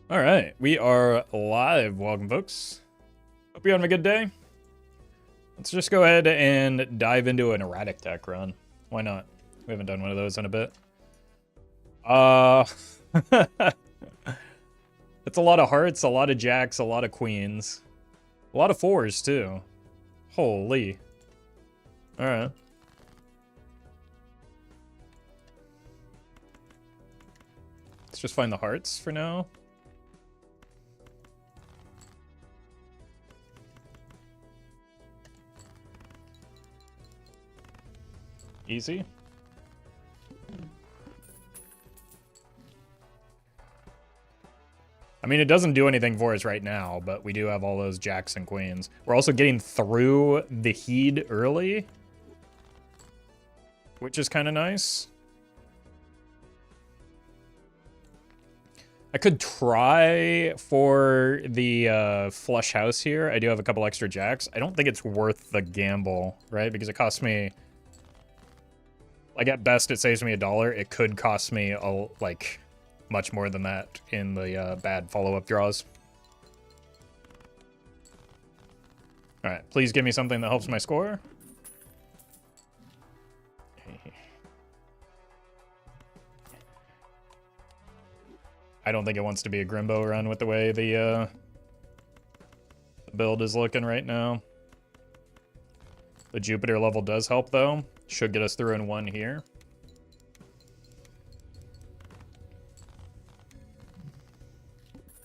All right, we are live. Welcome, folks. Hope you're having a good day. Let's just go ahead and dive into an erratic deck run. Why not? We haven't done one of those in a bit. It's a lot of hearts, a lot of jacks, a lot of queens. A lot of fours, too. Holy. All right. Let's just find the hearts for now. Easy. I mean, it doesn't do anything for us right now, but we do have all those jacks and queens. We're also getting through the heat early, which is kind of nice. I could try for the flush house here. I do have a couple extra jacks. I don't think it's worth the gamble, right? Because it costs me... Like, at best, it saves me $1. It could cost me, like, much more than that in the bad follow-up draws. Alright, please give me something that helps my score. I don't think it wants to be a Grimbo run with the way the build is looking right now. The Jupiter level does help, though. Should get us through in one here.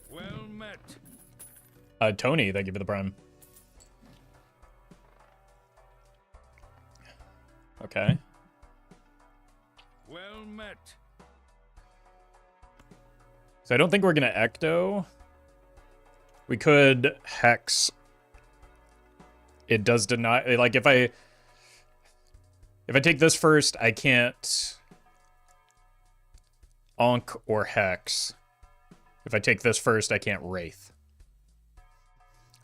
Well met. Tony, thank you for the prime. Okay. Well met. So I don't think we're gonna Ecto. We could Hex. It does deny, like, if I take this first, I can't Onk or Hex. If I take this first, I can't Wraith.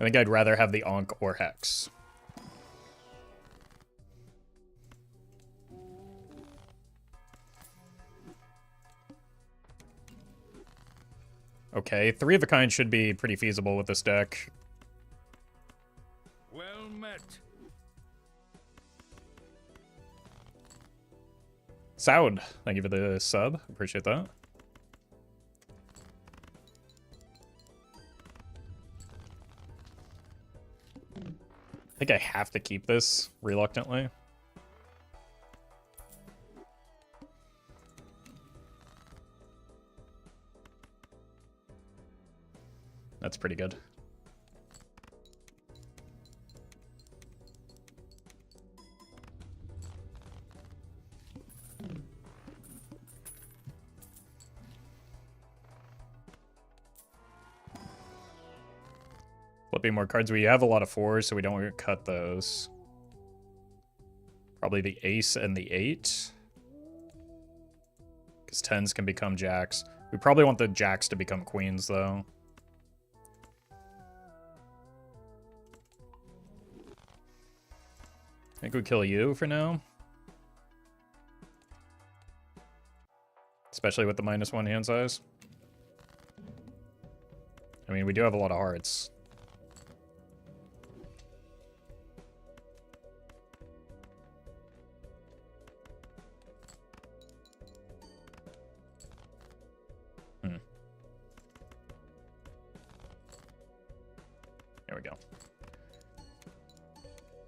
I think I'd rather have the Onk or Hex. Okay, 3 of a kind should be pretty feasible with this deck. Well met. Sound, thank you for the sub. Appreciate that. I think I have to keep this reluctantly. That's pretty good. Flipping more cards. We have a lot of 4s, so we don't want to cut those. Probably the ace and the 8. Because 10s can become jacks. We probably want the jacks to become queens, though. I think we kill you for now. Especially with the -1 hand size. I mean, we do have a lot of hearts. There we go.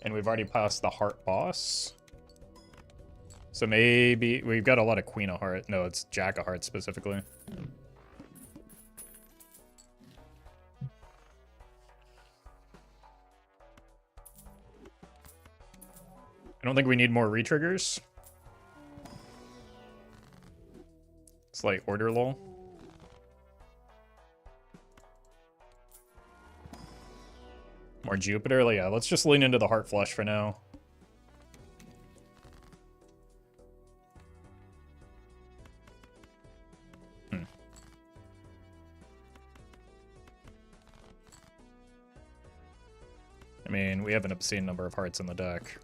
And we've already passed the heart boss. So maybe we've got a lot of queen of heart. No, it's jack of hearts specifically. I don't think we need more retriggers. Slight order lull. More Jupiter? Yeah, let's just lean into the heart flush for now. I mean, we have an obscene number of hearts in the deck.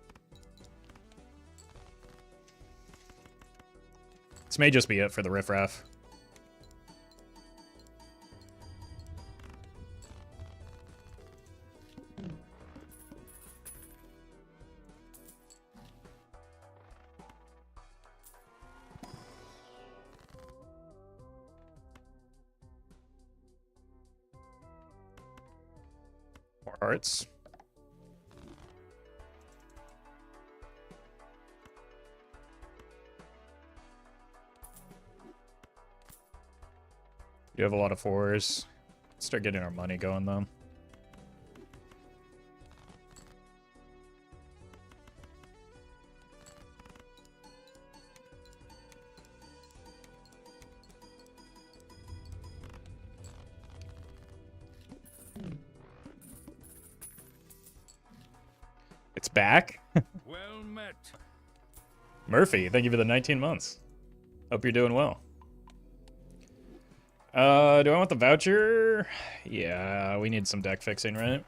This may just be it for the riffraff. More hearts. You have a lot of 4s. Start getting our money going, though. It's back? Well met. Murphy, thank you for the 19 months. Hope you're doing well. Do I want the voucher? Yeah, we need some deck fixing, right?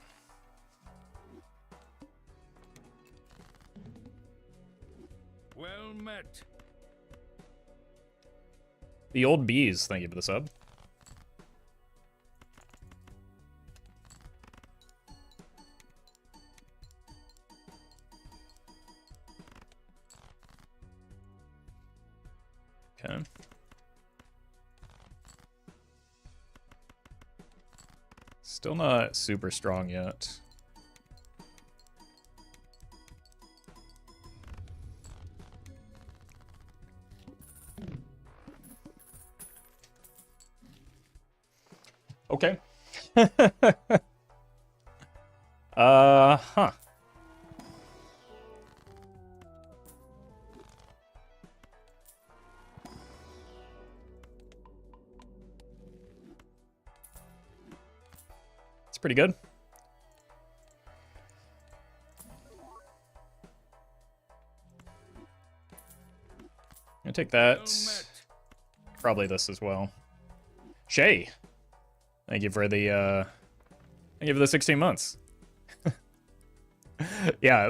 Well met. The old bees, thank you for the sub. Okay. Still not super strong yet. Okay. Huh. It's pretty good. I'll take that. Probably this as well. Shay, thank you for the 16 months. Yeah,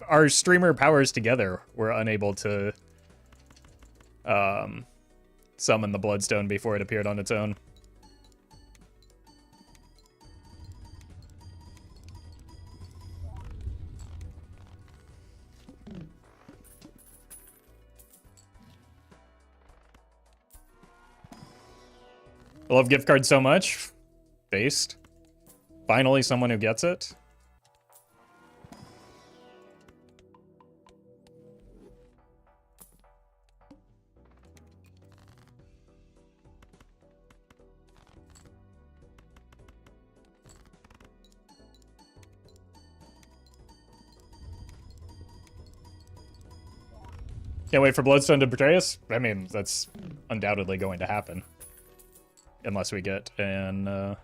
our streamer powers together were unable to summon the bloodstone before it appeared on its own. I love gift cards so much. Based. Finally someone who gets it. Can't wait for Bloodstone to betray us. I mean, that's undoubtedly going to happen. Unless we get an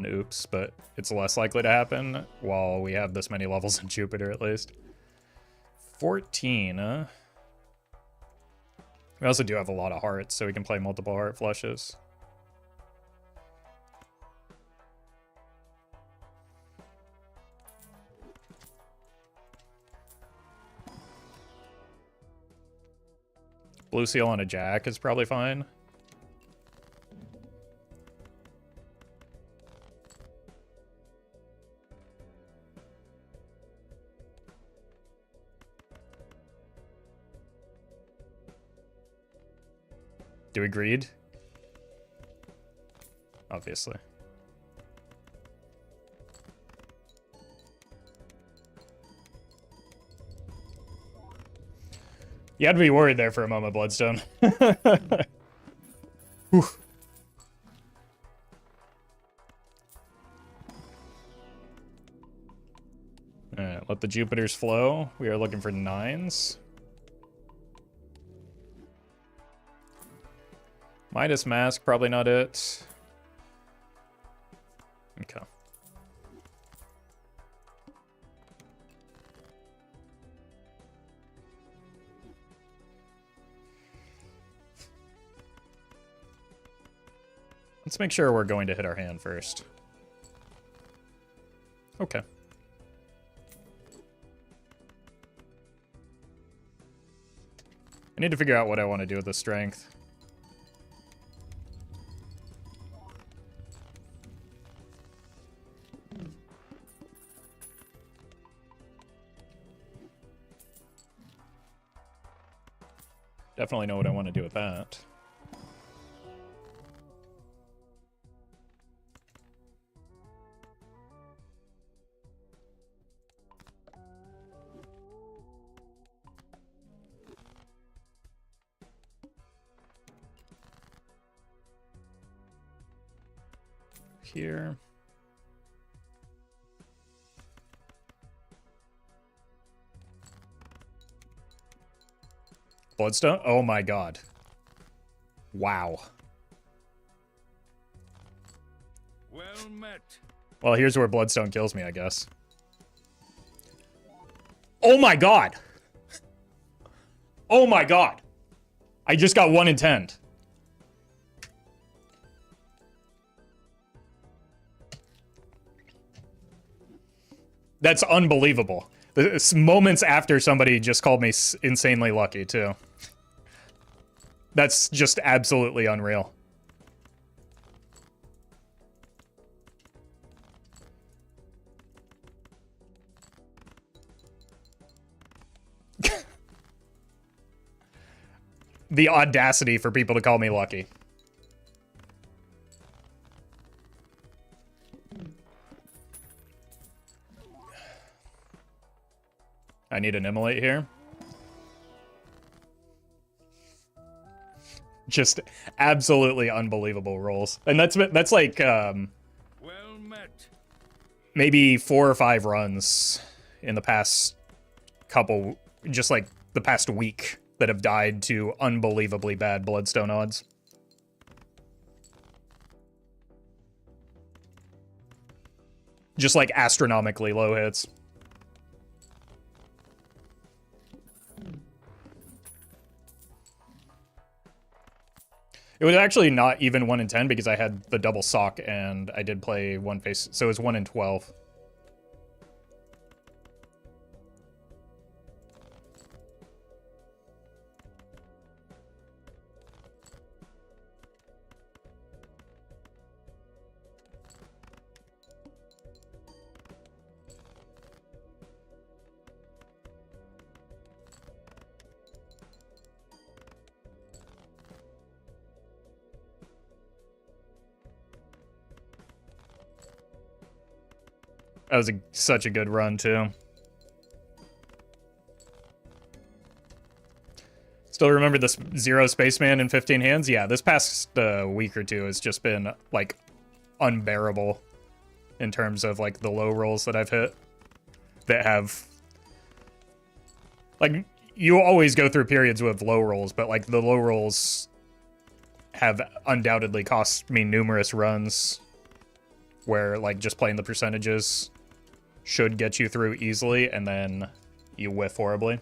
oops, but it's less likely to happen while we have this many levels in Jupiter, at least. 14, We also do have a lot of hearts, so we can play multiple heart flushes. Blue seal on a jack is probably fine. Do we greed? Obviously. You had to be worried there for a moment, Bloodstone. Alright, let the Jupiters flow. We are looking for 9s. Midas Mask, probably not it. Okay. Let's make sure we're going to hit our hand first. Okay. I need to figure out what I want to do with the strength. Definitely know what I want to do with that. here. Bloodstone? Oh my god. Wow. Well met. Well, here's where Bloodstone kills me, I guess. Oh my god! Oh my god! I just got 1 in 10. That's unbelievable. This moments after somebody just called me insanely lucky, too. That's just absolutely unreal. The audacity for people to call me lucky. I need an immolate here. Just absolutely unbelievable rolls. And that's like Well met. maybe 4 or 5 runs in the past couple, just like the past week, that have died to unbelievably bad Bloodstone odds. Just like astronomically low hits. It was actually not even 1 in 10 because I had the double sock and I did play one face, so it was 1 in 12. That was such a good run, too. Still remember this 0 Spaceman in 15 hands? Yeah, this past week or two has just been, like, unbearable in terms of, like, the low rolls that I've hit that have... Like, you always go through periods with low rolls, but, like, the low rolls have undoubtedly cost me numerous runs where, like, just playing the percentages should get you through easily, and then you whiff horribly.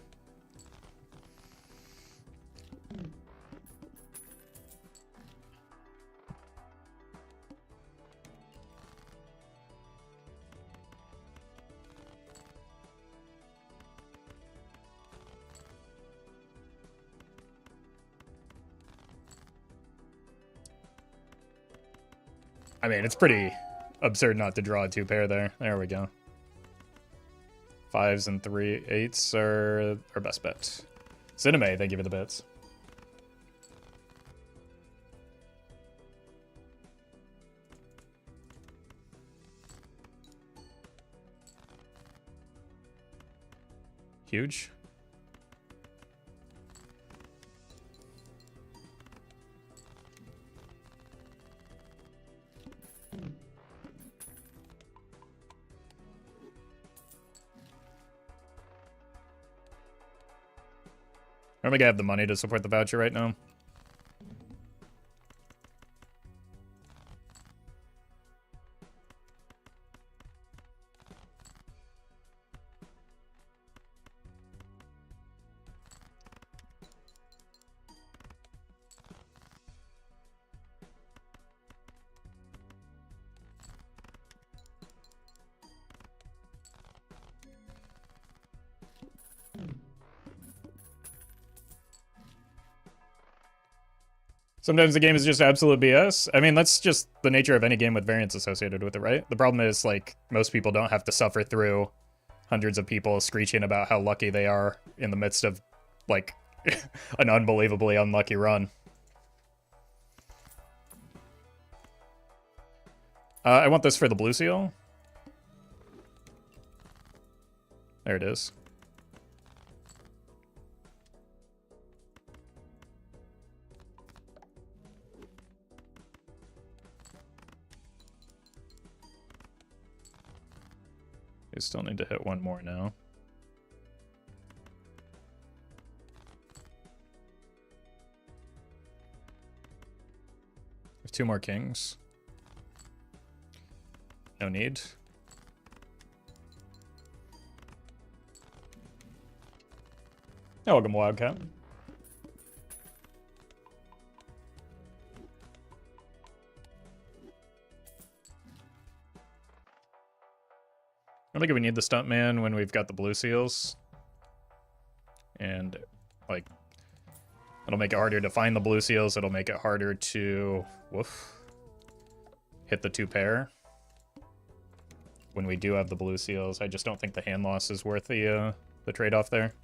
I mean, it's pretty absurd not to draw a 2-pair there. There we go. 5s and 3/8 are our best bet. Cineme, thank you for the bits. Huge. I don't think I have the money to support the voucher right now. Sometimes the game is just absolute BS. I mean, that's just the nature of any game with variance associated with it, right? The problem is, like, most people don't have to suffer through hundreds of people screeching about how lucky they are in the midst of, like, an unbelievably unlucky run. I want this for the blue seal. There it is. We still need to hit one more now. We have 2 more kings. No need. Oh, welcome, Wildcat. I don't think we need the stuntman when we've got the blue seals. And, like, it'll make it harder to find the blue seals. It'll make it harder to, hit the 2 pair. When we do have the blue seals, I just don't think the hand loss is worth the trade-off there.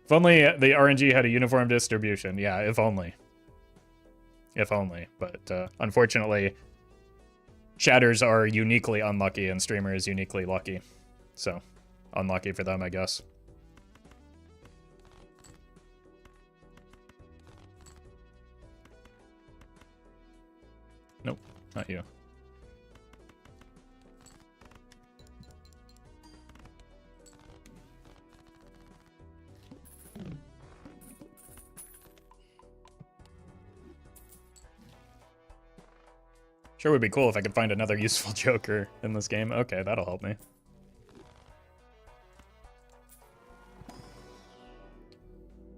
If only the RNG had a uniform distribution. Yeah, if only. If only. But unfortunately, chatters are uniquely unlucky and streamer is uniquely lucky. So, unlucky for them, I guess. Nope, not you. Sure would be cool if I could find another useful Joker in this game. Okay, that'll help me.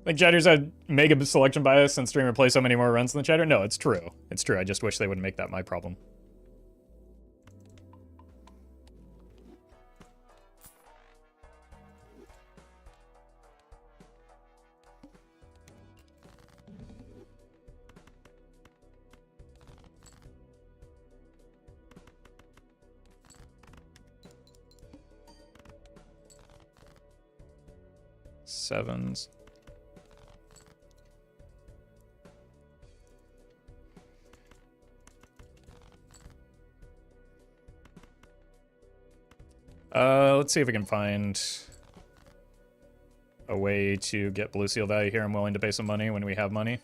Like, chatters had mega selection bias and streamer play so many more runs than the chatter? No, it's true. It's true. I just wish they wouldn't make that my problem. Sevens. Let's see if we can find a way to get blue seal value here. I'm willing to pay some money when we have money.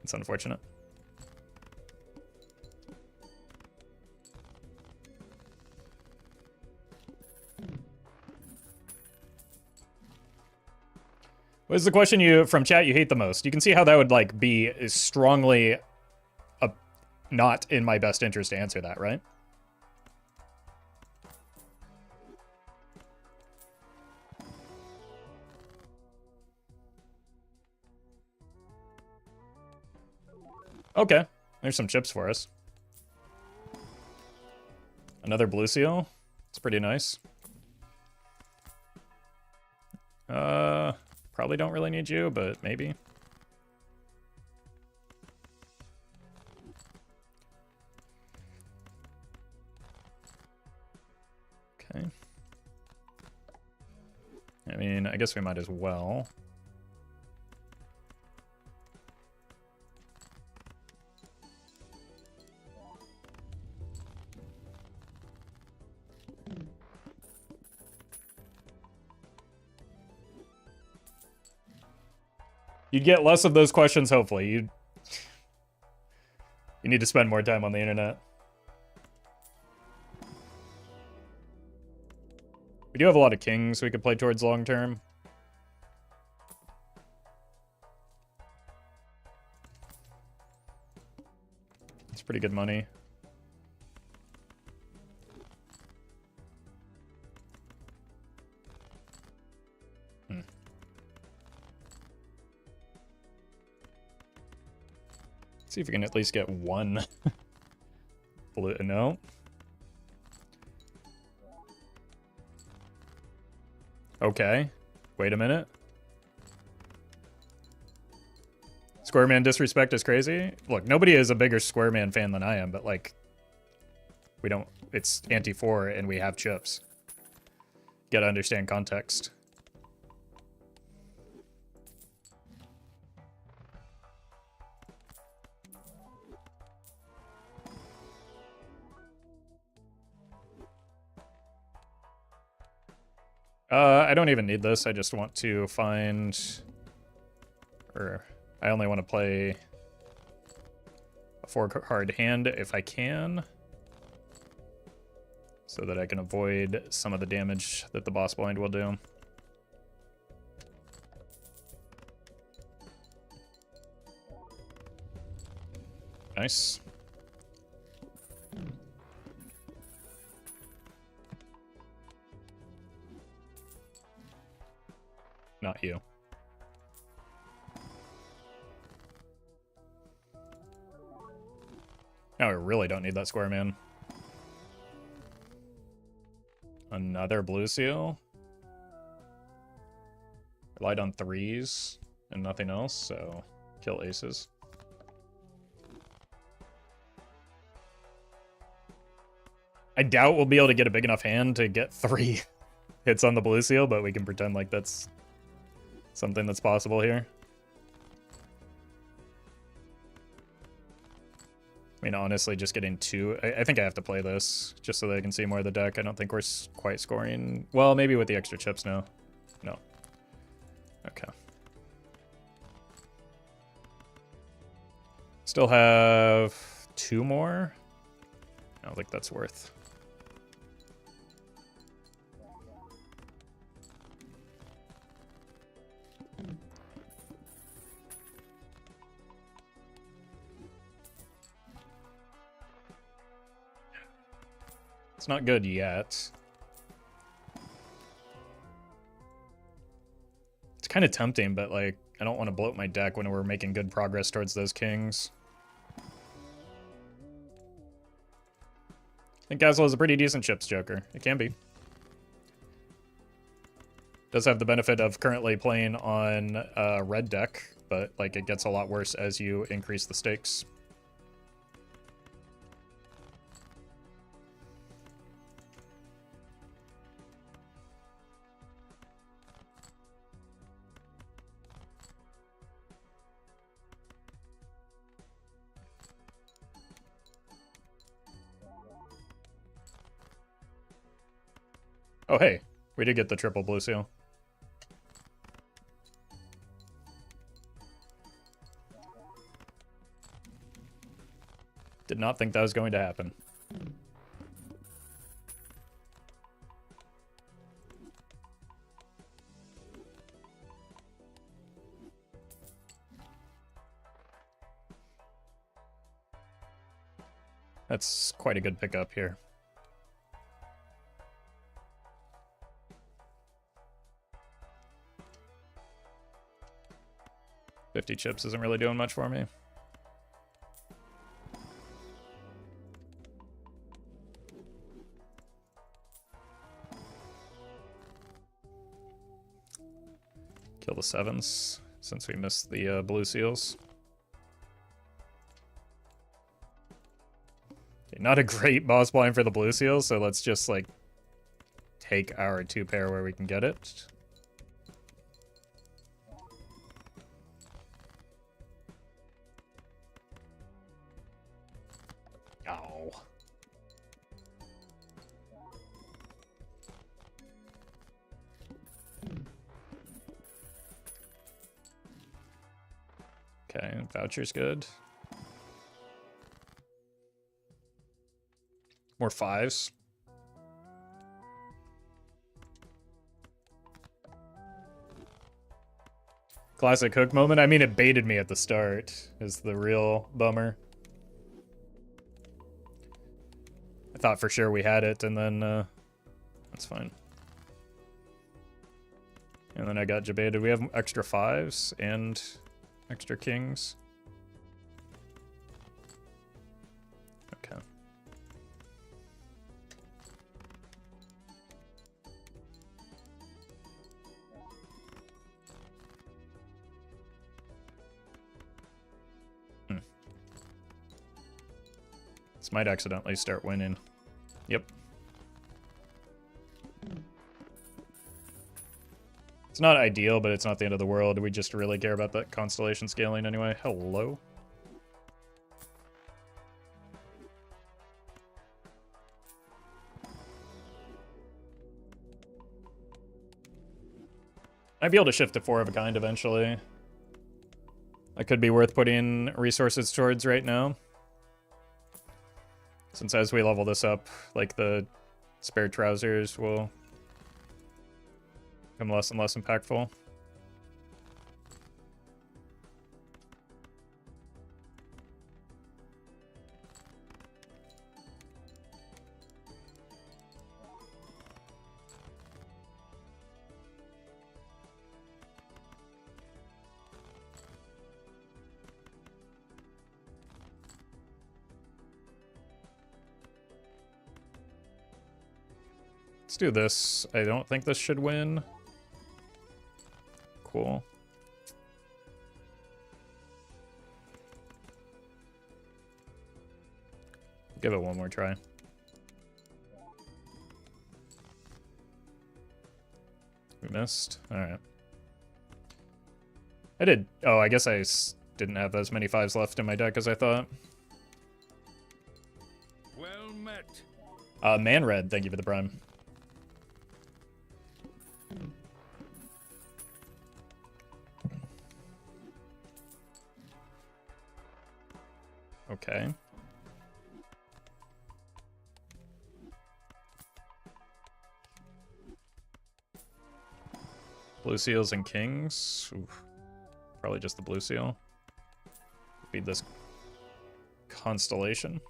It's unfortunate. What is the question from chat you hate the most? You can see how that would like be strongly not in my best interest to answer that, right? Okay, there's some chips for us. Another blue seal. It's pretty nice. Probably don't really need you, but maybe. Okay. I mean, I guess we might as well. You'd get less of those questions, hopefully. You need to spend more time on the internet. We do have a lot of kings we could play towards long term. It's pretty good money. See if we can at least get one blue. No. Okay. Wait a minute. Square Man disrespect is crazy. Look, nobody is a bigger Square Man fan than I am, but like, we don't. It's anti-4 and we have chips. You gotta understand context. I don't even need this. I just want to find, or I only want to play a 4-card hand if I can, so that I can avoid some of the damage that the boss blind will do. Nice. Not you. Now I really don't need that square, man. Another blue seal. Relied on 3s and nothing else, so kill aces. I doubt we'll be able to get a big enough hand to get 3 hits on the blue seal, but we can pretend like that's something that's possible here. I mean, honestly, just getting 2... I think I have to play this just so that I can see more of the deck. I don't think we're quite scoring... Well, maybe with the extra chips now. No. Okay. Still have 2 more. I don't think that's worth. It's not good yet. It's kind of tempting, but like, I don't want to bloat my deck when we're making good progress towards those kings. I think Gazelle is a pretty decent chips joker. It can be. Does have the benefit of currently playing on a red deck, but like it gets a lot worse as you increase the stakes. Oh, hey, we did get the triple blue seal. Did not think that was going to happen. That's quite a good pickup here. $50 chips isn't really doing much for me. Kill the 7s since we missed the blue seals. Okay, not a great boss blind for the blue seals, so let's just like take our 2 pair where we can get it. Oh. Okay, voucher's good. More 5s. Classic hook moment. I mean, it baited me at the start, is the real bummer. I thought for sure we had it, and then that's fine. And then I got jebaited. We have extra 5s and extra kings. Okay. This might accidentally start winning. Yep. It's not ideal, but it's not the end of the world. We just really care about that constellation scaling anyway. Hello. I'd be able to shift to 4 of a kind eventually. That could be worth putting resources towards right now. Since as we level this up, like the spare trousers will become less and less impactful. Let's do this. I don't think this should win. Cool. Give it one more try. We missed. Alright. I did. Oh, I guess I didn't have as many 5s left in my deck as I thought. Well met. Man Red, thank you for the prime. Okay. Blue seals and kings. Oof. Probably just the blue seal. Beat this constellation.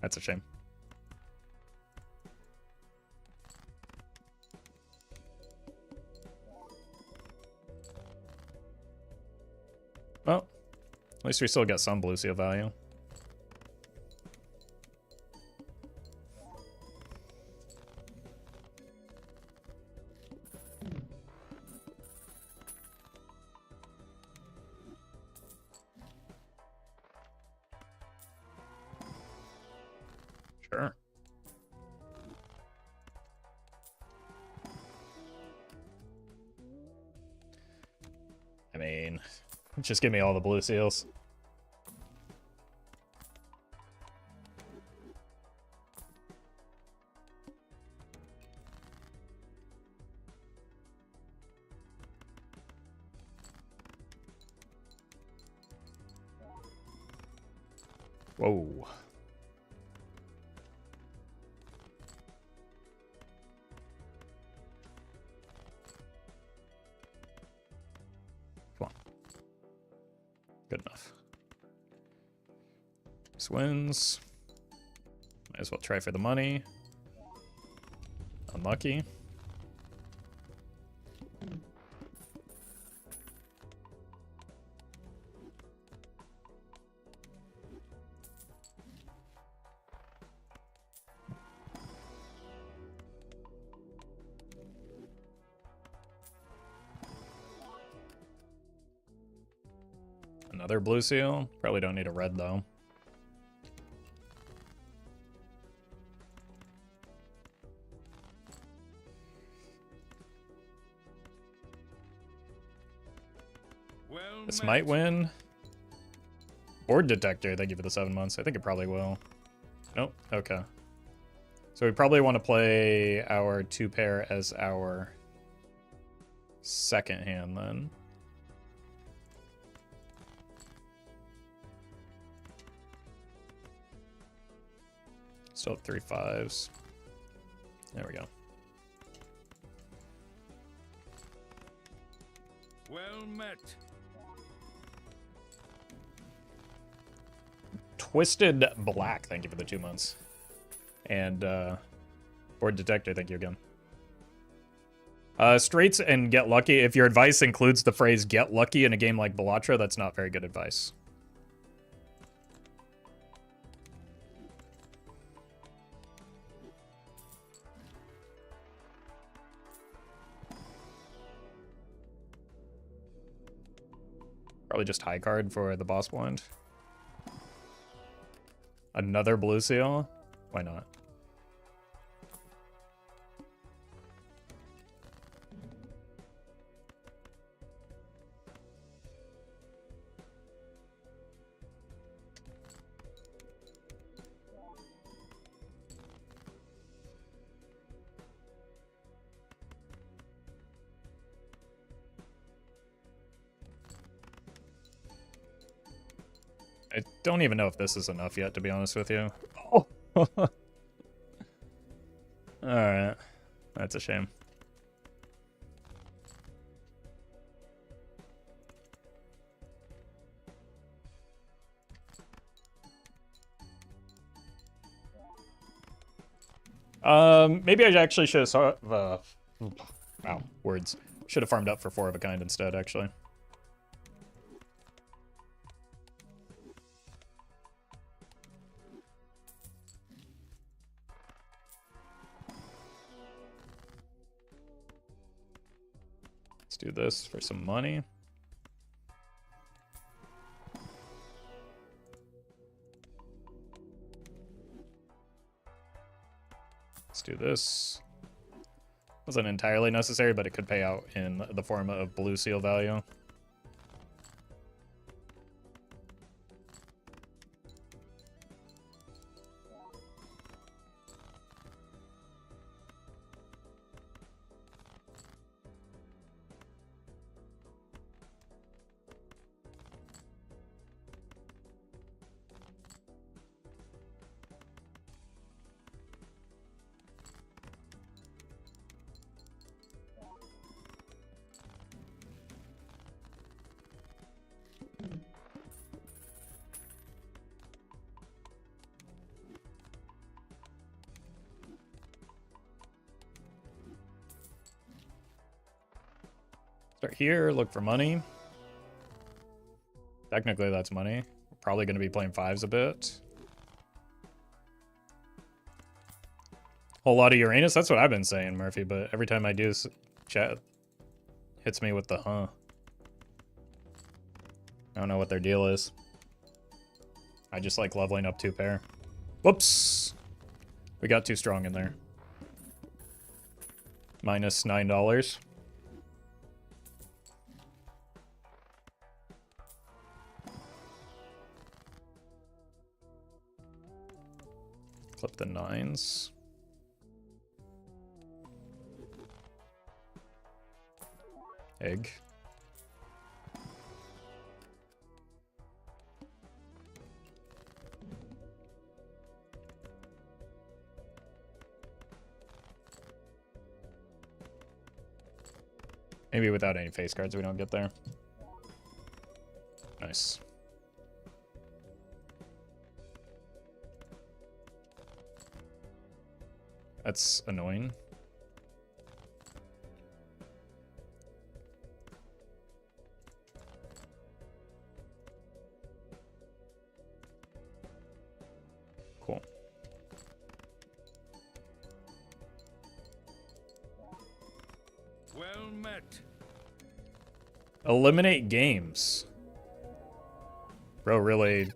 That's a shame. Well, at least we still got some blue seal value. Sure. I mean, just give me all the blue seals. Whoa. Come on. Good enough. This wins. Might as well try for the money. Unlucky. Another blue seal. Probably don't need a red though. Well This met. might win. Board detector, thank you for the 7 months. I think it probably will. Nope, okay. So we probably want to play our 2-pair as our second hand then. Still have 3 5s. There we go. Well met. Twisted Black, thank you for the 2 months. And board detector, thank you again. Straights and get lucky. If your advice includes the phrase get lucky in a game like Bellatra, that's not very good advice. Probably just high card for the boss blind. Another blue seal? Why not? I don't even know if this is enough yet, to be honest with you. Oh. Alright. That's a shame. Maybe I actually should have wow, words. Should have farmed up for 4 of a kind instead, actually. Let's do this for some money. Let's do this. Wasn't entirely necessary, but it could pay out in the form of blue seal value. Start here, look for money. Technically, that's money. We're probably going to be playing 5s a bit. Whole lot of Uranus, that's what I've been saying, Murphy, but every time I do, chat hits me with the huh. I don't know what their deal is. I just like leveling up 2 pair. Whoops! We got too strong in there. Minus $9. Flip the 9s. Egg. Maybe without any face cards we don't get there. Nice. That's annoying. Cool. Well met. Eliminate games. Bro really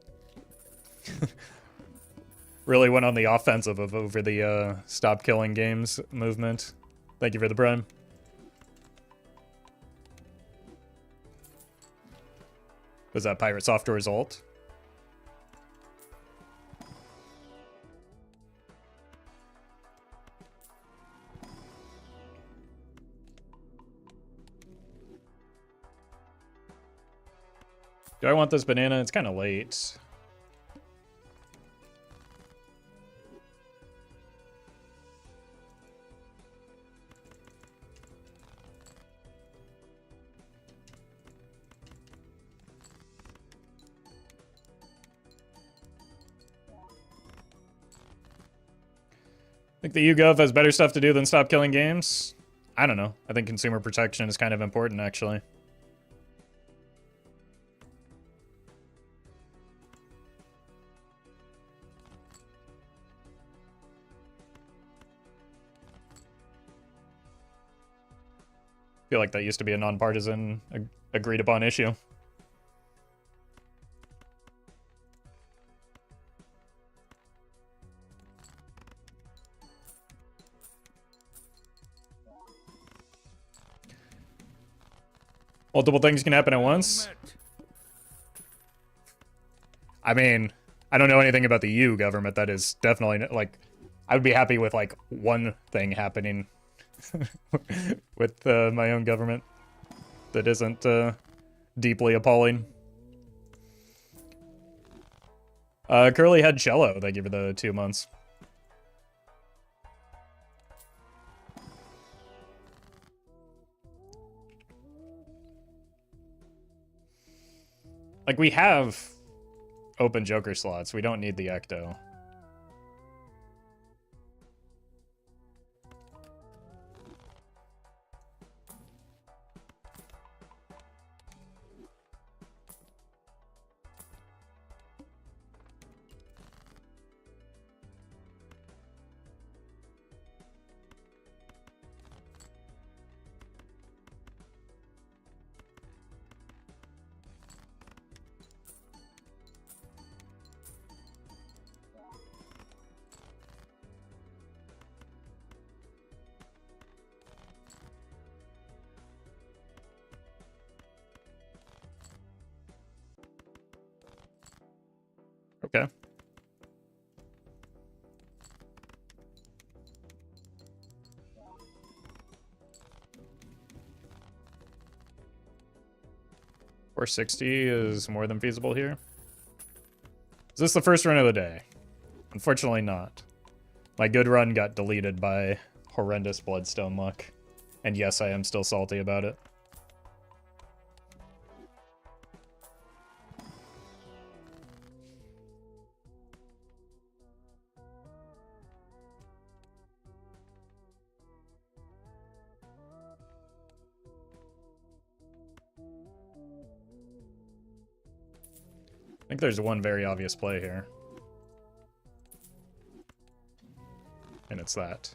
really went on the offensive over the stop killing games movement. Thank you for the prime. Was that Pirate Software's ult? Do I want this banana? It's kind of late. Think the YouGov has better stuff to do than stop killing games? I don't know. I think consumer protection is kind of important, actually. I feel like that used to be a nonpartisan, agreed upon issue. Multiple things can happen at once. I mean, I don't know anything about the EU government. That is definitely, like, I would be happy with, like, one thing happening with my own government that isn't deeply appalling. Curly Head Cello, thank you for the 2 months. Like, we have open Joker slots. We don't need the Ecto. Okay. $460 is more than feasible here. Is this the first run of the day? Unfortunately not. My good run got deleted by horrendous bloodstone luck. And yes, I am still salty about it. I think there's one very obvious play here. And it's that.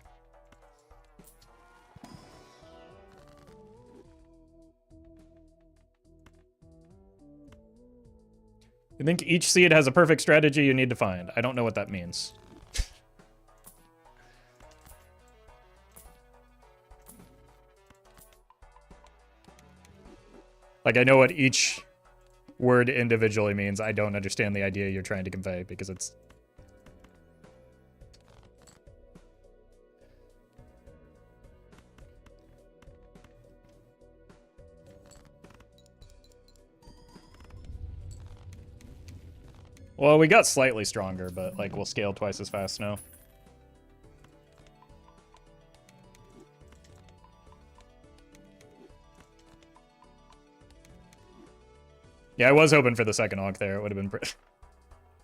You think each seed has a perfect strategy you need to find. I don't know what that means. Like, I know what each word individually means. I don't understand the idea you're trying to convey because it's... Well, we got slightly stronger, but, like, we'll scale twice as fast now. Yeah, I was hoping for the second Ankh there. It would have been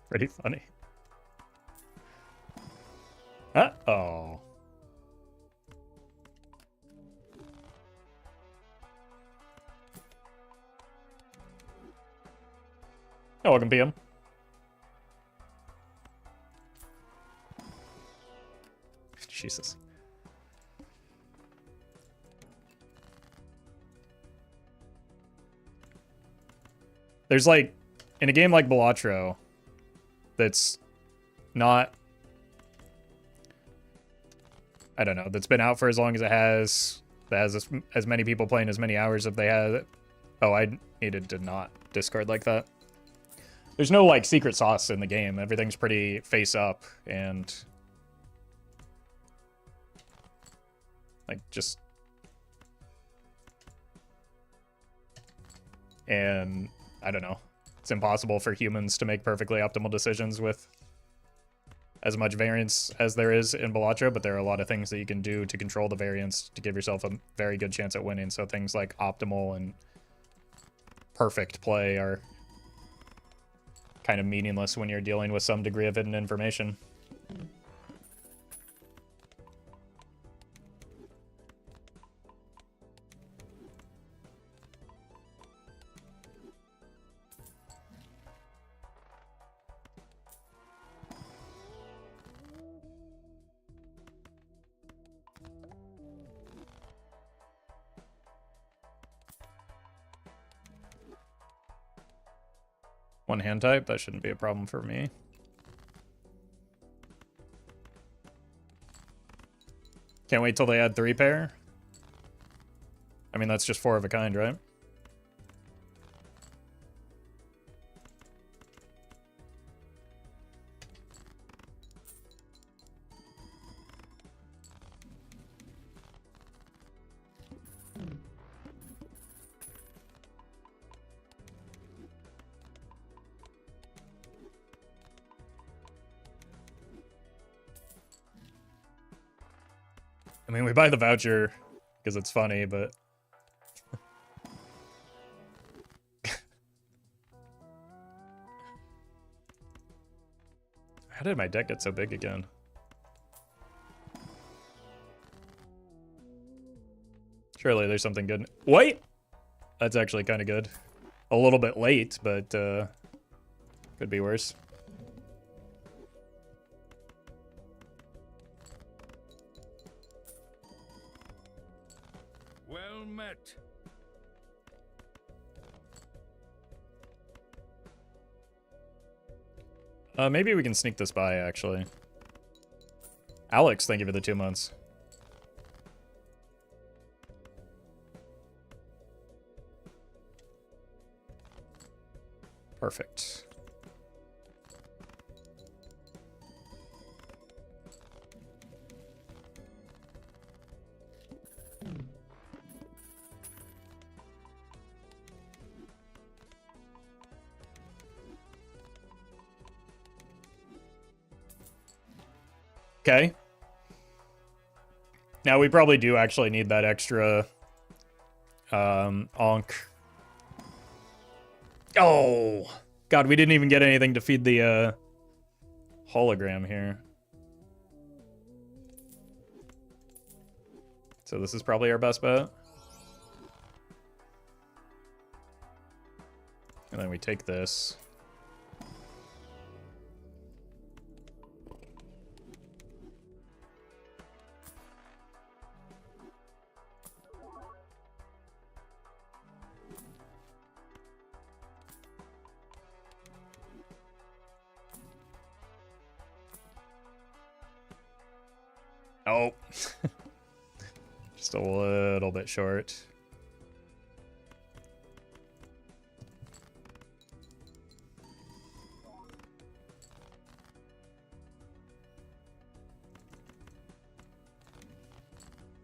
pretty funny. Uh-oh. Oh, welcome, PM. Jesus. There's, like, in a game like Balatro, that's not... I don't know, that's been out for as long as it has, that has as many people playing as many hours if they had... Oh, I needed to not discard like that. There's no, like, secret sauce in the game. Everything's pretty face up, and... like, just... And... I don't know. It's impossible for humans to make perfectly optimal decisions with as much variance as there is in Balatro, but there are a lot of things that you can do to control the variance to give yourself a very good chance at winning. So things like optimal and perfect play are kind of meaningless when you're dealing with some degree of hidden information. One hand type, that shouldn't be a problem for me. Can't wait till they add 3 pair. I mean, that's just 4 of a kind, right? I mean, we buy the voucher because it's funny, but... How did my deck get so big again? Surely there's something good. Wait! That's actually kind of good. A little bit late, but could be worse. Well met. Maybe we can sneak this by, actually. Alex, thank you for the 2 months. Perfect. Okay. Now we probably do actually need that extra onk. Oh! God, we didn't even get anything to feed the hologram here. So this is probably our best bet. And then we take this. Oh. Just a little bit short.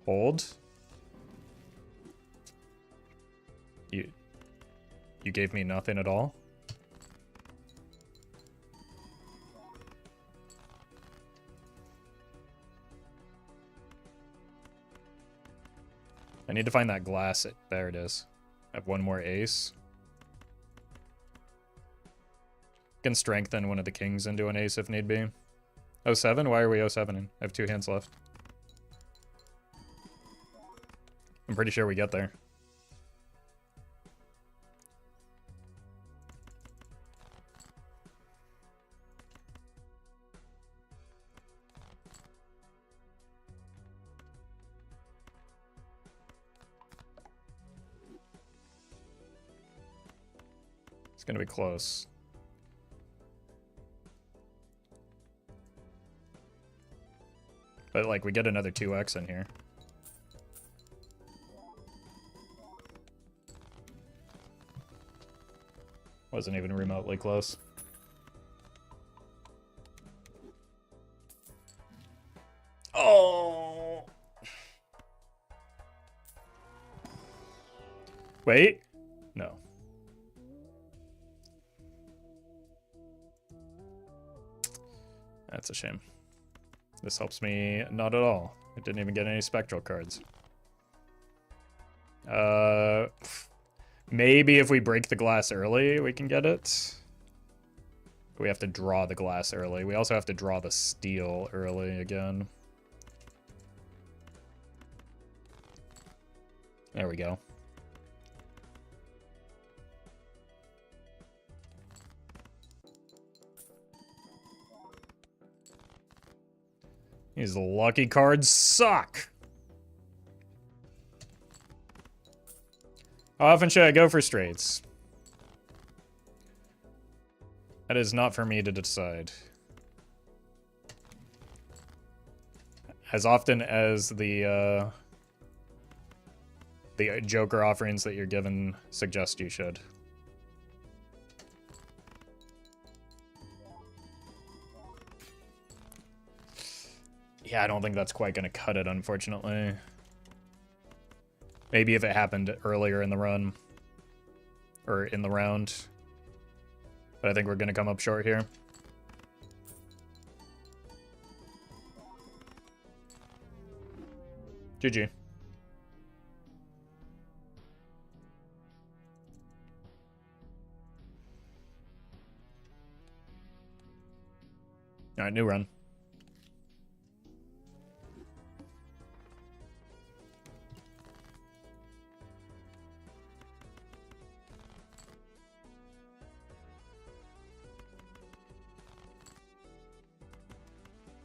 Hold. You gave me nothing at all? I need to find that glass. There it is. I have one more ace. Can strengthen one of the kings into an ace if need be. 07? Why are we 07-ing? I have 2 hands left. I'm pretty sure we get there. It's gonna be close. But, like, we get another 2x in here. Wasn't even remotely close. Oh! Wait? No. That's a shame. This helps me not at all. I didn't even get any spectral cards. Maybe if we break the glass early, we can get it. We have to draw the glass early. We also have to draw the steel early again. There we go. These lucky cards suck. How often should I go for straights? That is not for me to decide. As often as the Joker offerings that you're given suggest you should. Yeah, I don't think that's quite going to cut it, unfortunately. Maybe if it happened earlier in the run. Or in the round. But I think we're going to come up short here. GG. Alright, new run.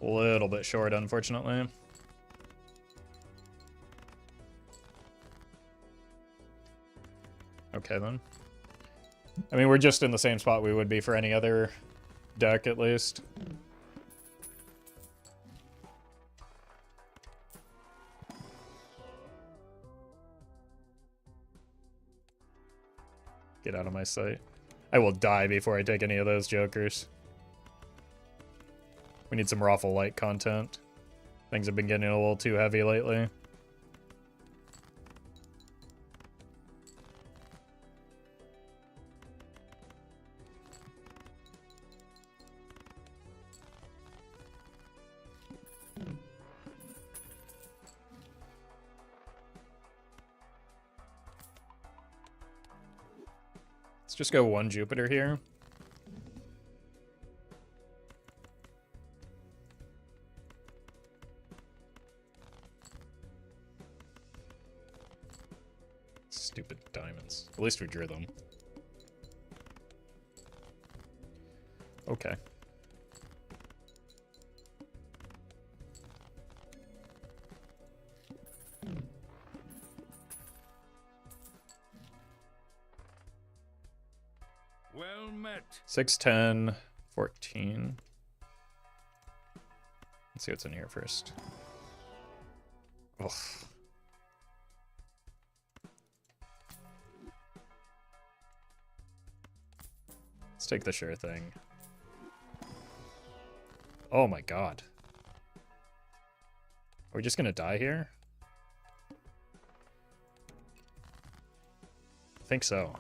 A little bit short, unfortunately. Okay, then. I mean, we're just in the same spot we would be for any other deck, at least. Get out of my sight. I will die before I take any of those jokers. We need some Roffle light content. Things have been getting a little too heavy lately. Let's just go one Jupiter here. Stupid diamonds. At least we drew them. Okay. Well met. 6, 10, 14. Let's see what's in here first. Ugh. Let's take the sure thing. Oh my god. Are we just gonna die here? I think so.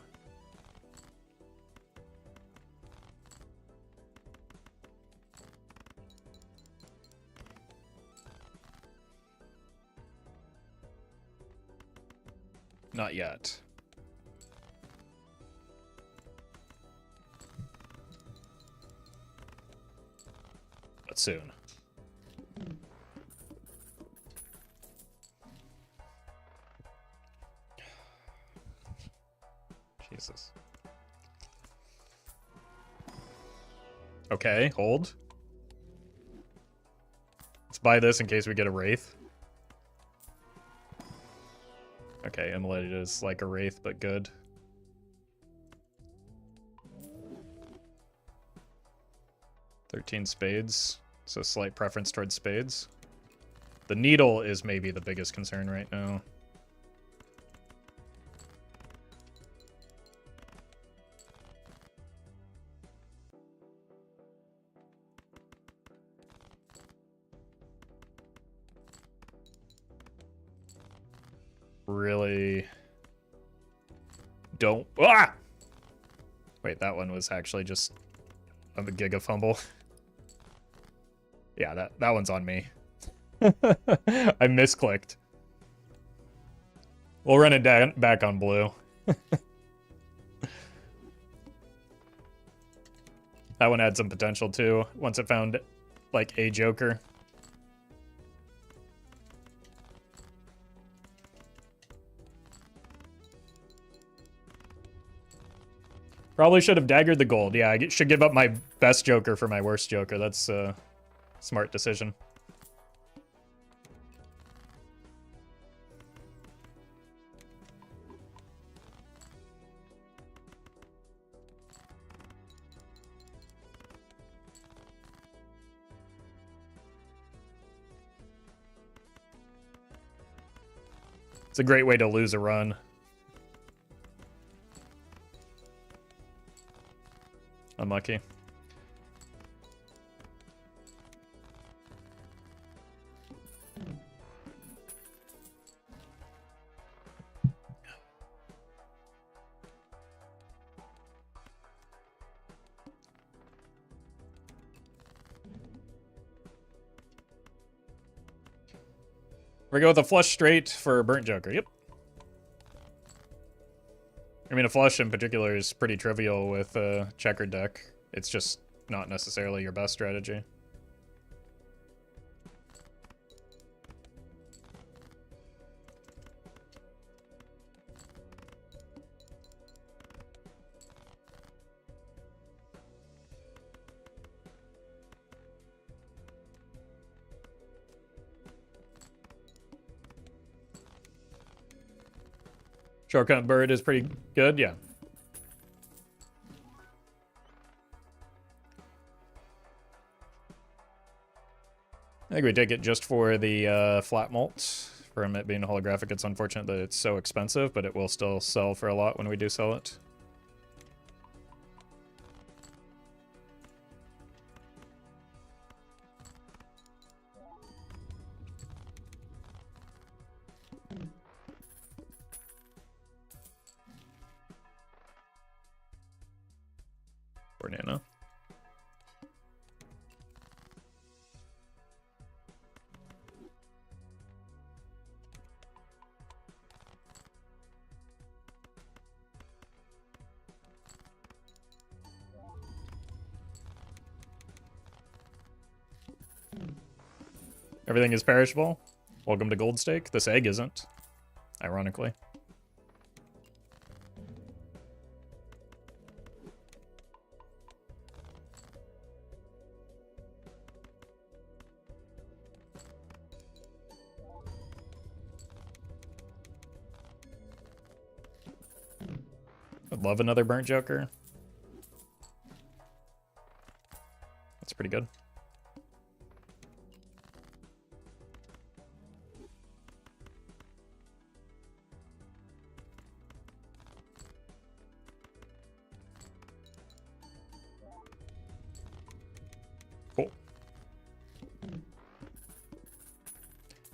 Not yet. But soon. Jesus. Okay, hold. Let's buy this in case we get a Wraith. Okay, immolated is like a Wraith, but good. $13 spades, so slight preference towards spades. The needle is maybe the biggest concern right now. Really don't. Ah! Wait, that one was actually just a giga fumble. Yeah, that one's on me. I misclicked. We'll run it back on blue. That one had some potential too, once it found like a joker. Probably should have daggered the gold. Yeah, I should give up my best joker for my worst joker. That's a smart decision. It's a great way to lose a run. Unlucky. We're going with a flush straight for Burnt Joker. Yep. I mean, a flush in particular is pretty trivial with a checkered deck. It's just not necessarily your best strategy. Shortcut bird is pretty good, yeah. I think we take it just for the flat mult. From it being holographic, it's unfortunate that it's so expensive, but it will still sell for a lot when we do sell it. Nana. Everything is perishable. Welcome to Gold Stake. This egg isn't, ironically. I'd love another Burnt Joker. That's pretty good. Cool.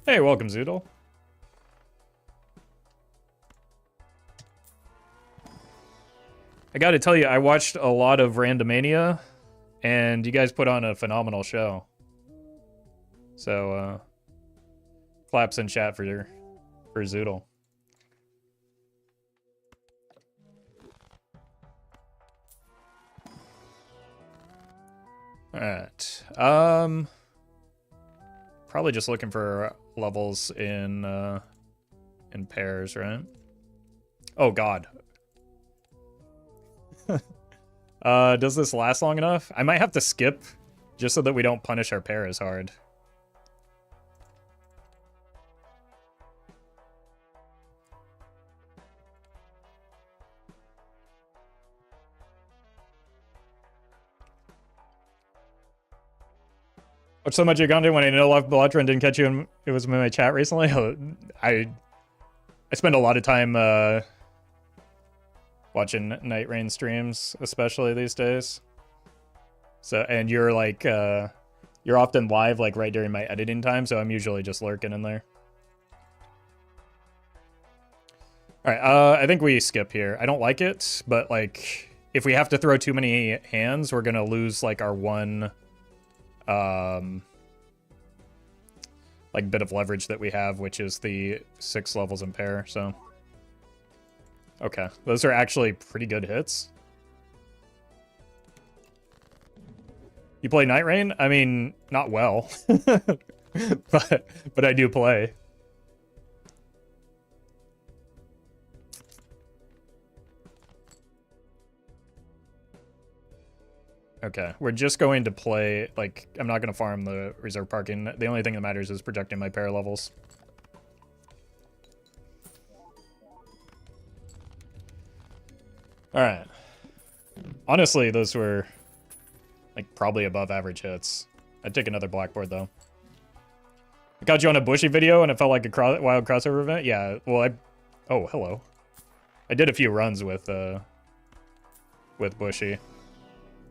Hey, welcome, Zoodle. I gotta tell you, I watched a lot of Randomania, and you guys put on a phenomenal show. So, claps in chat for Zoodle. Alright. Probably just looking for levels in pairs, right? Oh god. Does this last long enough? I might have to skip just so that we don't punish our pair as hard. Watch so much of your content when I know Love Belatra and didn't catch you in, it was in my chat recently. I spend a lot of time watching Night Rain streams, especially these days. So, and you're like, you're often live like right during my editing time, so I'm usually just lurking in there. All right, I think we skip here. I don't like it, but like, if we have to throw too many hands, we're gonna lose like our one, like bit of leverage that we have, which is the 6 levels in pair. So, okay, those are actually pretty good hits. You play Night Rain? I mean, not well, but I do play. Okay, we're just going to play, like, I'm not going to farm the reserve parking. The only thing that matters is protecting my pair levels. Alright. Honestly, those were, like, probably above average hits. I'd take another blackboard, though. I caught you on a Bushy video, and it felt like a wild crossover event? Yeah, well, oh, hello. I did a few runs with Bushy.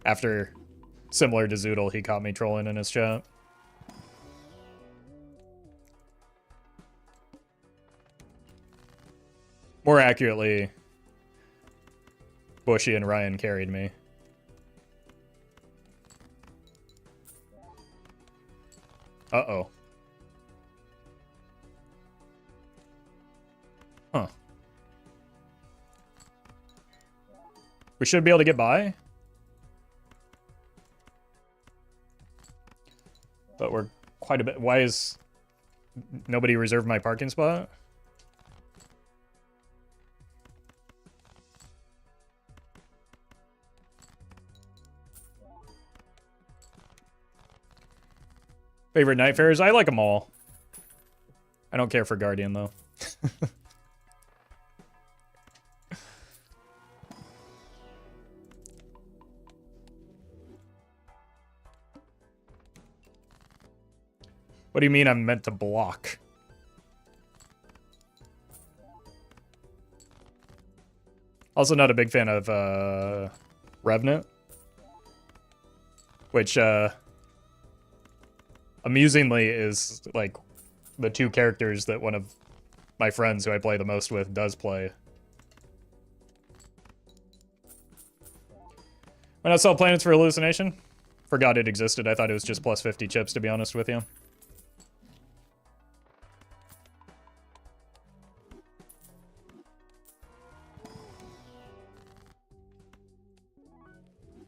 After, similar to Zoodle, he caught me trolling in his chat. More accurately, Bushy and Ryan carried me. Uh-oh. We should be able to get by. But we're quite a bit... Why is nobody reserved my parking spot? Favorite night fairs? I like them all. I don't care for Guardian, though. What do you mean I'm meant to block? Also not a big fan of Revenant. Which, amusingly is, like, the two characters that one of my friends who I play the most with does play. Why not sell planets for hallucination? Forgot it existed. I thought it was just plus 50 chips, to be honest with you.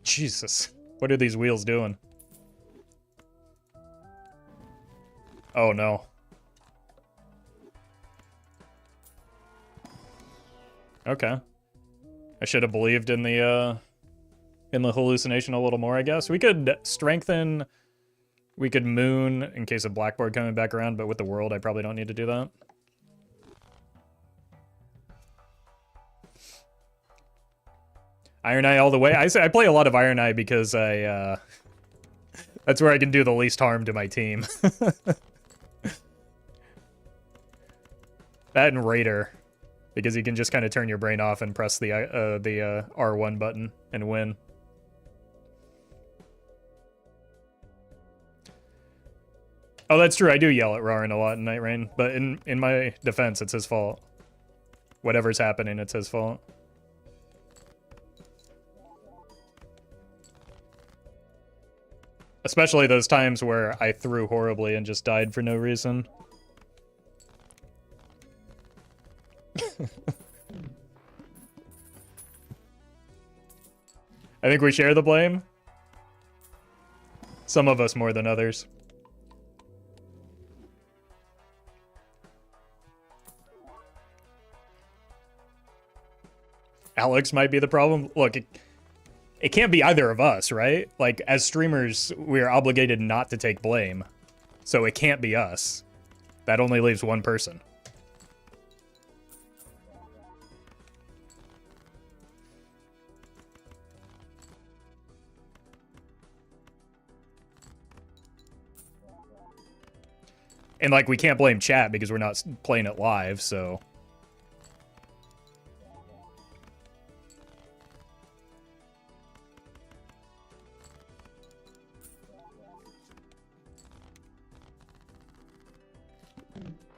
Jesus. What are these wheels doing? Oh, no. Okay. I should have believed in the hallucination a little more, I guess. We could strengthen... We could moon in case of Blackboard coming back around, but with the world, I probably don't need to do that. Iron Eye all the way. I play a lot of Iron Eye because I, that's where I can do the least harm to my team. That and Raider. Because you can just kind of turn your brain off and press the R1 button and win. Oh, that's true. I do yell at Rarin a lot in Night Rain. But in my defense, it's his fault. Whatever's happening, it's his fault. Especially those times where I threw horribly and just died for no reason. I think we share the blame. Some of us more than others. Alex might be the problem. Look, it can't be either of us, right? Like, as streamers, we're obligated not to take blame. So it can't be us. That only leaves one person. And, like, we can't blame chat because we're not playing it live, so...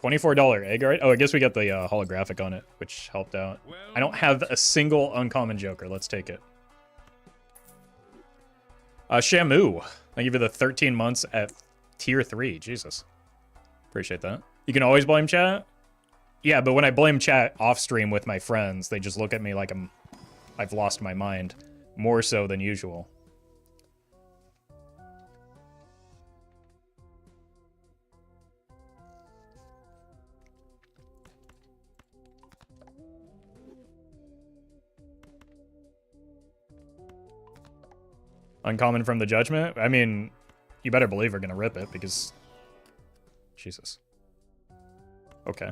$24 egg, right? Oh, I guess we got the holographic on it, which helped out. I don't have a single uncommon joker. Let's take it. Shamu. Thank you for the 13 months at tier 3. Jesus. Appreciate that. You can always blame chat? Yeah, but when I blame chat off stream with my friends, they just look at me like I've lost my mind. More so than usual. Uncommon from the Judgment? I mean, you better believe we're gonna rip it, because... Jesus. Okay.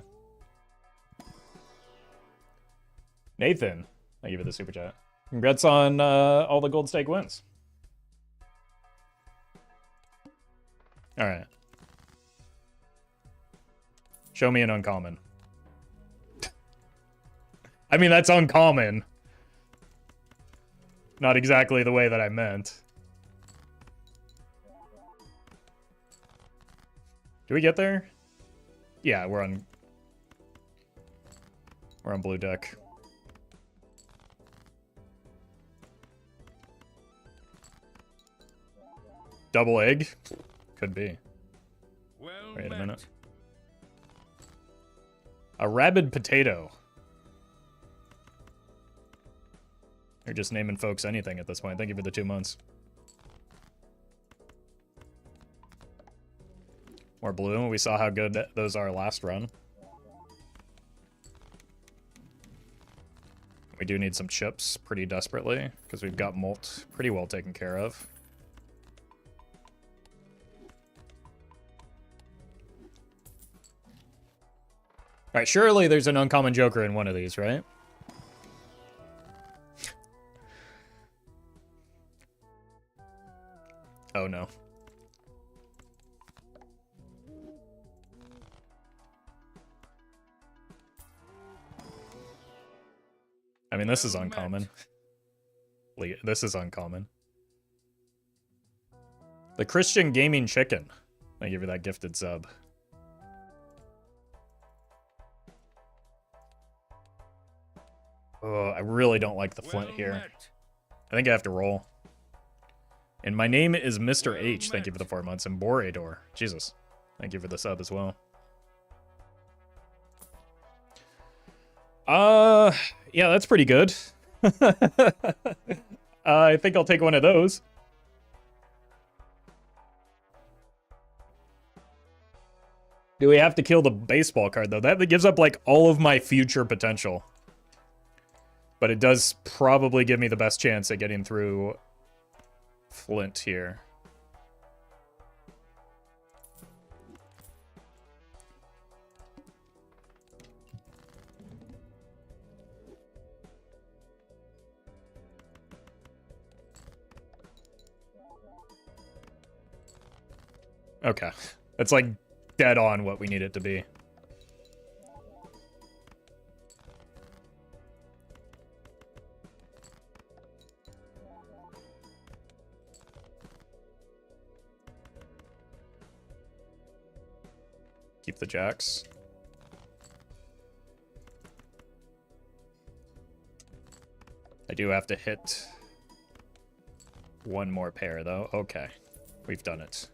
Nathan, thank you for the super chat. Congrats on all the gold stake wins. Alright. Show me an uncommon. I mean, that's uncommon. Not exactly the way that I meant. Do we get there? Yeah, we're on blue deck. Double egg? Could be. Well Wait a met. minute. A rabid potato. You're just naming folks anything at this point. Thank you for the 2 months. More blue. We saw how good those are last run. We do need some chips pretty desperately, because we've got Molt pretty well taken care of. Alright, surely there's an uncommon joker in one of these, right? Oh no. I mean, this is uncommon. This is uncommon. The Christian Gaming Chicken. Thank you for that gifted sub. Oh, I really don't like the flint here. I think I have to roll. And my name is Mr. H. Thank you for the 4 months. And Borador. Jesus. Thank you for the sub as well. Yeah, that's pretty good. I think I'll take one of those. Do we have to kill the baseball card, though? That gives up, like, all of my future potential. But it does probably give me the best chance at getting through Flint here. Okay. It's like dead on what we need it to be. Keep the jacks. I do have to hit one more pair, though. Okay. We've done it.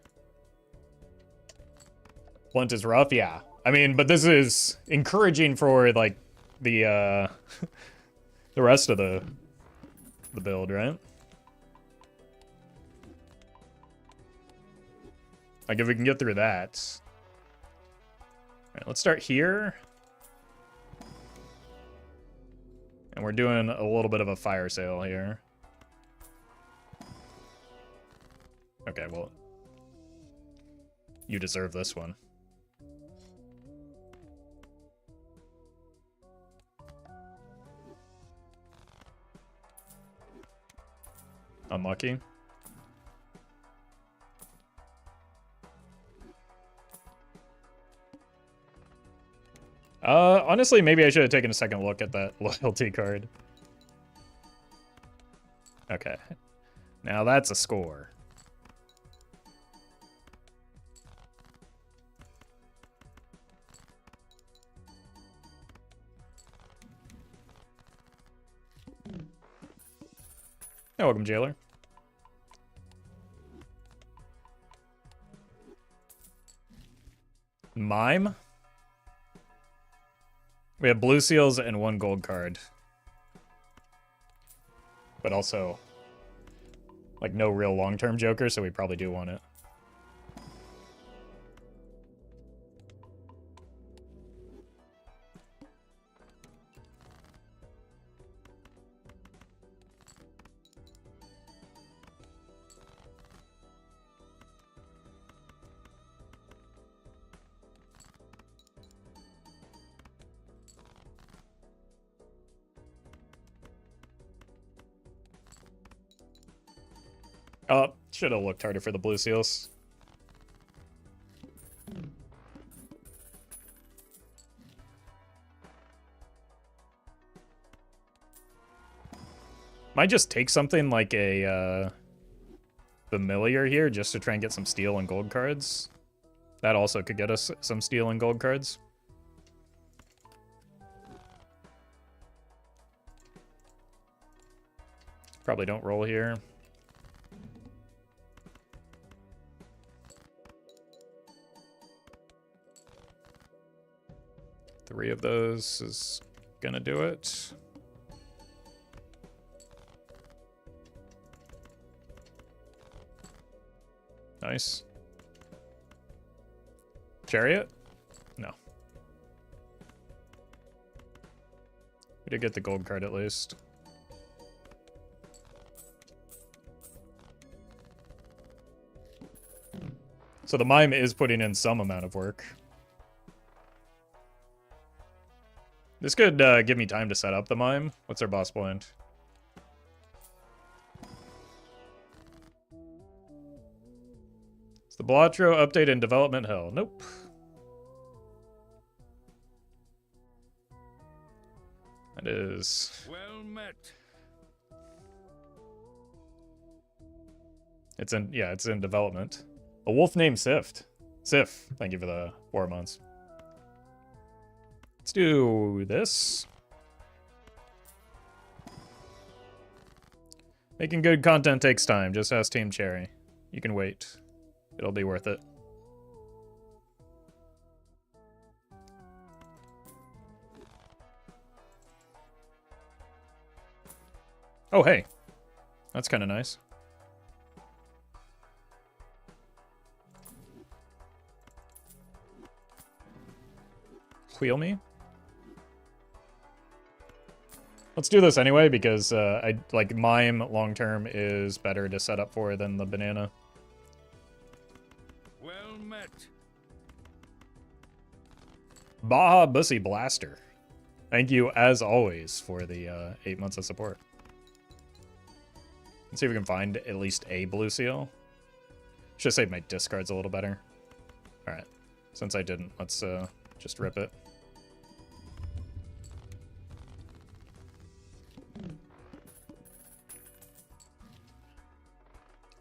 Flint is rough, yeah. I mean, but this is encouraging for, like, the, the rest of the build, right? Like, if we can get through that. Alright, let's start here. And we're doing a little bit of a fire sale here. Okay, well, you deserve this one. Unlucky. Honestly, maybe I should have taken a second look at that loyalty card. Okay. Now that's a score. Hey, welcome, jailer. Mime? We have blue seals and one gold card. But also, like, no real long-term joker, so we probably do want it. Oh, should have looked harder for the blue seals. Might just take something like a familiar here just to try and get some steel and gold cards. That also could get us some steel and gold cards. Probably don't roll here. Three of those is gonna do it. Nice. Chariot? No. We did get the gold card at least. So the mime is putting in some amount of work. This could give me time to set up the mime. What's our boss point? Is the Blatro update in development hell? Nope. That is... Well met. It's in, yeah, it's in development. A wolf named Sift. Sif, thank you for the 4 months. Let's do this. Making good content takes time. Just ask Team Cherry. You can wait. It'll be worth it. Oh, hey. That's kind of nice. Wheel me? Let's do this anyway, because I like mime long-term is better to set up for than the banana. Well met. Baja Bussy Blaster. Thank you, as always, for the 8 months of support. Let's see if we can find at least a blue seal. Should save my discards a little better. Alright. Since I didn't, let's just rip it.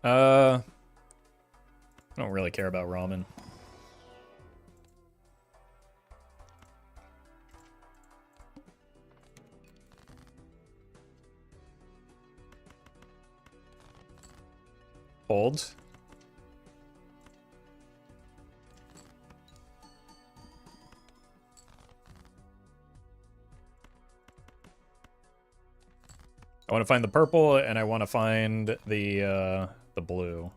I don't really care about ramen. Hold. I want to find the purple, and I want to find the blue.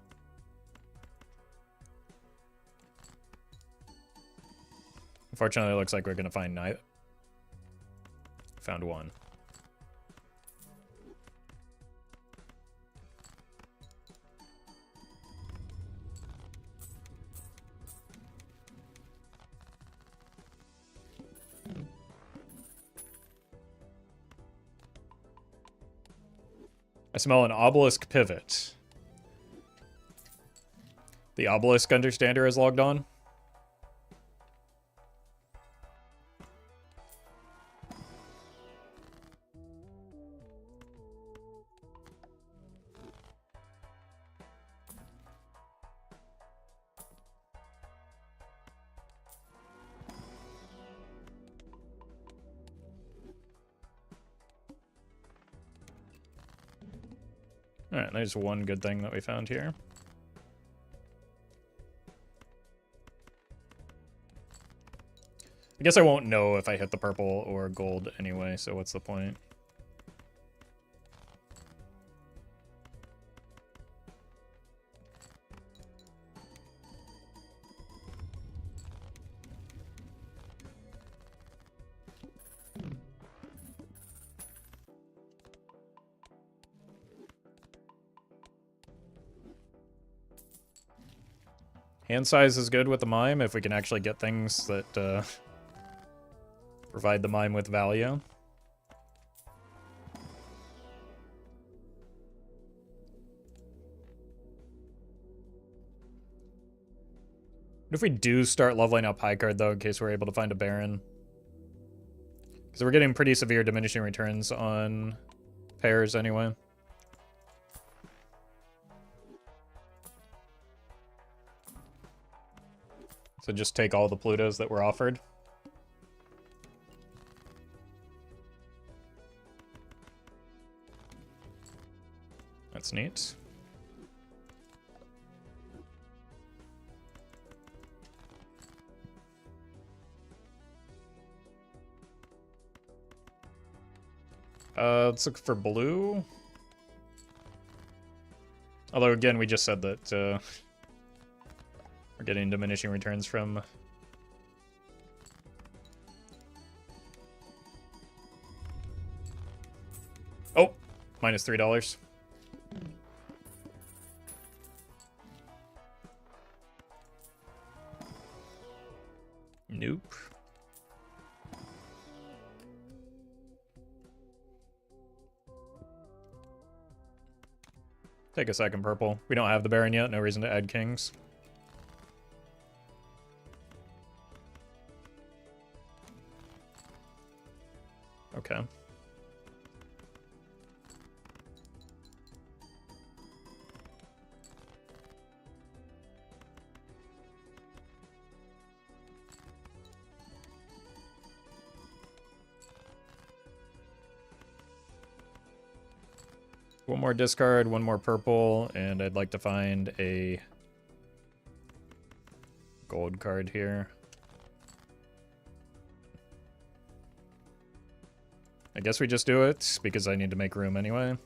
Unfortunately, it looks like we're going to find neither. Found one. I smell an obelisk pivot. The obelisk understander is logged on. Alright, there's one good thing that we found here. I guess I won't know if I hit the purple or gold anyway, so what's the point? Hand size is good with the mime if we can actually get things that provide the mime with value. What if we do start leveling up high card, though, in case we're able to find a Baron? Because we're getting pretty severe diminishing returns on pairs anyway. So just take all the Plutos that were offered. That's neat. Let's look for blue. Although, again, we just said that We're getting diminishing returns from... Oh! Minus $3. Nope. Take a second purple. We don't have the Baron yet, no reason to add kings. Okay. One more discard, one more purple, and I'd like to find a gold card here. I guess we just do it, because I need to make room anyway.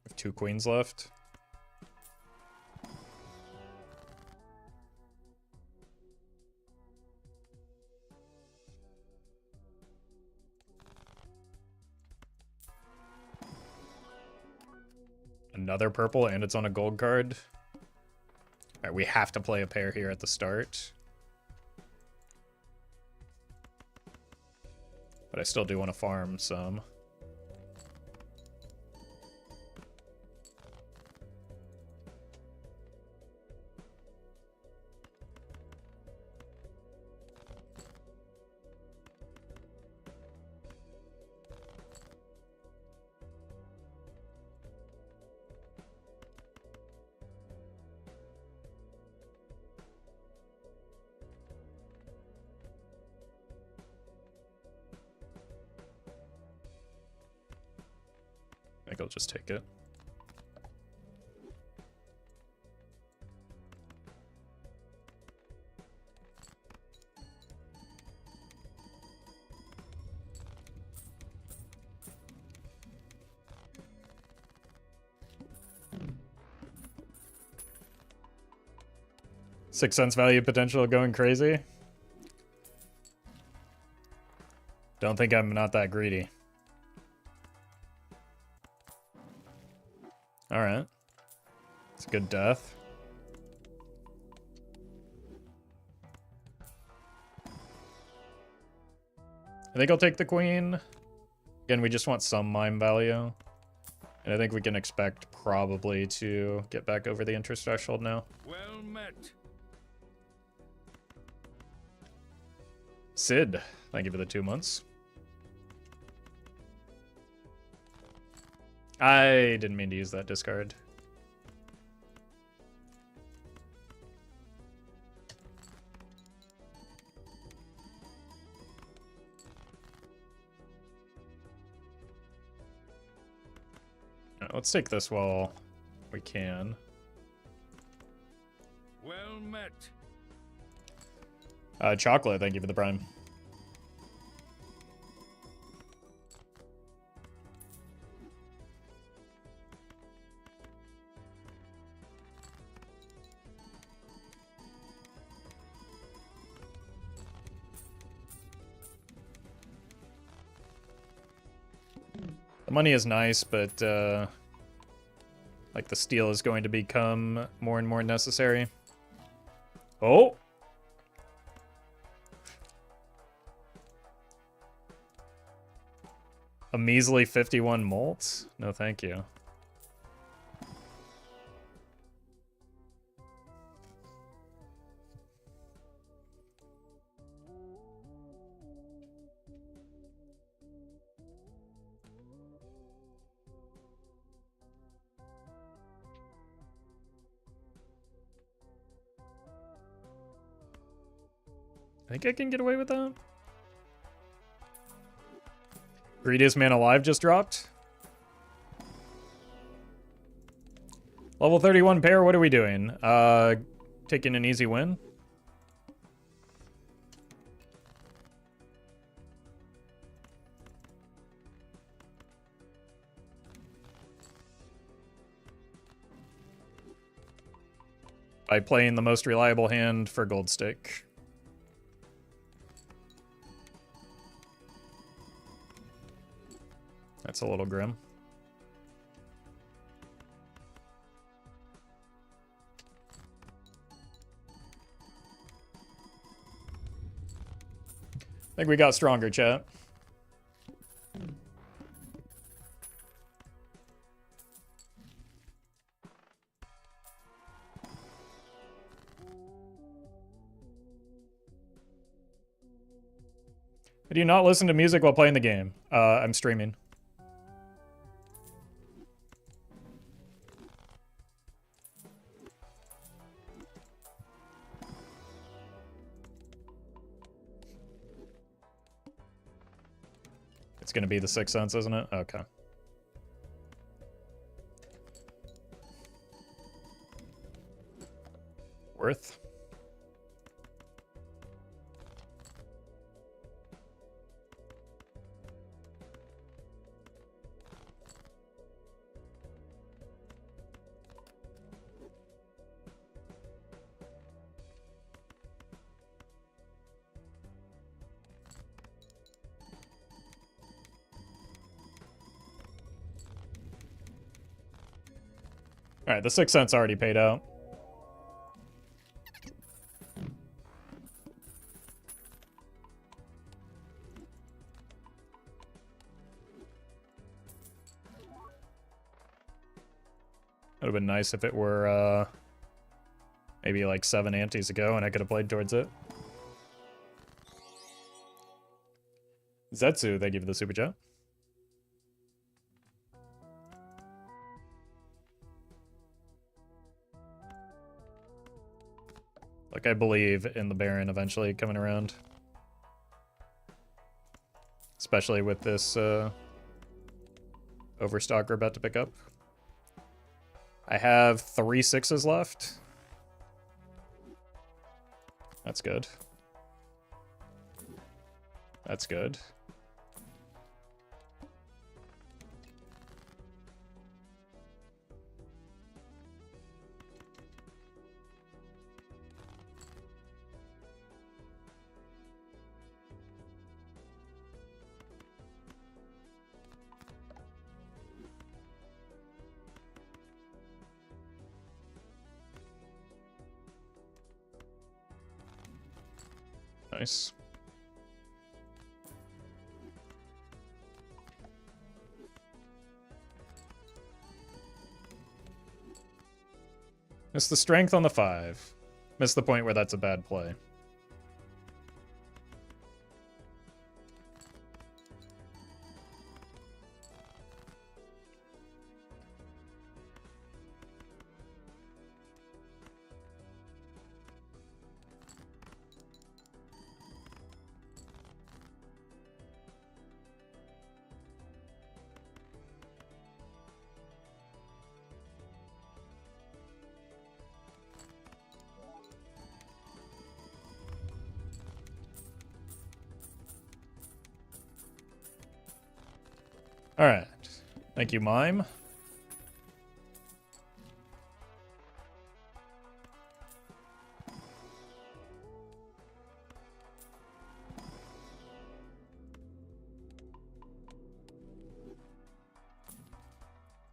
Have 2 queens left. Another purple, and it's on a gold card. Alright, we have to play a pair here at the start. But I still do want to farm some. I think I'll just take it. $0.06 value potential going crazy. Don't think I'm not that greedy. Alright. It's a good death. I think I'll take the queen. Again, we just want some mine value. And I think we can expect probably to get back over the interest threshold now. Well met. Sid, thank you for the 2 months. I didn't mean to use that discard. Let's take this while we can. Well met. Chocolate, thank you for the prime. The money is nice, but like the steal is going to become more and more necessary. Oh! A measly 51 molt? No, thank you. I think I can get away with that. Greediest man alive just dropped. Level 31 pair, what are we doing? Taking an easy win. By playing the most reliable hand for gold stick. That's a little grim. I think we got stronger, chat. Do you not listen to music while playing the game? I'm streaming. It's gonna be the Sixth Sense, isn't it? Okay. Worth. Alright, the Sixth Sense already paid out. Would have been nice if it were, maybe like 7 antes ago and I could have played towards it. Zetsu, thank you for the super chat. Like, I believe in the Baron eventually coming around. Especially with this overstock we're about to pick up. I have 3 6s left. That's good. That's good. Nice. Miss the strength on the 5. Miss the point where that's a bad play. All right. Thank you, Mime.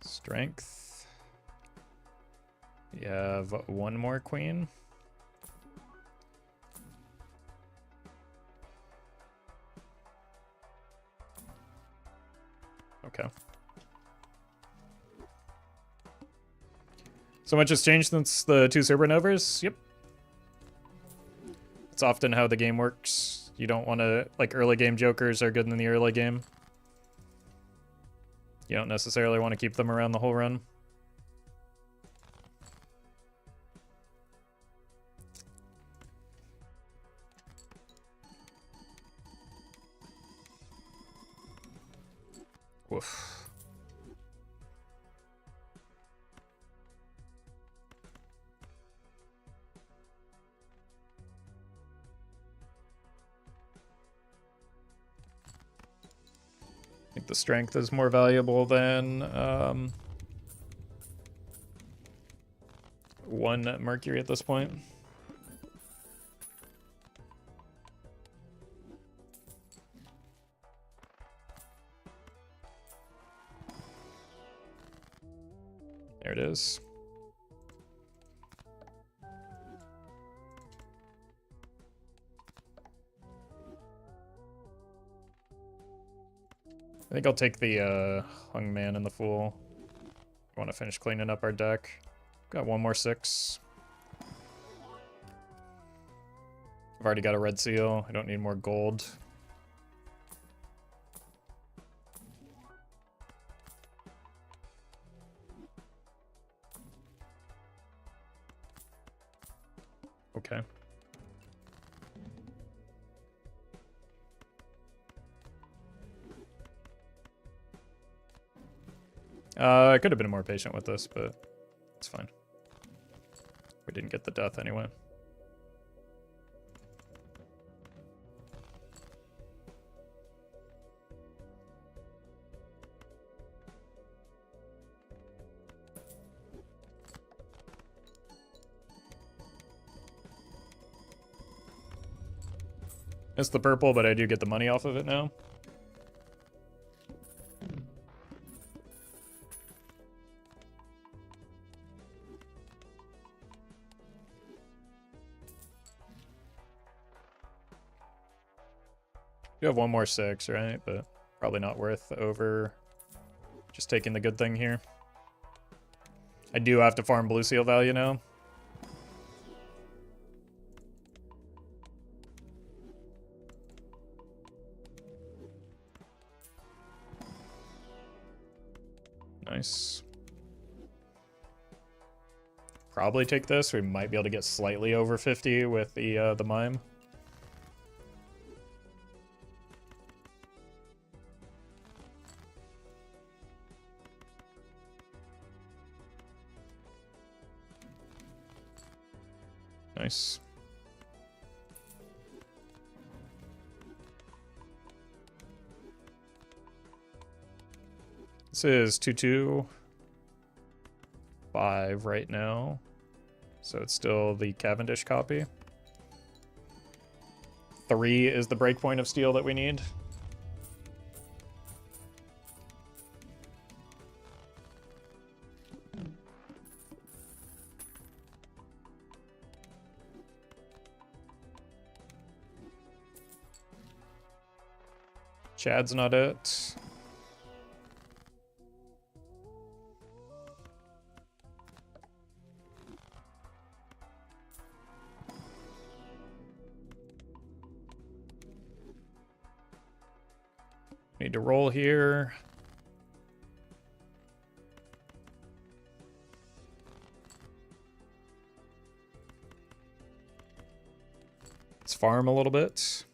Strength. You have 1 more queen. Okay. So much has changed since the 2 supernovas? Yep. It's often how the game works. You don't want to, like, early game jokers are good in the early game. You don't necessarily want to keep them around the whole run. Woof. think the strength is more valuable than 1 mercury at this point. There it is. I think I'll take the Hung Man and the Fool. I want to finish cleaning up our deck. Got 1 more 6. I've already got a red seal. I don't need more gold. Okay. I could have been more patient with this, but it's fine. We didn't get the death anyway. It's the purple, but I do get the money off of it now. You have 1 more 6, right? But probably not worth over just taking the good thing here. I do have to farm blue seal value now. Nice. Probably take this. We might be able to get slightly over 50 with the mime. Nice. This is 225 right now. So it's still the Cavendish copy. 3 is the breakpoint of steel that we need. Chad's not it. Need to roll here. Let's farm a little bit.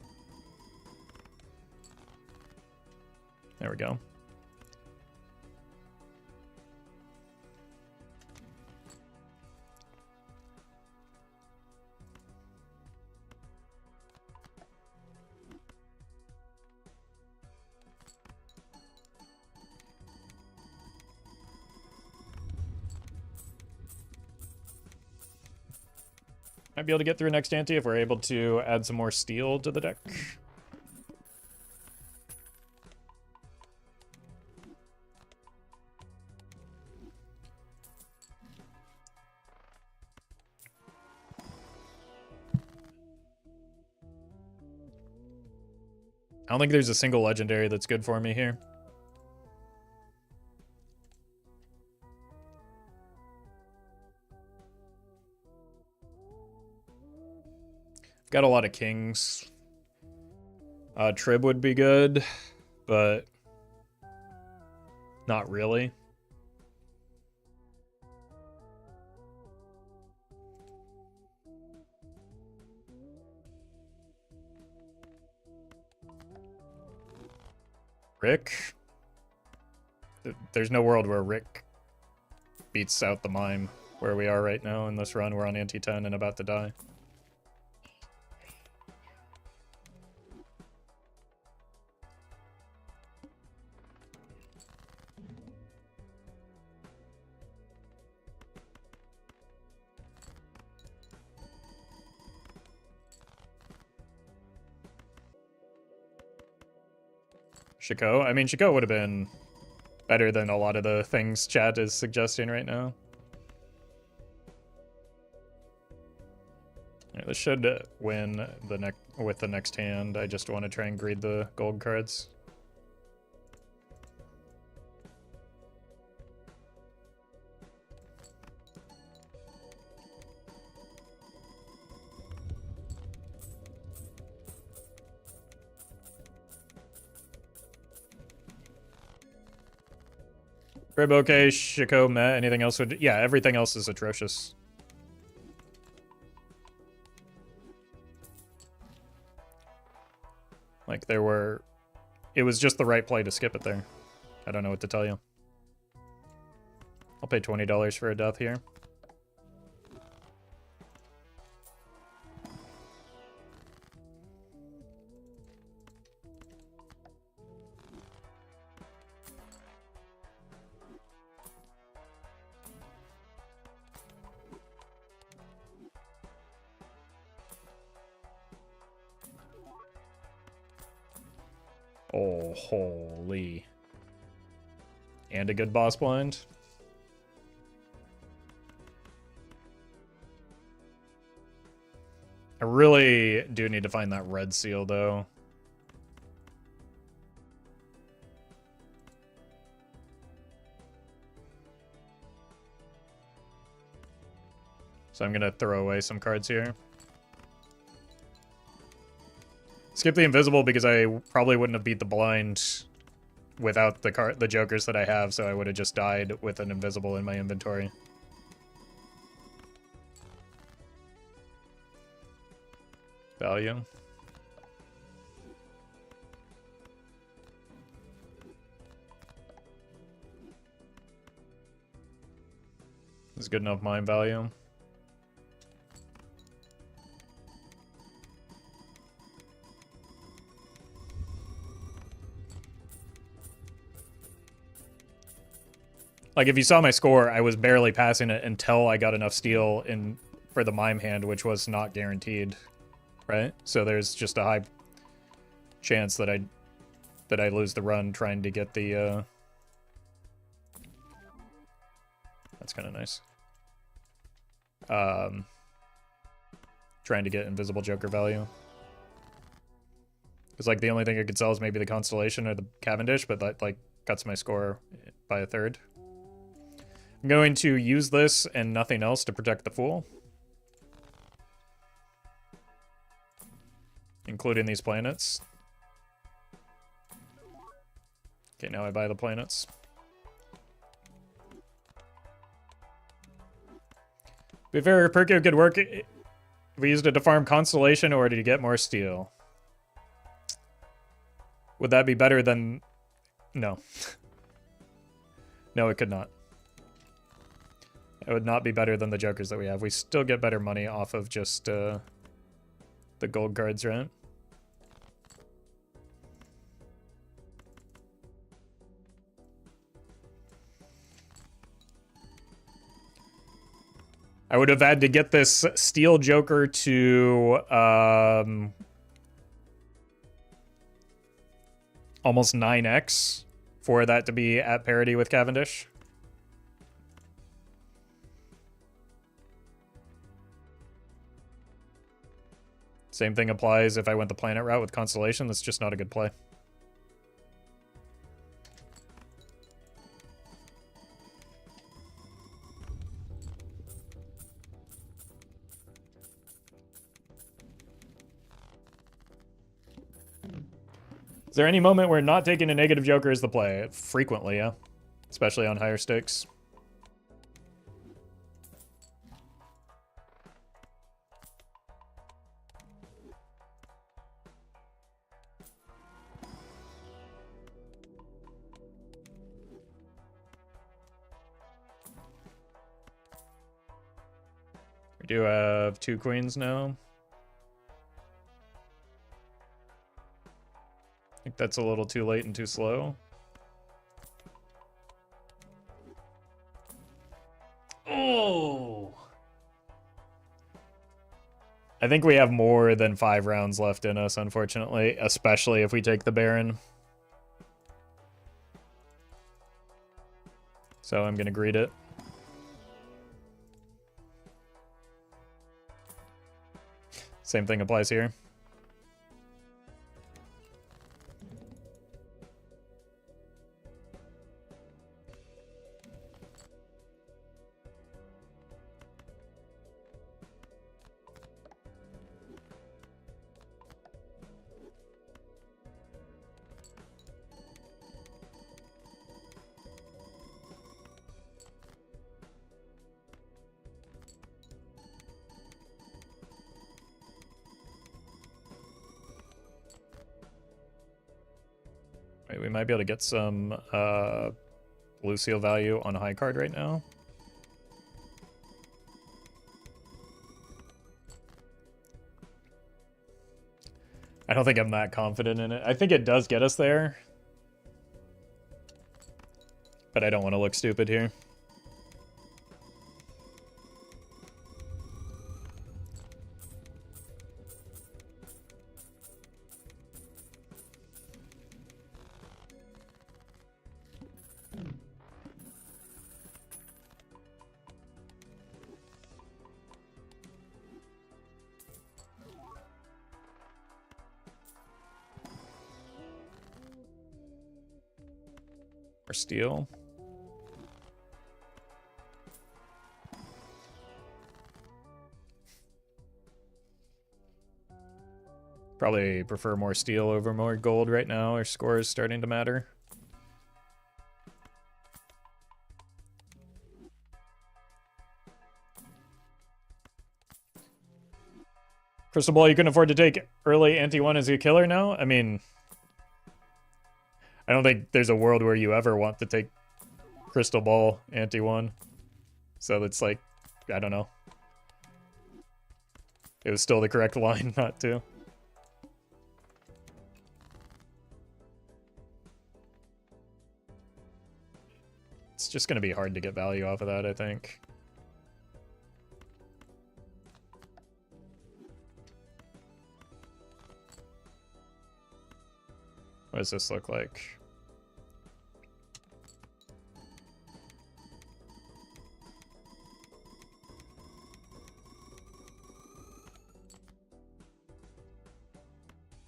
There we go. Might be able to get through next ante if we're able to add some more steel to the deck. I don't think there's a single legendary that's good for me here. Got a lot of kings. Trib would be good, but not really. Rick? There's no world where Rick beats out the mime where we are right now in this run. We're on ante 10 and about to die. Shiko. I mean, Shiko would have been better than a lot of the things chat is suggesting right now. Alright, this should win with the next hand. I just want to try and greed the gold cards. Rib okay, Shiko meh, anything else would... Yeah, everything else is atrocious. Like, there were... It was just the right play to skip it there. I don't know what to tell you. I'll pay $20 for a death here. Oh, holy. And a good boss blind. I really do need to find that red seal, though. So I'm going to throw away some cards here. Skip the invisible because I probably wouldn't have beat the blind without the jokers that I have, so I would have just died with an invisible in my inventory. Value. This is good enough mine value. Like, if you saw my score, I was barely passing it until I got enough steel in for the mime hand, which was not guaranteed, right? So there's just a high chance that I lose the run trying to get the that's kind of nice. Trying to get invisible joker value. Because, like, the only thing I could sell is maybe the Constellation or the Cavendish, but that, like, cuts my score by a third. I'm going to use this and nothing else to protect the Fool. Including these planets. Okay, now I buy the planets. Be fair, Perkio could work if we used it to farm Constellation or to get more steel. Would that be better than... No. No, it could not. It would not be better than the jokers that we have. We still get better money off of just the gold cards, right? I would have had to get this steel joker to almost 9x for that to be at parity with Cavendish. Same thing applies if I went the planet route with Constellation. That's just not a good play. Is there any moment where not taking a negative joker is the play? Frequently, yeah. Especially on higher stakes. We do have 2 queens now. I think that's a little too late and too slow. Oh! I think we have more than 5 rounds left in us, unfortunately, especially if we take the Baron. So I'm gonna greet it. Same thing applies here. We might be able to get some blue seal value on a high card right now. I don't think I'm that confident in it. I think it does get us there. But I don't want to look stupid here. Or steel. Probably prefer more steel over more gold right now. Our score is starting to matter. Crystal Ball, you can afford to take early anti-1 as a killer now? I mean, I don't think there's a world where you ever want to take Crystal Ball anti-1. So it's like, I don't know. It was still the correct line not to. It's just going to be hard to get value off of that, I think. What does this look like?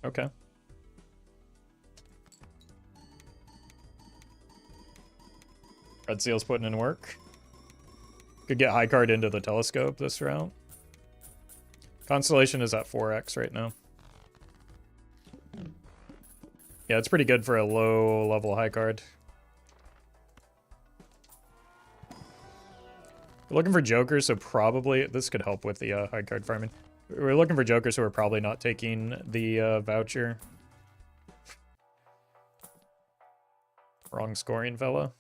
Okay. Red Seal's putting in work. Could get high card into the telescope this round. Constellation is at 4x right now. Yeah, it's pretty good for a low level high card. We're looking for jokers, so probably this could help with the high card farming. We're looking for jokers who are probably not taking the voucher. Wrong scoring fella.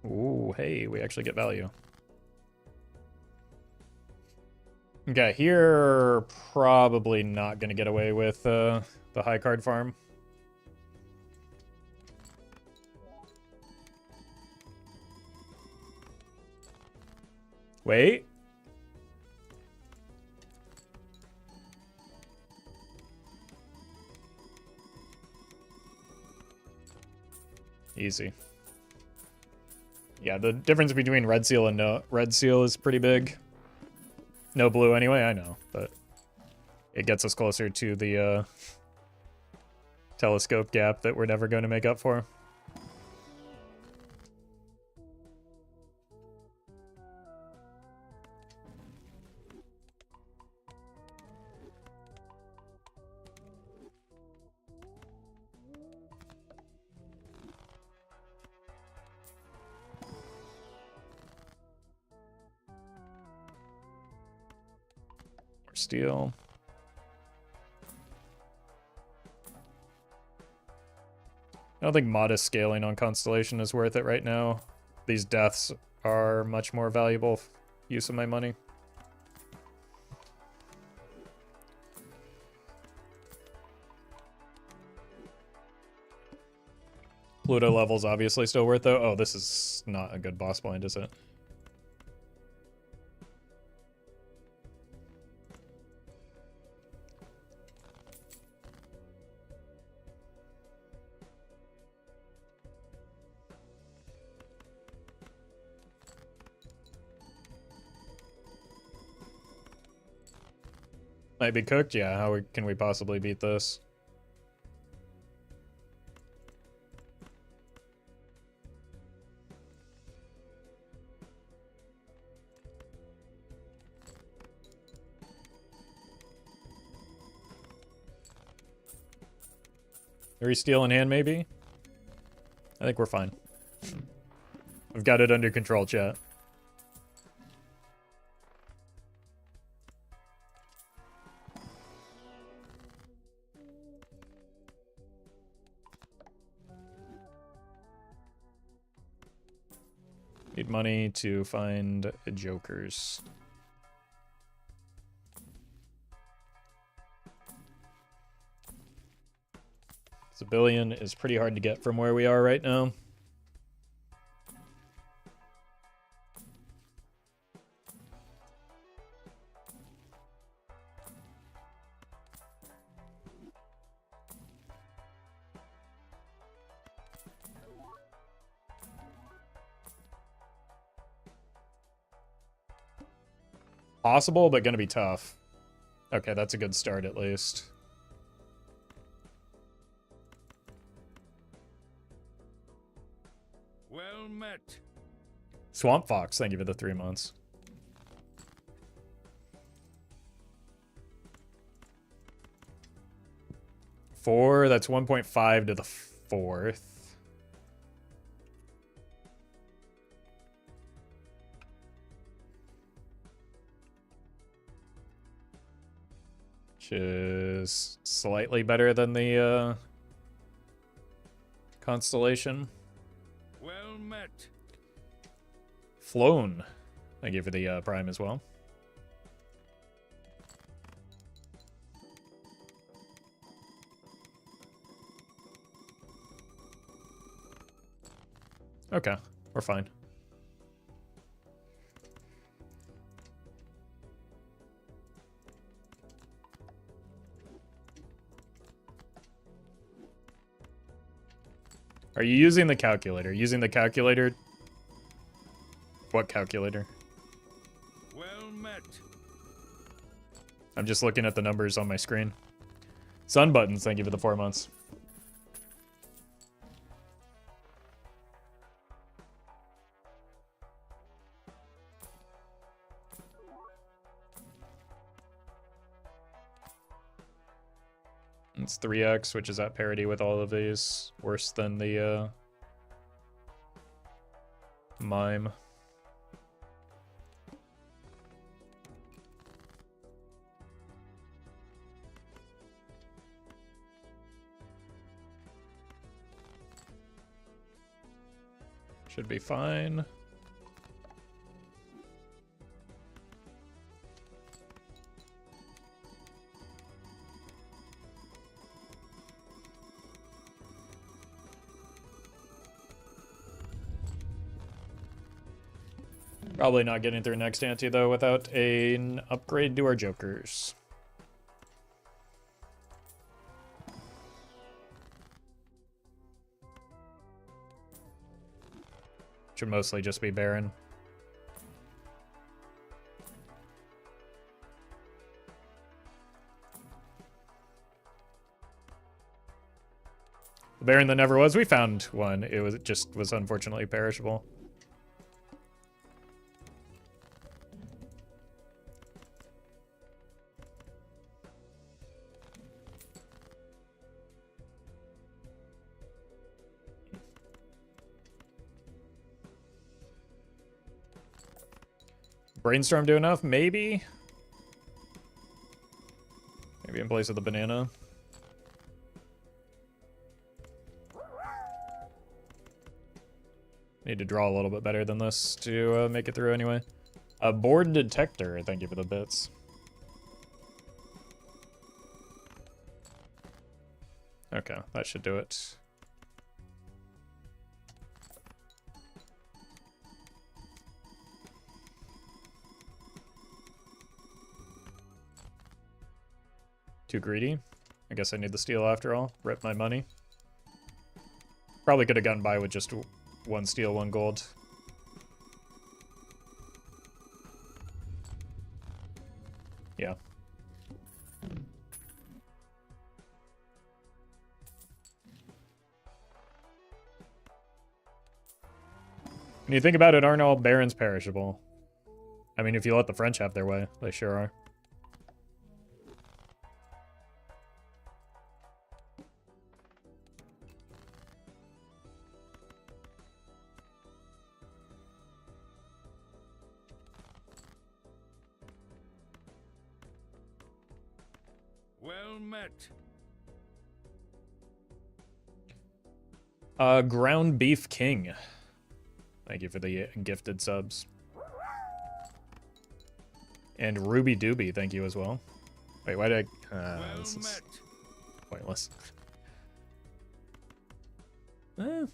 Ooh, hey, we actually get value. Okay, here, probably not going to get away with the high card farm. Wait. Easy. Yeah, the difference between red seal and no red seal is pretty big. No blue anyway, I know, but it gets us closer to the telescope gap that we're never going to make up for. Steel. I don't think modest scaling on Constellation is worth it right now. These deaths are much more valuable use of my money. Pluto level's obviously still worth though. Oh, this is not a good boss blind, is it? Might be cooked? Yeah, can we possibly beat this? Three steel in hand, maybe? I think we're fine. We've got it under control, chat. Need money to find jokers. Civilian is pretty hard to get from where we are right now. Possible, but gonna be tough. Okay, that's a good start at least. Well met. Swamp Fox, thank you for the 3 months. Four, that's 1.5 to the 4th. Which is slightly better than the Constellation. Well met. Flown, thank you for the Prime as well. Okay, we're fine. Are you using the calculator? Using the calculator? What calculator? Well met. I'm just looking at the numbers on my screen. Sun buttons, thank you for the 4 months. It's 3x, which is at parity with all of these. Worse than the mime. Should be fine. Probably not getting through next ante, though, without an upgrade to our jokers. Should mostly just be Baron. The Baron that never was, we found one. It just was unfortunately perishable. Brainstorm do enough? Maybe? Maybe in place of the banana. Need to draw a little bit better than this to make it through anyway. A board detector, thank you for the bits. Okay, that should do it. Too greedy. I guess I need the steel after all. Rip my money. Probably could have gotten by with just 1 steel, 1 gold. Yeah. When you think about it, aren't all barons perishable? I mean, if you let the French have their way, they sure are. Well met. Ground Beef King. Thank you for the gifted subs. And Ruby Doobie, thank you as well. Wait, why did I... Well this is met. pointless. Eh.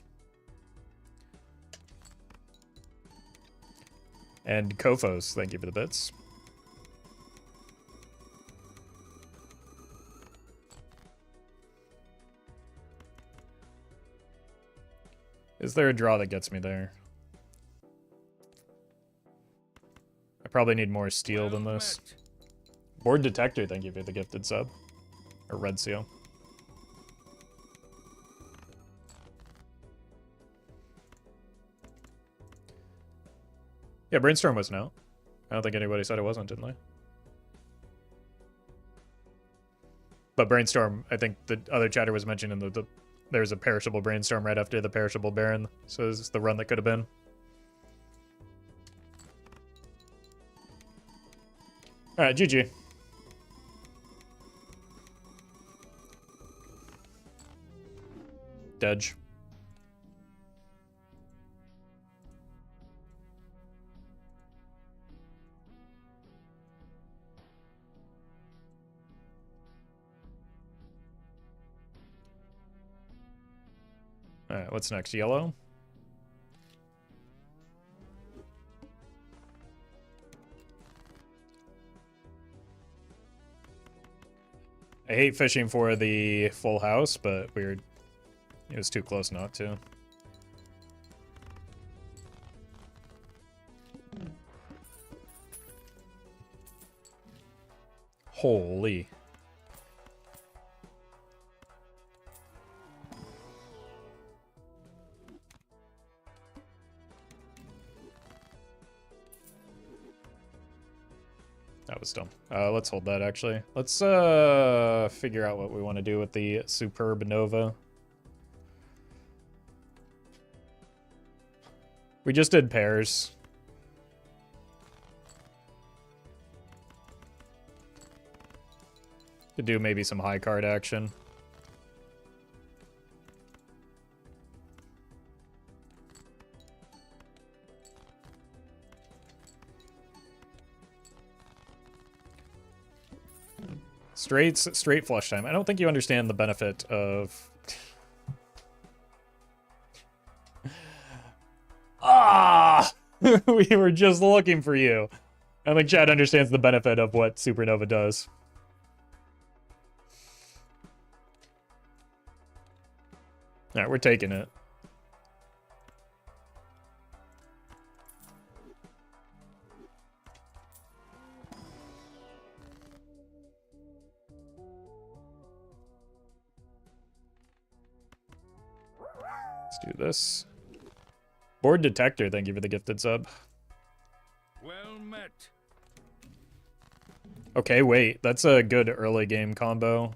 And Kofos, thank you for the bits. Is there a draw that gets me there? I probably need more steel than this. Met. Board Detector, thank you for the gifted sub. Or red seal. Yeah, Brainstorm wasn't out. I don't think anybody said it wasn't, didn't they? But Brainstorm, I think the other chatter was mentioning there's a perishable Brainstorm right after the perishable Baron. So this is the run that could have been. Alright, GG. Dodge. Alright, what's next? Yellow? I hate fishing for the full house, but weird. It was too close not to. Holy. That was dumb. Let's hold that, actually. Let's figure out what we want to do with the Superb Nova. We just did pairs. Could do maybe some high card action. Straight flush time. I don't think you understand the benefit of... Ah! We were just looking for you. I don't think Chad understands the benefit of what Supernova does. Alright, we're taking it. Let's do this. Board Detector, thank you for the gifted sub. Well met. Okay, wait. That's a good early game combo.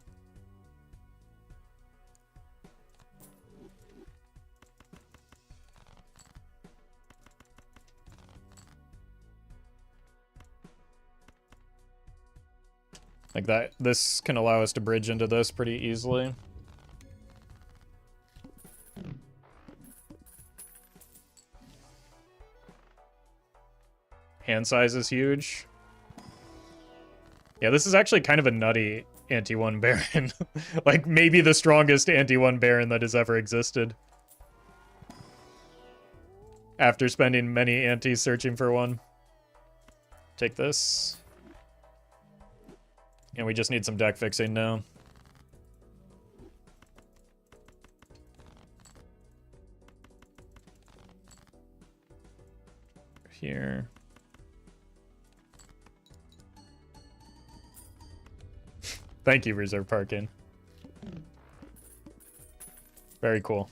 Like that, this can allow us to bridge into this pretty easily. Hand size is huge. Yeah, this is actually kind of a nutty anti-1 Baron. Like, maybe the strongest anti-1 Baron that has ever existed. After spending many antis searching for one. Take this. And we just need some deck fixing now. Here. Thank you, Reserve Parking. Very cool.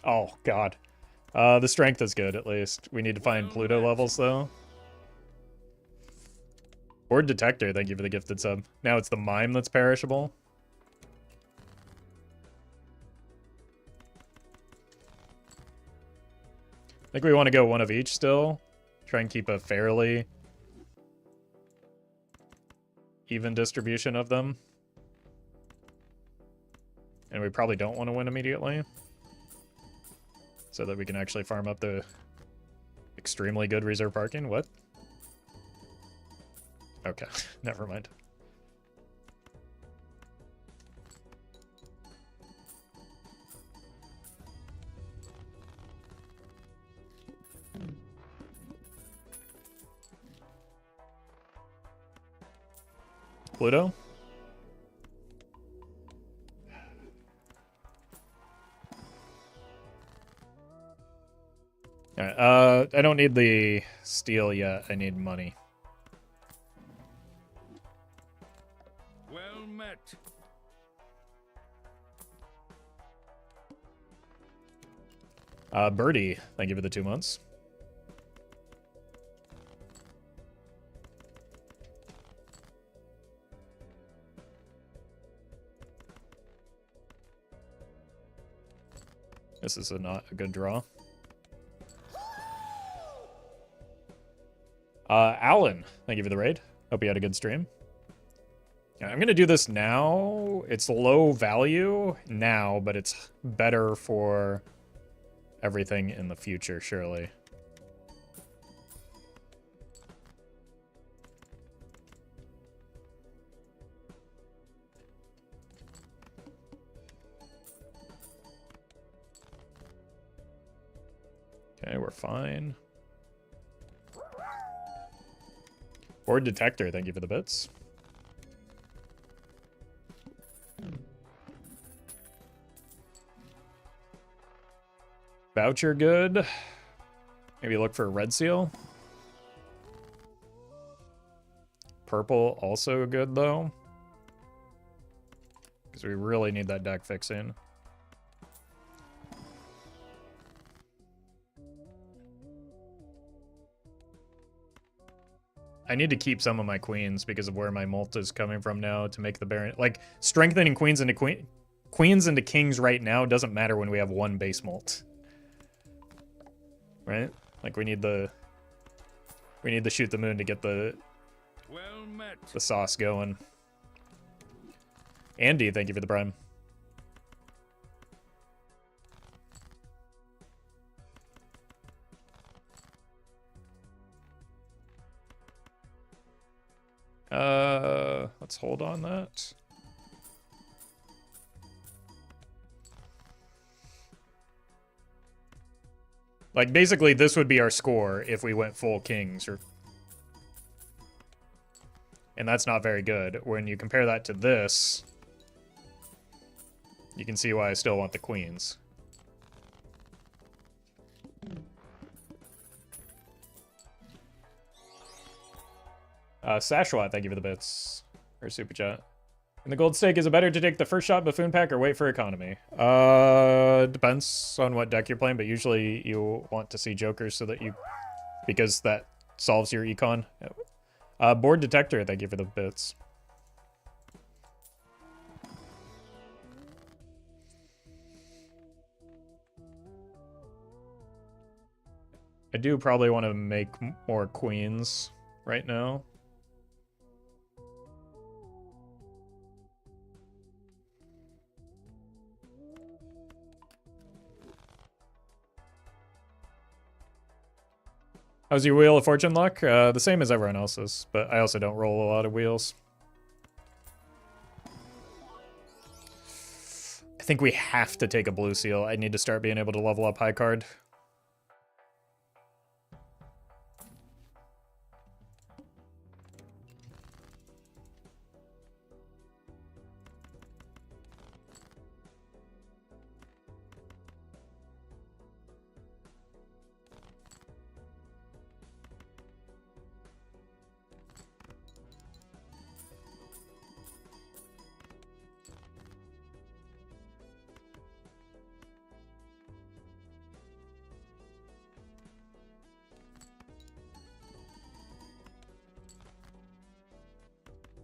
Oh, God. The strength is good, at least. We need to find Pluto levels, though. Board detector, thank you for the gifted sub. Now it's the mime that's perishable. I think we want to go one of each still. Try and keep a fairly even distribution of them. And we probably don't want to win immediately. So that we can actually farm up the extremely good reserve parking. What? Okay, never mind. Pluto? Alright, I don't need the steel yet. I need money. Well met. Birdie, thank you for the 2 months. This is not a good draw. Alan, thank you for the raid. Hope you had a good stream. I'm going to do this now. It's low value now, but it's better for everything in the future, surely. Okay, we're fine. Board detector, thank you for the bits. Voucher good. Maybe look for a red seal. Purple also good though. Because we really need that deck fixing. I need to keep some of my queens because of where my multi is coming from now to make the baron. Like, strengthening queens into kings right now doesn't matter when we have one base mult. Right? Like, we need the shoot the moon to get the sauce going. Andy, thank you for the prime. Let's hold on that. Like, basically, this would be our score if we went full kings, and that's not very good. When you compare that to this, you can see why I still want the queens. Sashwat, thank you for the bits. Or super chat. In the gold stake, is it better to take the first shot buffoon pack or wait for economy? Depends on what deck you're playing, but usually you want to see jokers so that because that solves your econ. Board detector, thank you for the bits. I do probably want to make more queens right now. How's your Wheel of Fortune luck? The same as everyone else's, but I also don't roll a lot of wheels. I think we have to take a blue seal. I need to start being able to level up high card.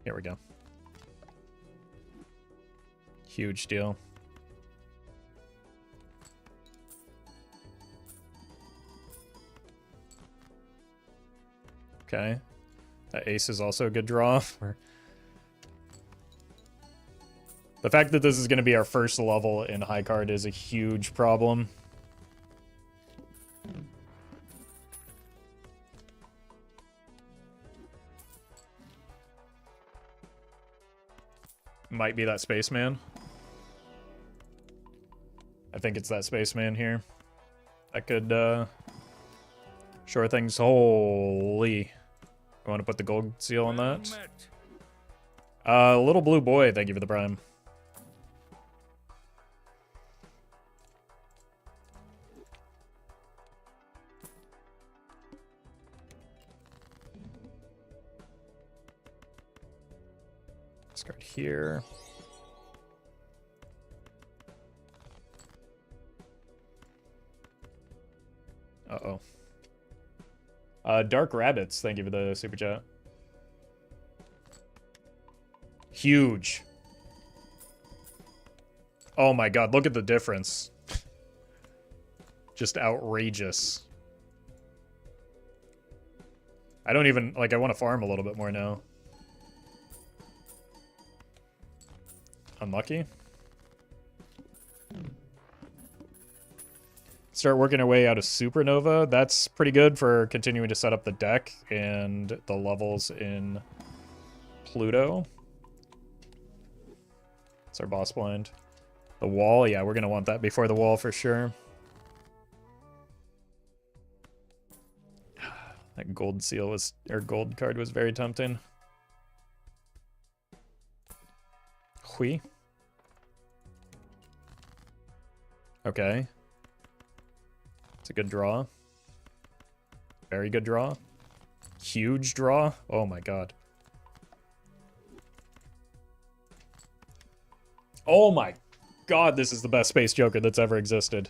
Here we go. Huge deal. Okay. That ace is also a good draw. The fact that this is going to be our first level in high card is a huge problem. Might be that spaceman. I think it's that spaceman here. That could shore things. Holy. You want to put the gold seal on that? Little blue boy, thank you for the prime. Discard here. Uh-oh. Dark Rabbits, thank you for the super chat. Huge. Oh my god, look at the difference. Just outrageous. I don't even, like, I want to farm a little bit more now. Unlucky. Start working our way out of Supernova. That's pretty good for continuing to set up the deck and the levels in Pluto. It's our boss blind. The wall, yeah, we're going to want that before the wall for sure. That gold seal was, or gold card was very tempting. Hui. Okay. It's a good draw. Very good draw. Huge draw. Oh my god. Oh my god, this is the best Space Joker that's ever existed.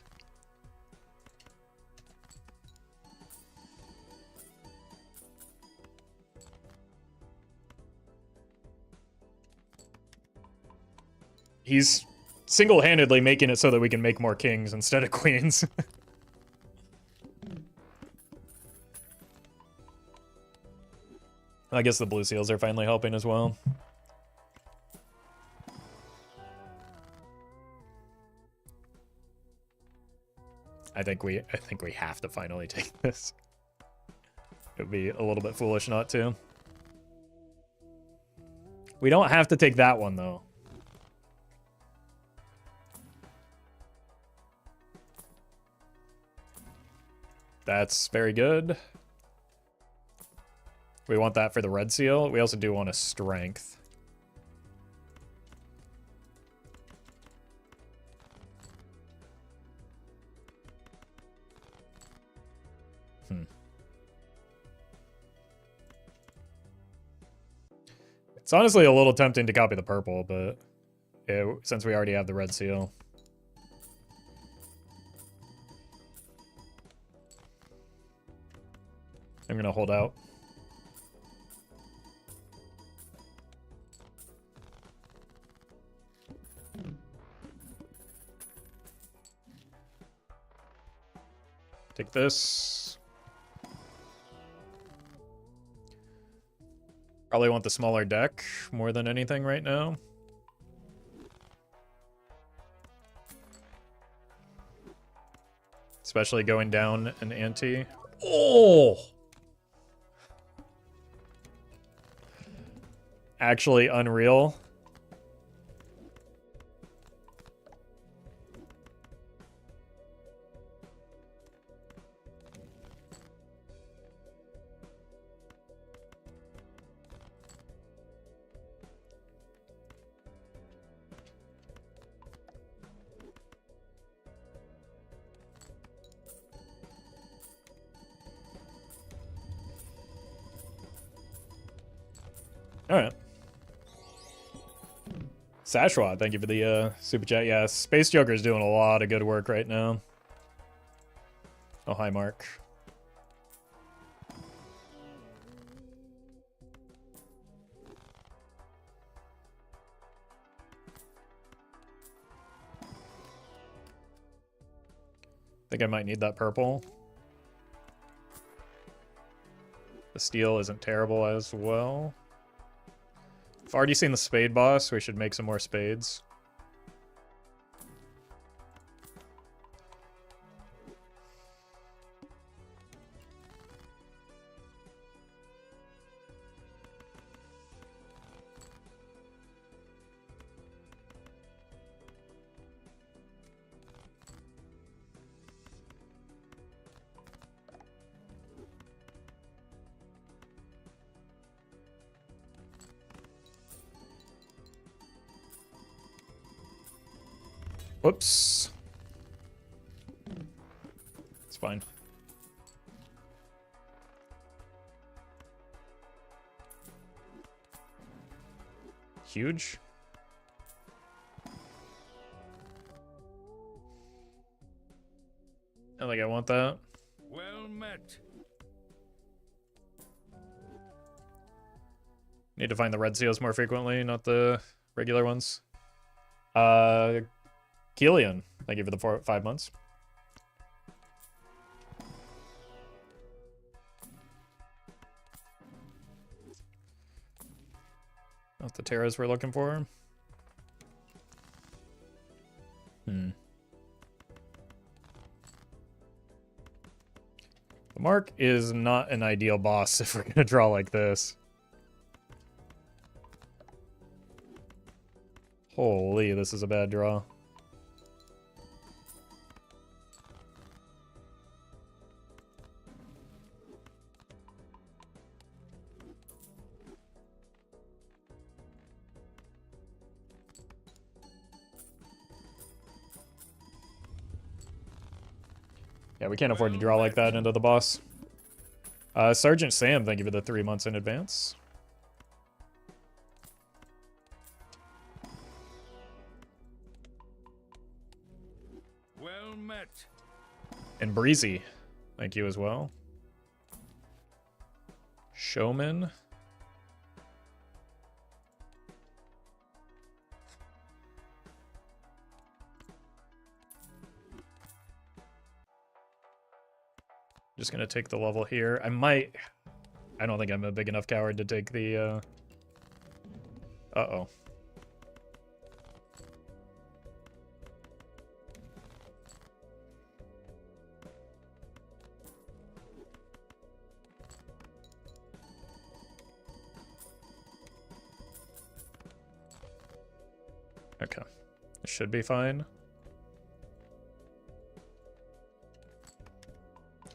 He's single-handedly making it so that we can make more kings instead of queens. I guess the blue seals are finally helping as well. I think we have to finally take this. It would be a little bit foolish not to. We don't have to take that one though. That's very good. We want that for the red seal. We also do want a strength. It's honestly a little tempting to copy the purple, but since we already have the red seal. I'm gonna hold out. Take this. Probably want the smaller deck more than anything right now. Especially going down an ante. Oh! Actually unreal. All right. Sashwa, thank you for the super chat. Yeah, Space Joker's doing a lot of good work right now. Oh, hi, Mark. Think I might need that purple. The steel isn't terrible as well. I've already seen the spade boss. We should make some more spades. Whoops. It's fine. Huge. I think I want that. Well met. Need to find the red seals more frequently, not the regular ones. Keelian, thank you for the 5 months. Not the Terras we're looking for. The Mark is not an ideal boss if we're gonna draw like this. Holy, this is a bad draw. Yeah, we can't afford to draw like that into the boss. Sergeant Sam, thank you for the 3 months in advance. Well met. And Breezy, thank you as well. Showman. Just gonna take the level here. I don't think I'm a big enough coward to take the, uh-oh. Okay. This should be fine.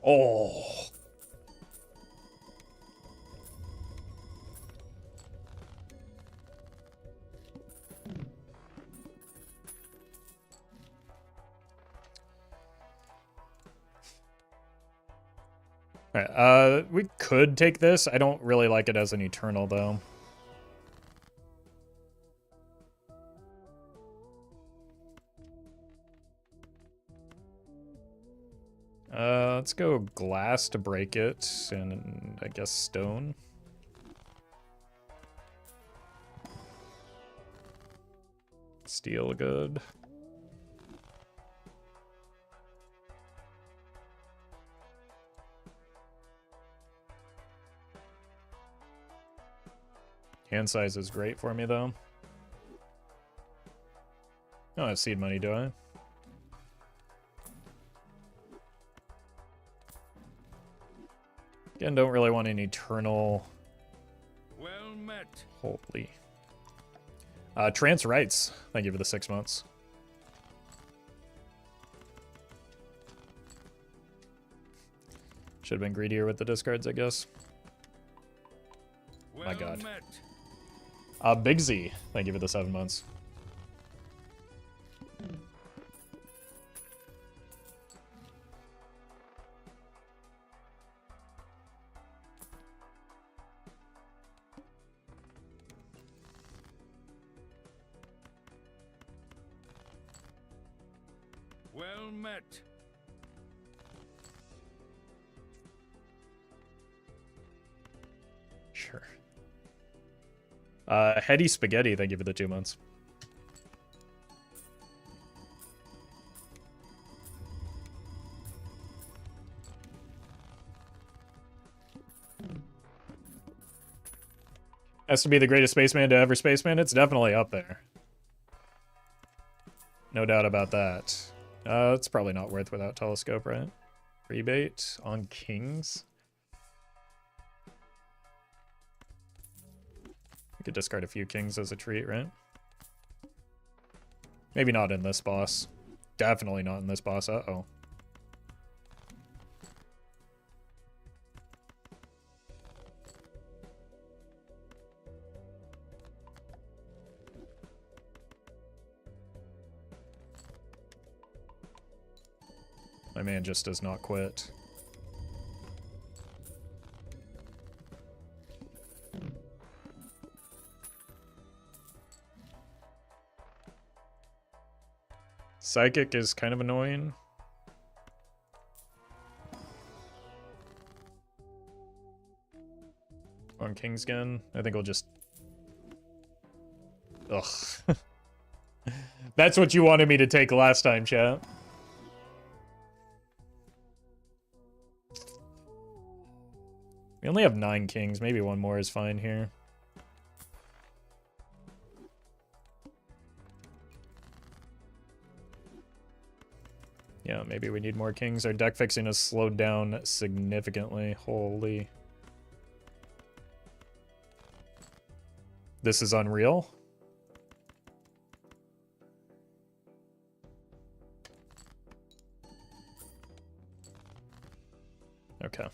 Oh. Alright, we could take this. I don't really like it as an eternal, though. Let's go glass to break it, and I guess stone. Steel good. Hand size is great for me, though. I don't have seed money, do I? Again, don't really want an eternal. Well met. Holy. Trance rights. Thank you for the 6 months. Should have been greedier with the discards, I guess. Well My God. Met. Big Z. Thank you for the 7 months. Well met. Sure. Heady Spaghetti, thank you for the 2 months. Has to be the greatest spaceman to ever spaceman. It's definitely up there. No doubt about that. It's probably not worth without telescope, right? Rebate on kings. We could discard a few kings as a treat, right? Maybe not in this boss. Definitely not in this boss. Uh-oh. My man just does not quit. Psychic is kind of annoying. On Kingsgun, I think we'll just... Ugh. That's what you wanted me to take last time, chat. We only have 9 kings. Maybe one more is fine here. Yeah, maybe we need more kings. Our deck fixing has slowed down significantly. Holy. This is unreal. Okay.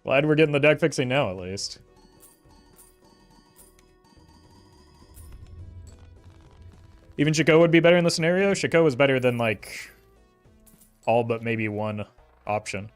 Glad we're getting the deck fixing now, at least. Even Shaco would be better in the scenario? Shaco is better than, like, all but maybe one option.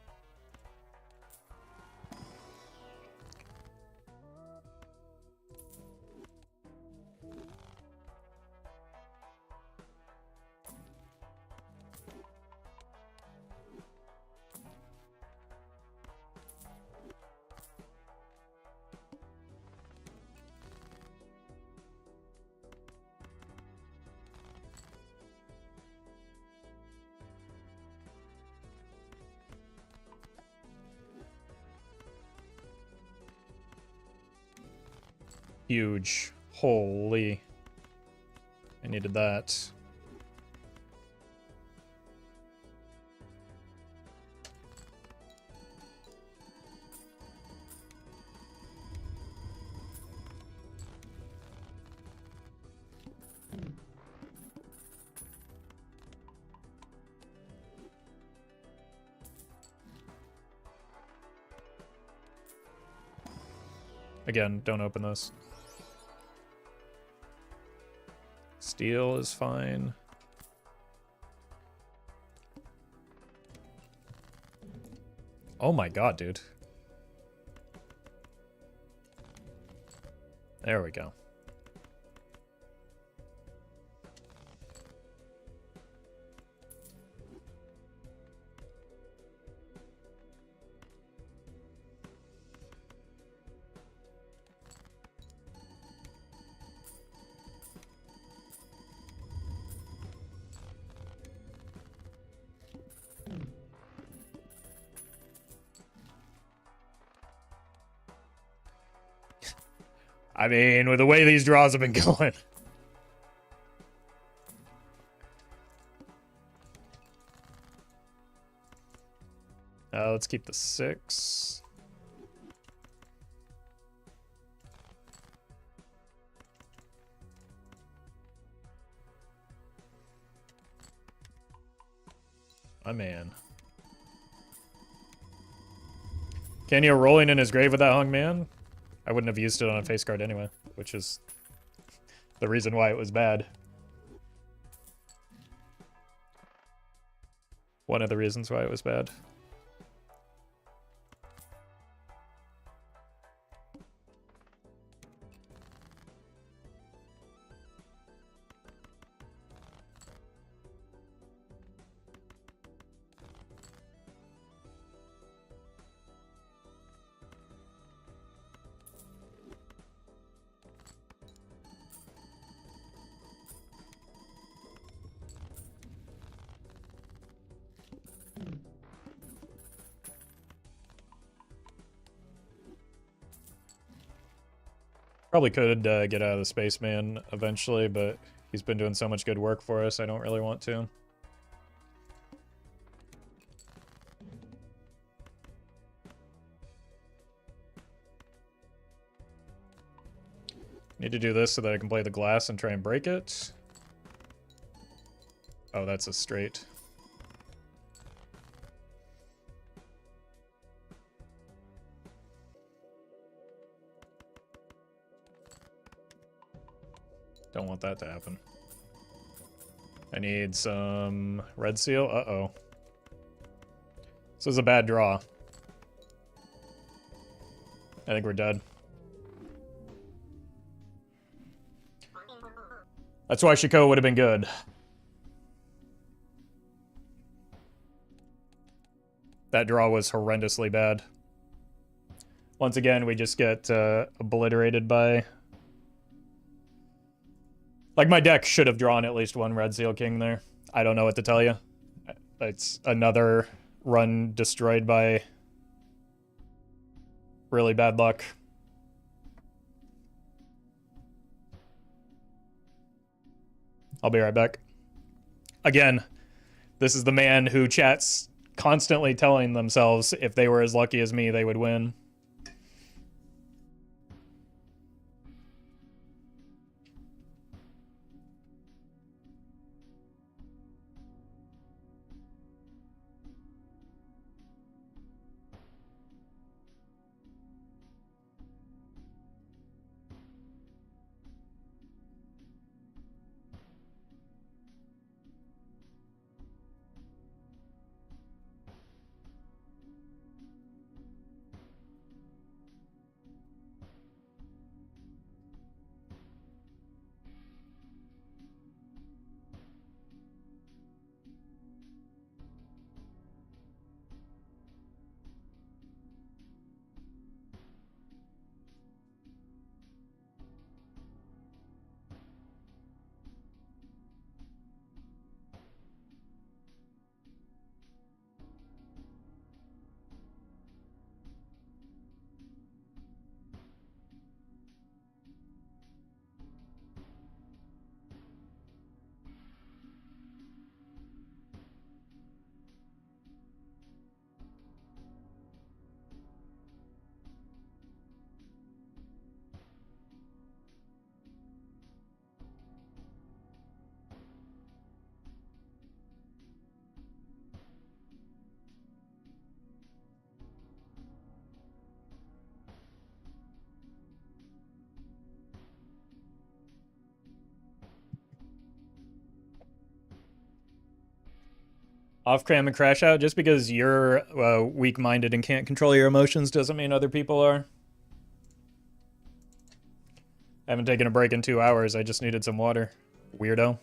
Huge. Holy. I needed that. Again, don't open this. Steel is fine. Oh my god, dude. There we go. I mean, with the way these draws have been going. Let's keep the 6. My man. Kenyo rolling in his grave with that hung man? I wouldn't have used it on a face card anyway, which is the reason why it was bad. One of the reasons why it was bad. Probably could get out of the spaceman eventually, but he's been doing so much good work for us, I don't really want to. Need to do this so that I can play the glass and try and break it. Oh, that's a straight. Don't want that to happen. I need some red seal. Uh-oh. This is a bad draw. I think we're dead. That's why Shiko would have been good. That draw was horrendously bad. Once again, we just get obliterated by... Like, my deck should have drawn at least one Red Seal King there. I don't know what to tell you. It's another run destroyed by really bad luck. I'll be right back. Again, this is the man who chats constantly telling themselves if they were as lucky as me, they would win. Off cram and crash out. Just because you're weak-minded and can't control your emotions doesn't mean other people are. I haven't taken a break in 2 hours. I just needed some water. Weirdo.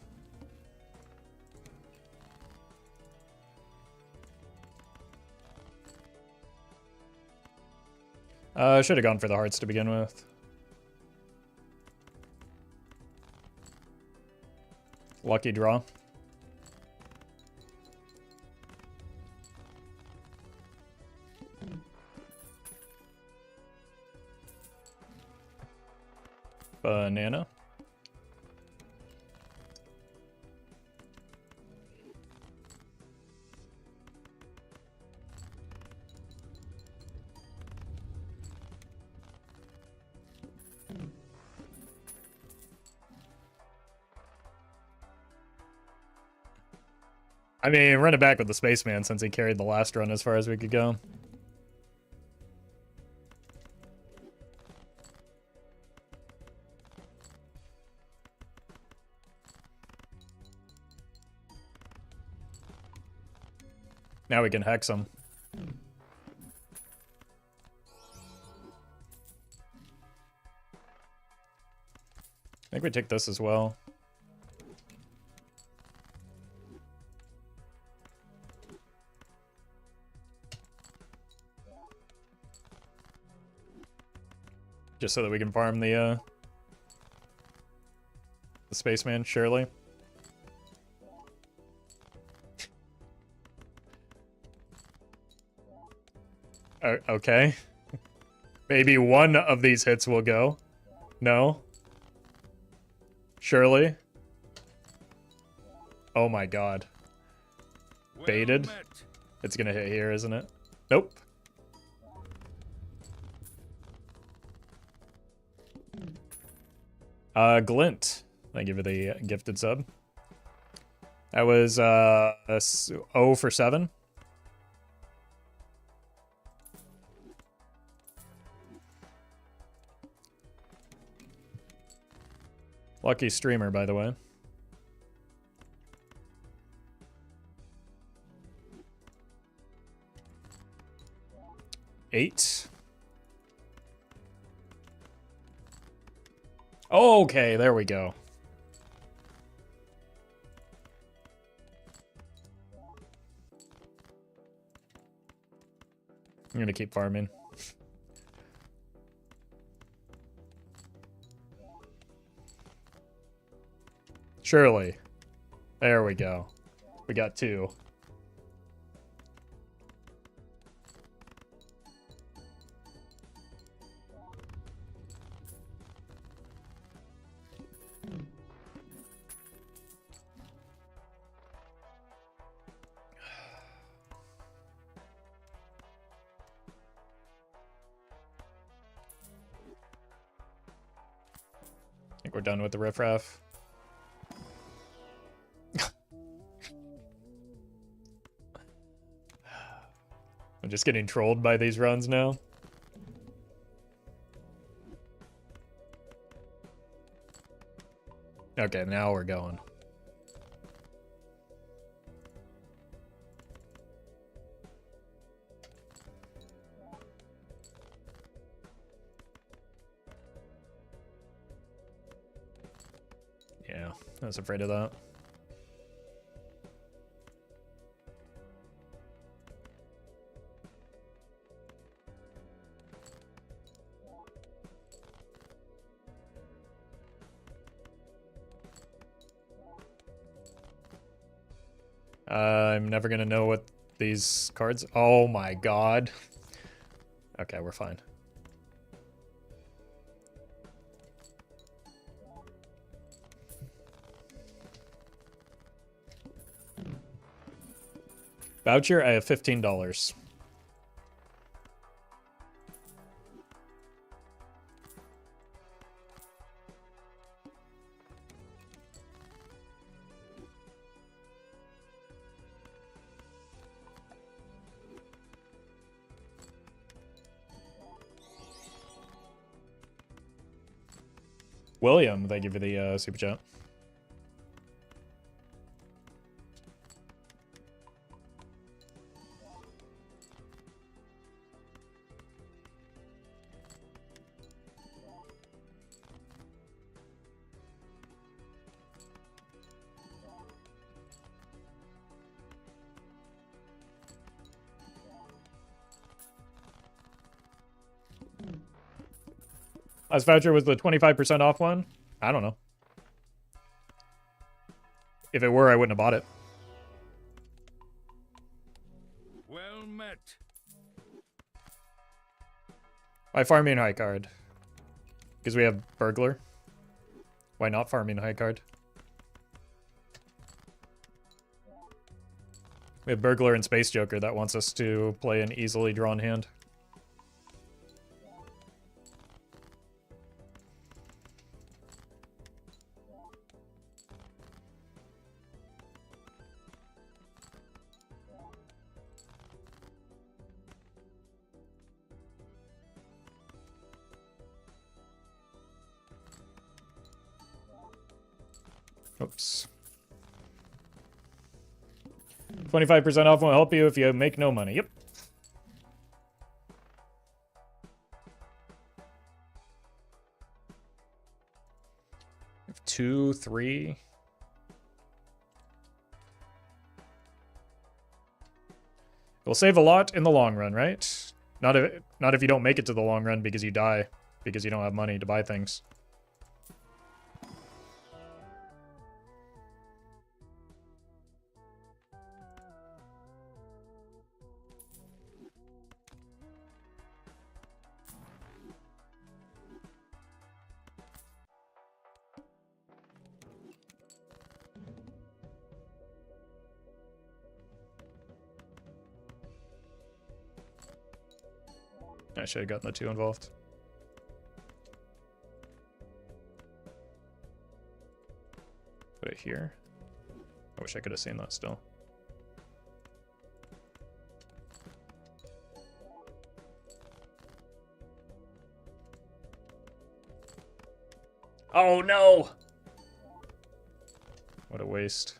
I should have gone for the hearts to begin with. Lucky draw. Banana. I mean, run it back with the spaceman since he carried the last run as far as we could go. Now we can hex him. I think we take this as well. Just so that we can farm the spaceman, surely. Okay. Maybe one of these hits will go. No? Surely? Oh my god. Well Baited? met. It's gonna hit here, isn't it? Nope. Glint. Thank you for the gifted sub. That was 0 for 7. Lucky streamer, by the way. Eight. Okay, there we go. I'm gonna keep farming. Surely. There we go. We got 2. I think we're done with the riffraff. I'm just getting trolled by these runs now. Okay, now we're going. Yeah, I was afraid of that. I'm never gonna know what these cards... Oh my god. Okay, we're fine. Voucher, I have $15. William, thank you for the super chat. Last voucher was the 25% off one? I don't know. If it were, I wouldn't have bought it. Well met. Why farming high card? Because we have burglar. Why not farming high card? We have burglar and space joker that wants us to play an easily drawn hand. Oops. 25% off won't help you if you make no money. Yep. Two, 3. It'll save a lot in the long run, right? Not if you don't make it to the long run because you die, because you don't have money to buy things. I should have gotten the 2 involved. Put it here. I wish I could have seen that still. Oh no! What a waste.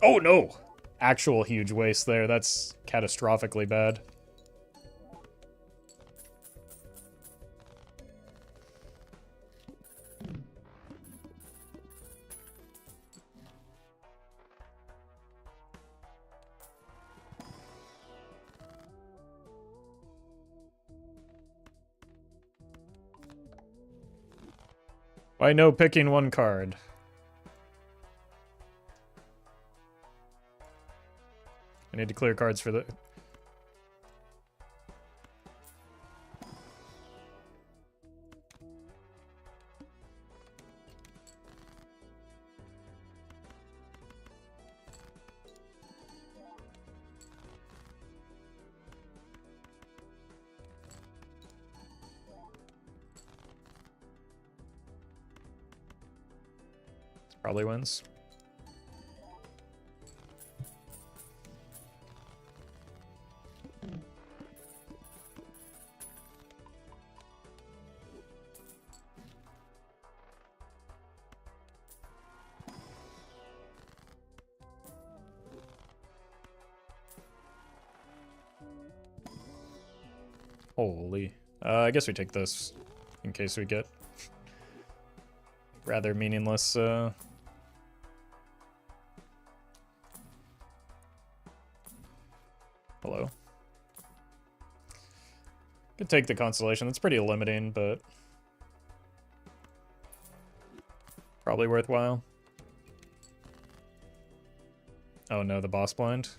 Oh no! Actual huge waste there. That's catastrophically bad. Why no picking one card? I need to clear cards for the... Probably wins. Holy. I guess we take this in case we get rather meaningless, Hello. Could take the constellation. That's pretty limiting, but probably worthwhile. Oh no, the boss blind.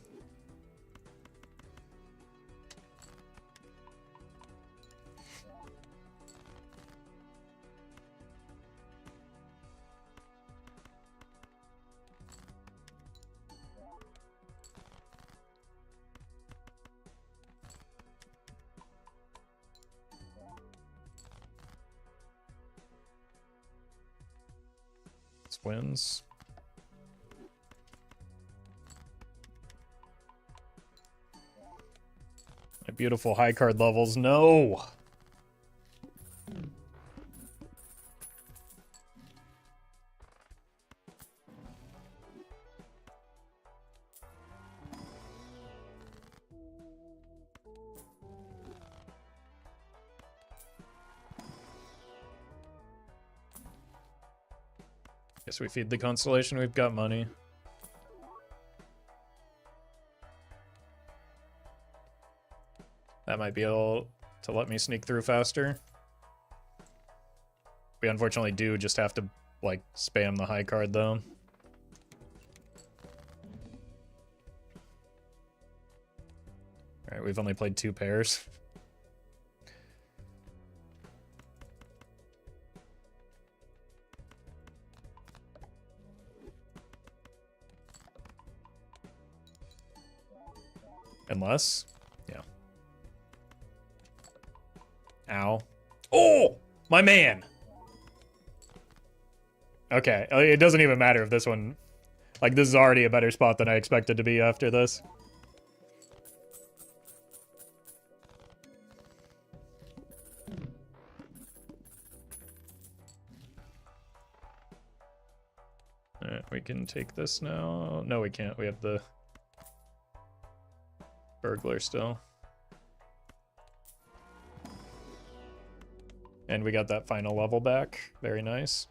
This wins. My beautiful high card levels, no! Guess we feed the constellation, we've got money. That might be able to let me sneak through faster. We unfortunately do just have to, like, spam the high card, though. Alright, we've only played 2 pairs. Unless... yeah. Ow. Oh! My man! Okay, it doesn't even matter if this one... like, this is already a better spot than I expected to be after this. Alright, we can take this now. No, we can't. We have the... burglar still. And we got that final level back. Very nice.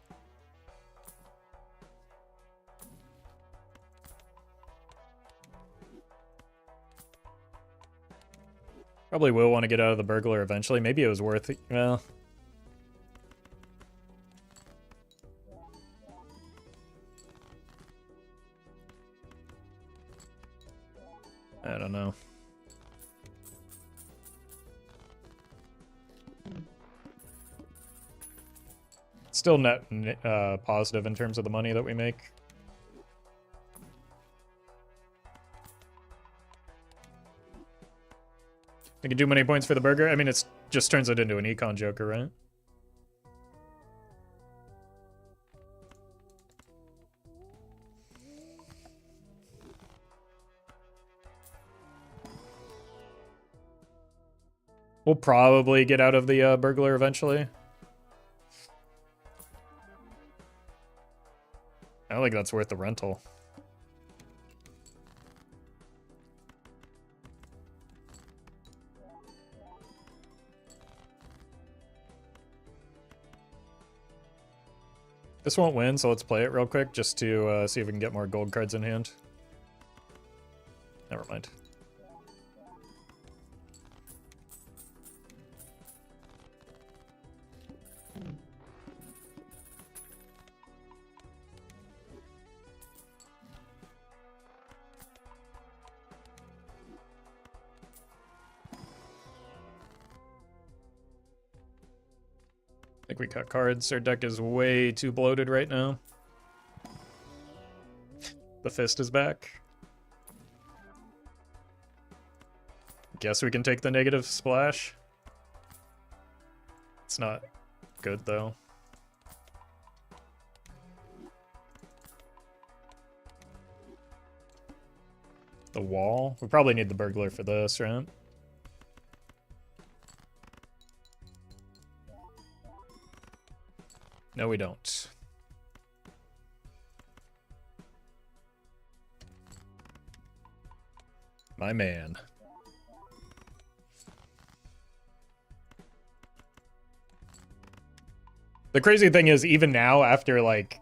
Probably will want to get out of the burglar eventually. Maybe it was worth it. Well... I don't know. Still net positive in terms of the money that we make. I can do many points for the burger. I mean, it just turns it into an econ joker, right? We'll probably get out of the burglar eventually. I don't think that's worth the rental. This won't win, so let's play it real quick just to see if we can get more gold cards in hand. Never mind. I think we cut cards. Our deck is way too bloated right now. The fist is back. Guess we can take the negative splash. It's not good though. The wall? We probably need the burglar for this, right? No, we don't. My man. The crazy thing is, even now, after, like,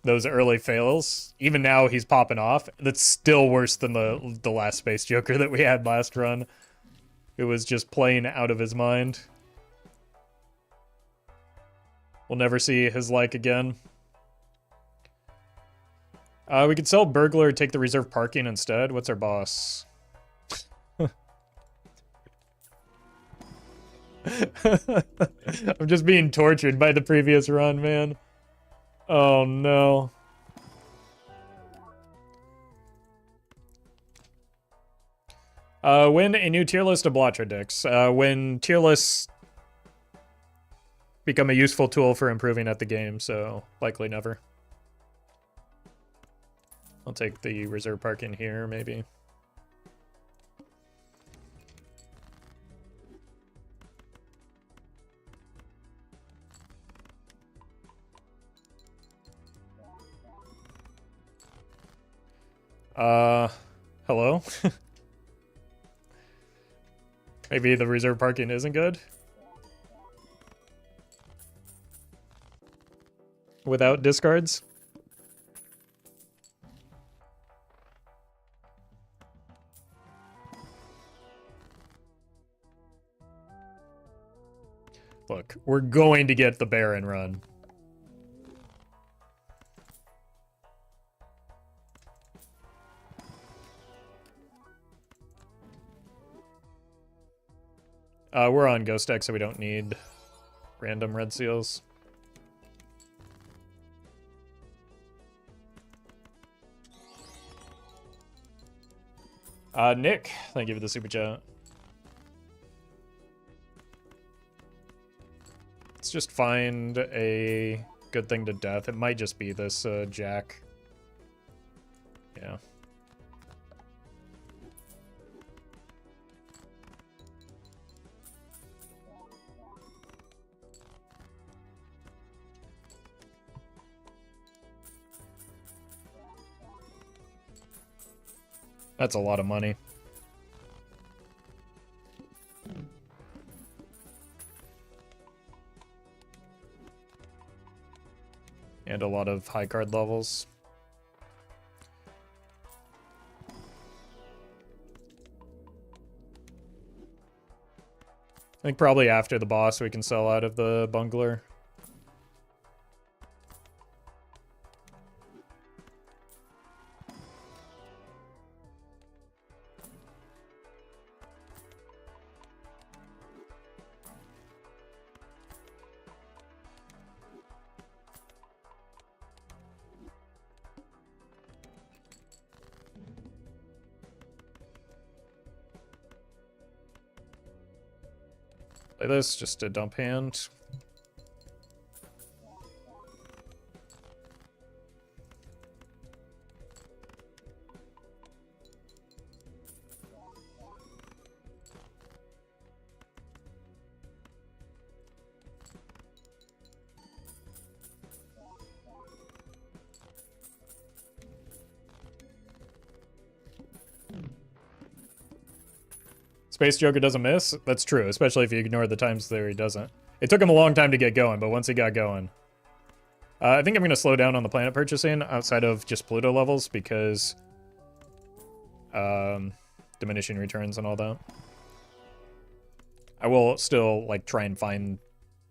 those early fails, even now he's popping off. That's still worse than the last Space Joker that we had last run. It was just playing out of his mind. We'll never see his like again. We could sell Burglar, take the reserve parking instead. What's our boss? I'm just being tortured by the previous run, man. Oh no. Win a new tier list of Blotcher decks. When tier lists become a useful tool for improving at the game, so likely never. I'll take the reserve park in here, maybe. Hello? Maybe the reserve parking isn't good? Without discards? Look, we're going to get the Baron run. We're on Ghost deck, so we don't need random red seals. Nick, thank you for the super chat. Let's just find a good thing to death. It might just be this Jack. Yeah. That's a lot of money. And a lot of high card levels. I think probably after the boss we can sell out of the bungler. Play this, just a dump hand. Space Joker doesn't miss? That's true, especially if you ignore the times there he doesn't. It took him a long time to get going, but once he got going. I think I'm going to slow down on the planet purchasing outside of just Pluto levels because diminishing returns and all that. I will still like try and find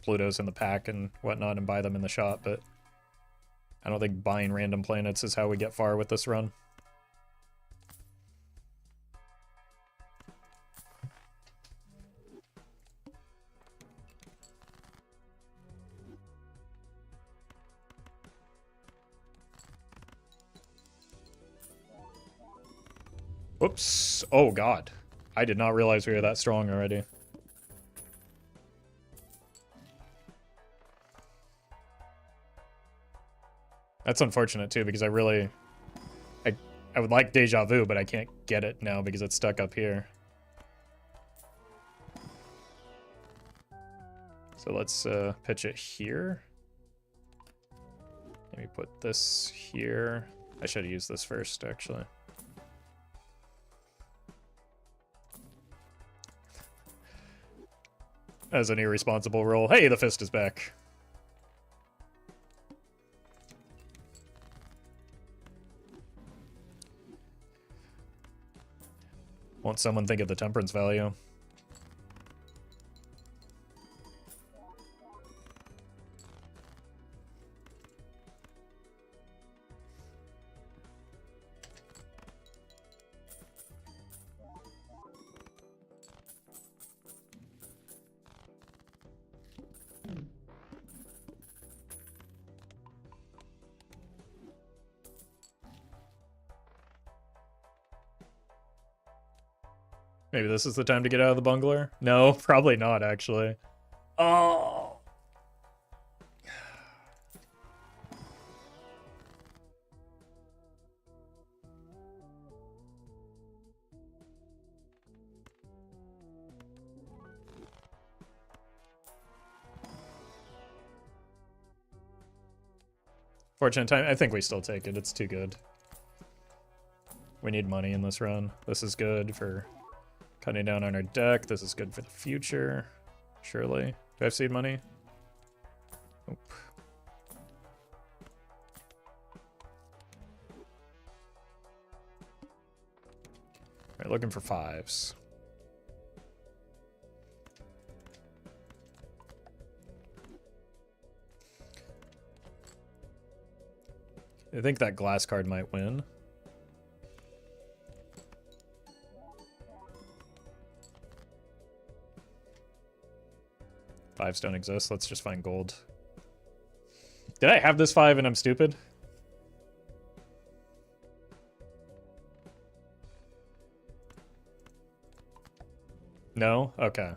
Plutos in the pack and whatnot and buy them in the shop, but I don't think buying random planets is how we get far with this run. Whoops. Oh, God. I did not realize we were that strong already. That's unfortunate, too, because I would like Deja Vu, but I can't get it now because it's stuck up here. So let's pitch it here. Let me put this here. I should have used this first, actually. As an irresponsible roll. Hey, the fist is back. Won't someone think of the temperance value? Maybe this is the time to get out of the bungler? No, probably not, actually. Oh. Fortunate time. I think we still take it. It's too good. We need money in this run. This is good for cutting down on our deck. This is good for the future. Surely. Do I have seed money? Nope. Alright, looking for fives. I think that glass card might win. Fives don't exist. Let's just find gold. Did I have this 5 and I'm stupid? No? Okay.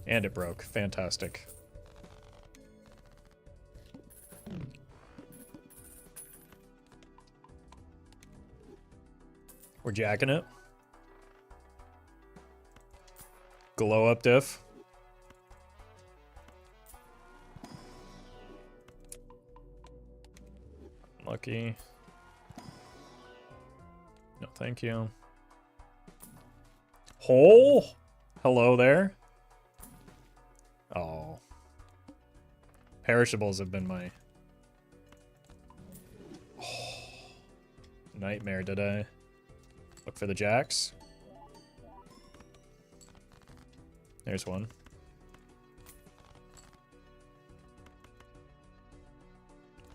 And it broke. Fantastic. We're jacking it. Glow up diff. Lucky. No, thank you. Hole? Hello there. Oh. Perishables have been my nightmare today. Look for the jacks. There's one.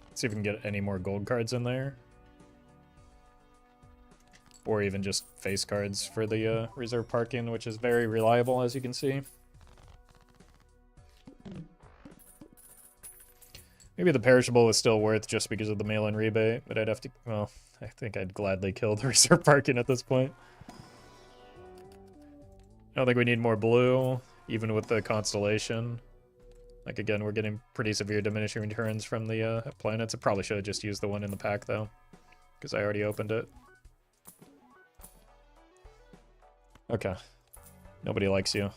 Let's see if we can get any more gold cards in there. Or even just face cards for the reserve parking, which is very reliable, as you can see. Maybe the perishable was still worth just because of the mail-in rebate, but I'd have to... Well, I think I'd gladly kill the reserve parking at this point. I don't think we need more blue, even with the constellation. Like, again, we're getting pretty severe diminishing returns from the planets. I probably should have just used the one in the pack, though, because I already opened it. Okay. Nobody likes you.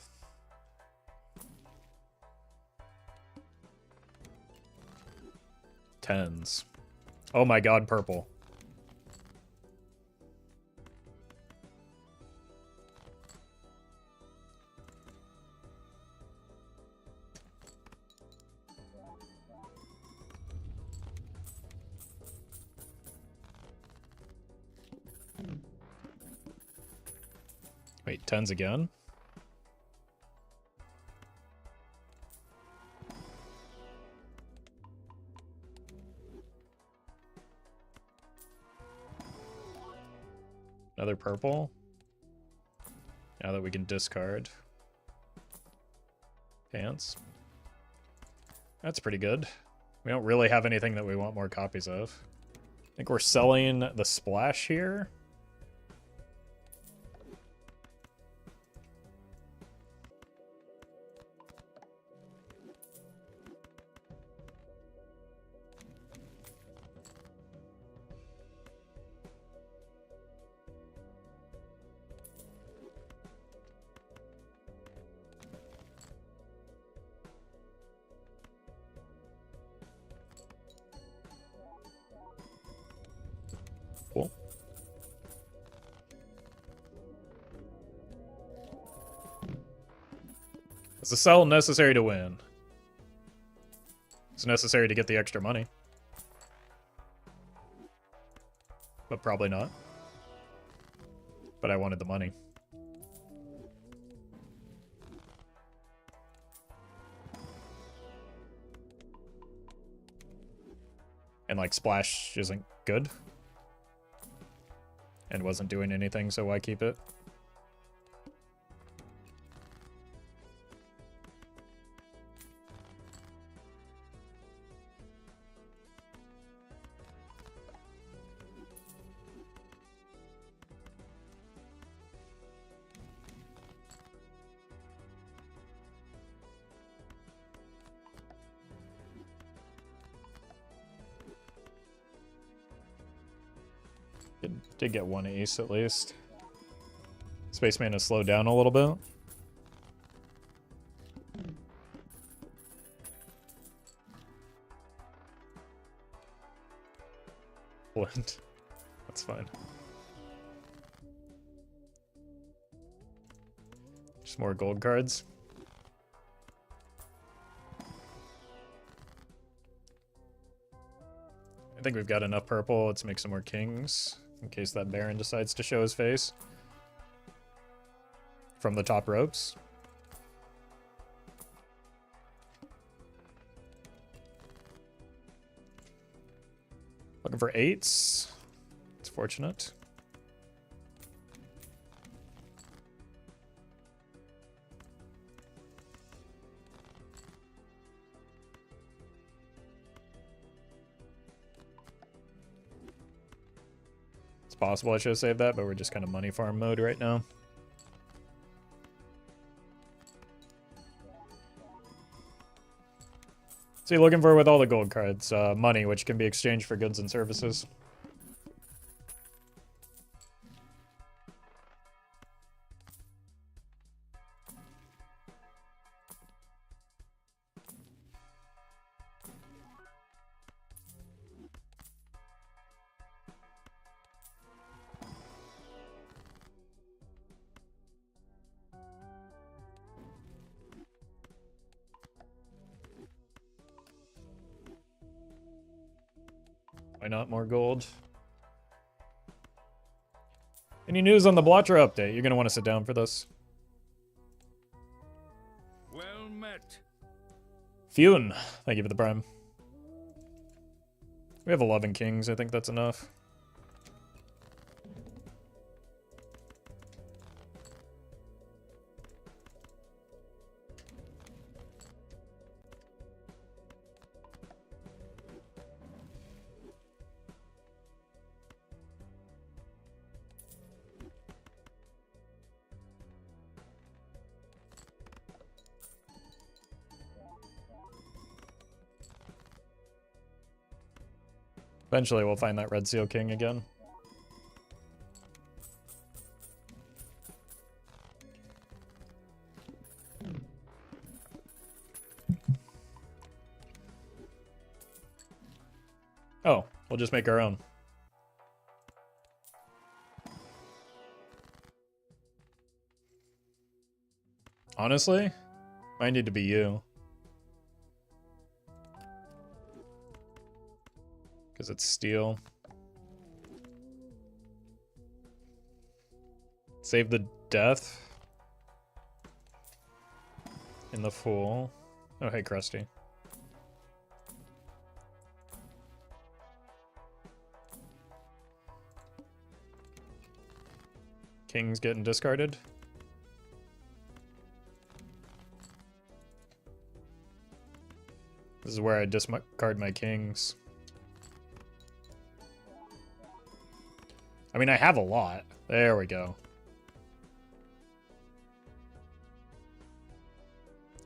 Tens. Oh my god, purple. Wait, tens again? Another purple. Now that we can discard. Pants. That's pretty good. We don't really have anything that we want more copies of. I think we're selling the splash here. Cool. It's a sell necessary to win. It's necessary to get the extra money. But probably not. But I wanted the money. And like splash isn't good. And wasn't doing anything, so why keep it? Did get one ace at least. Spaceman has slowed down a little bit. Blend. That's fine. Just more gold cards. I think we've got enough purple. Let's make some more kings. In case that Baron decides to show his face. From the top ropes. Looking for eights. It's fortunate. Possible I should have saved that, but we're just kind of money farm mode right now. So you're looking for with all the gold cards, money, which can be exchanged for goods and services. Why not more gold? Any news on the Blotcher update? You're going to want to sit down for this. Well met. Fune, thank you for the prime. We have 11 kings. I think that's enough. Eventually we'll find that red seal king again. Oh, we'll just make our own. Honestly, might need to be you. Because it's steel. Save the death. In the Fool. Oh, hey, Krusty. King's getting discarded. This is where I discard my kings. I mean, I have a lot. There we go.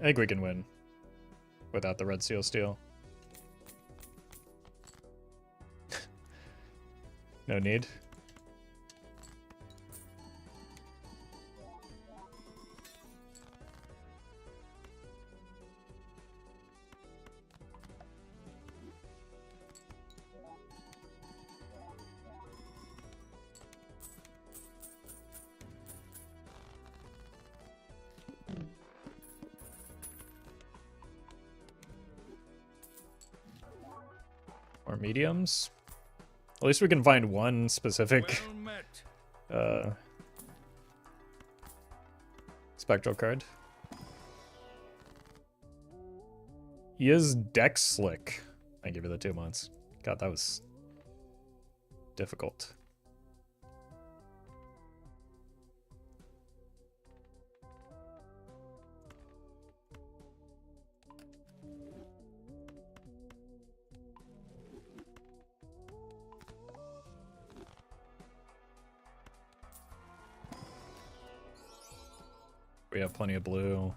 I think we can win without the red seal steal. No need. Or mediums. At least we can find one specific spectral card. He is deck slick. I give you the 2 months. God, that was difficult. We have plenty of blue.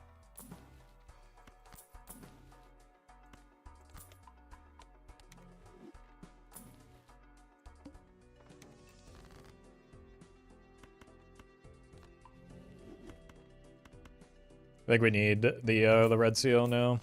I think we need the red seal now.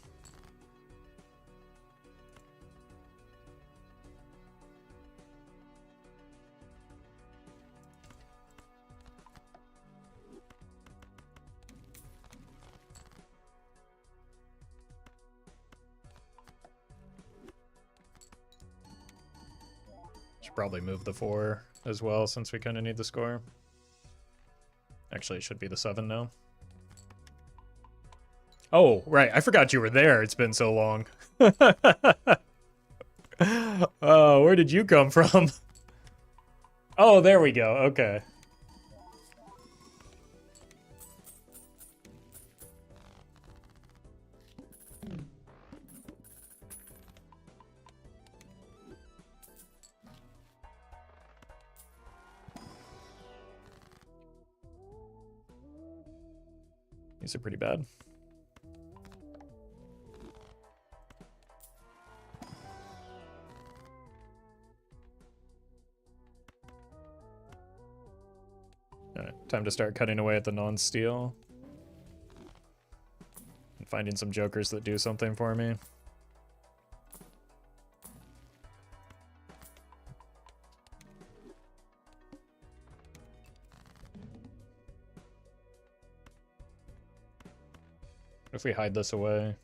Should probably move the 4 as well since we kind of need the score. Actually, it should be the 7 now. Oh, right. I forgot you were there. It's been so long. Oh, where did you come from? Oh, there we go. Okay. These are pretty bad. Alright, time to start cutting away at the non-steel. And finding some jokers that do something for me. If we hide this away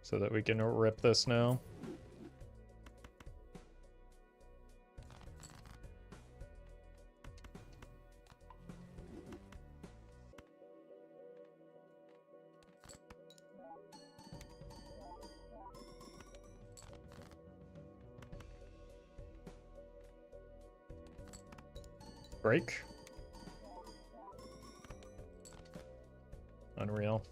so that we can rip this now. Break. Unreal.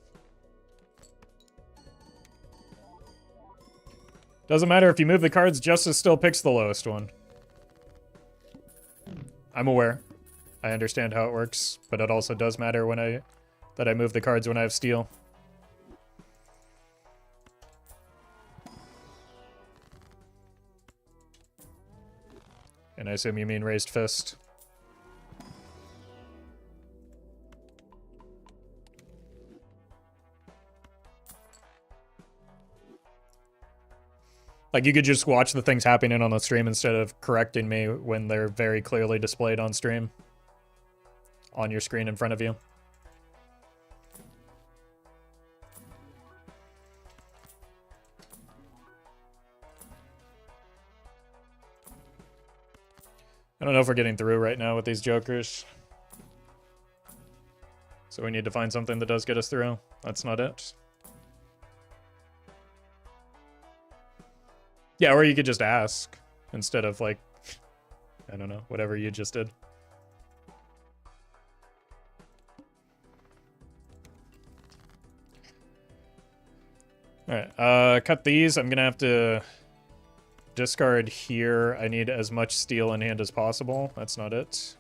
Doesn't matter if you move the cards, Justice still picks the lowest one. I'm aware. I understand how it works, but it also does matter when I move the cards when I have steel. I assume you mean raised fist. Like, you could just watch the things happening on the stream instead of correcting me when they're very clearly displayed on stream. On your screen in front of you. I don't know if we're getting through right now with these jokers. So we need to find something that does get us through. That's not it. Yeah, or you could just ask instead of, like, I don't know, whatever you just did. Alright, cut these. I'm gonna have to discard here. I need as much steel in hand as possible. That's not it.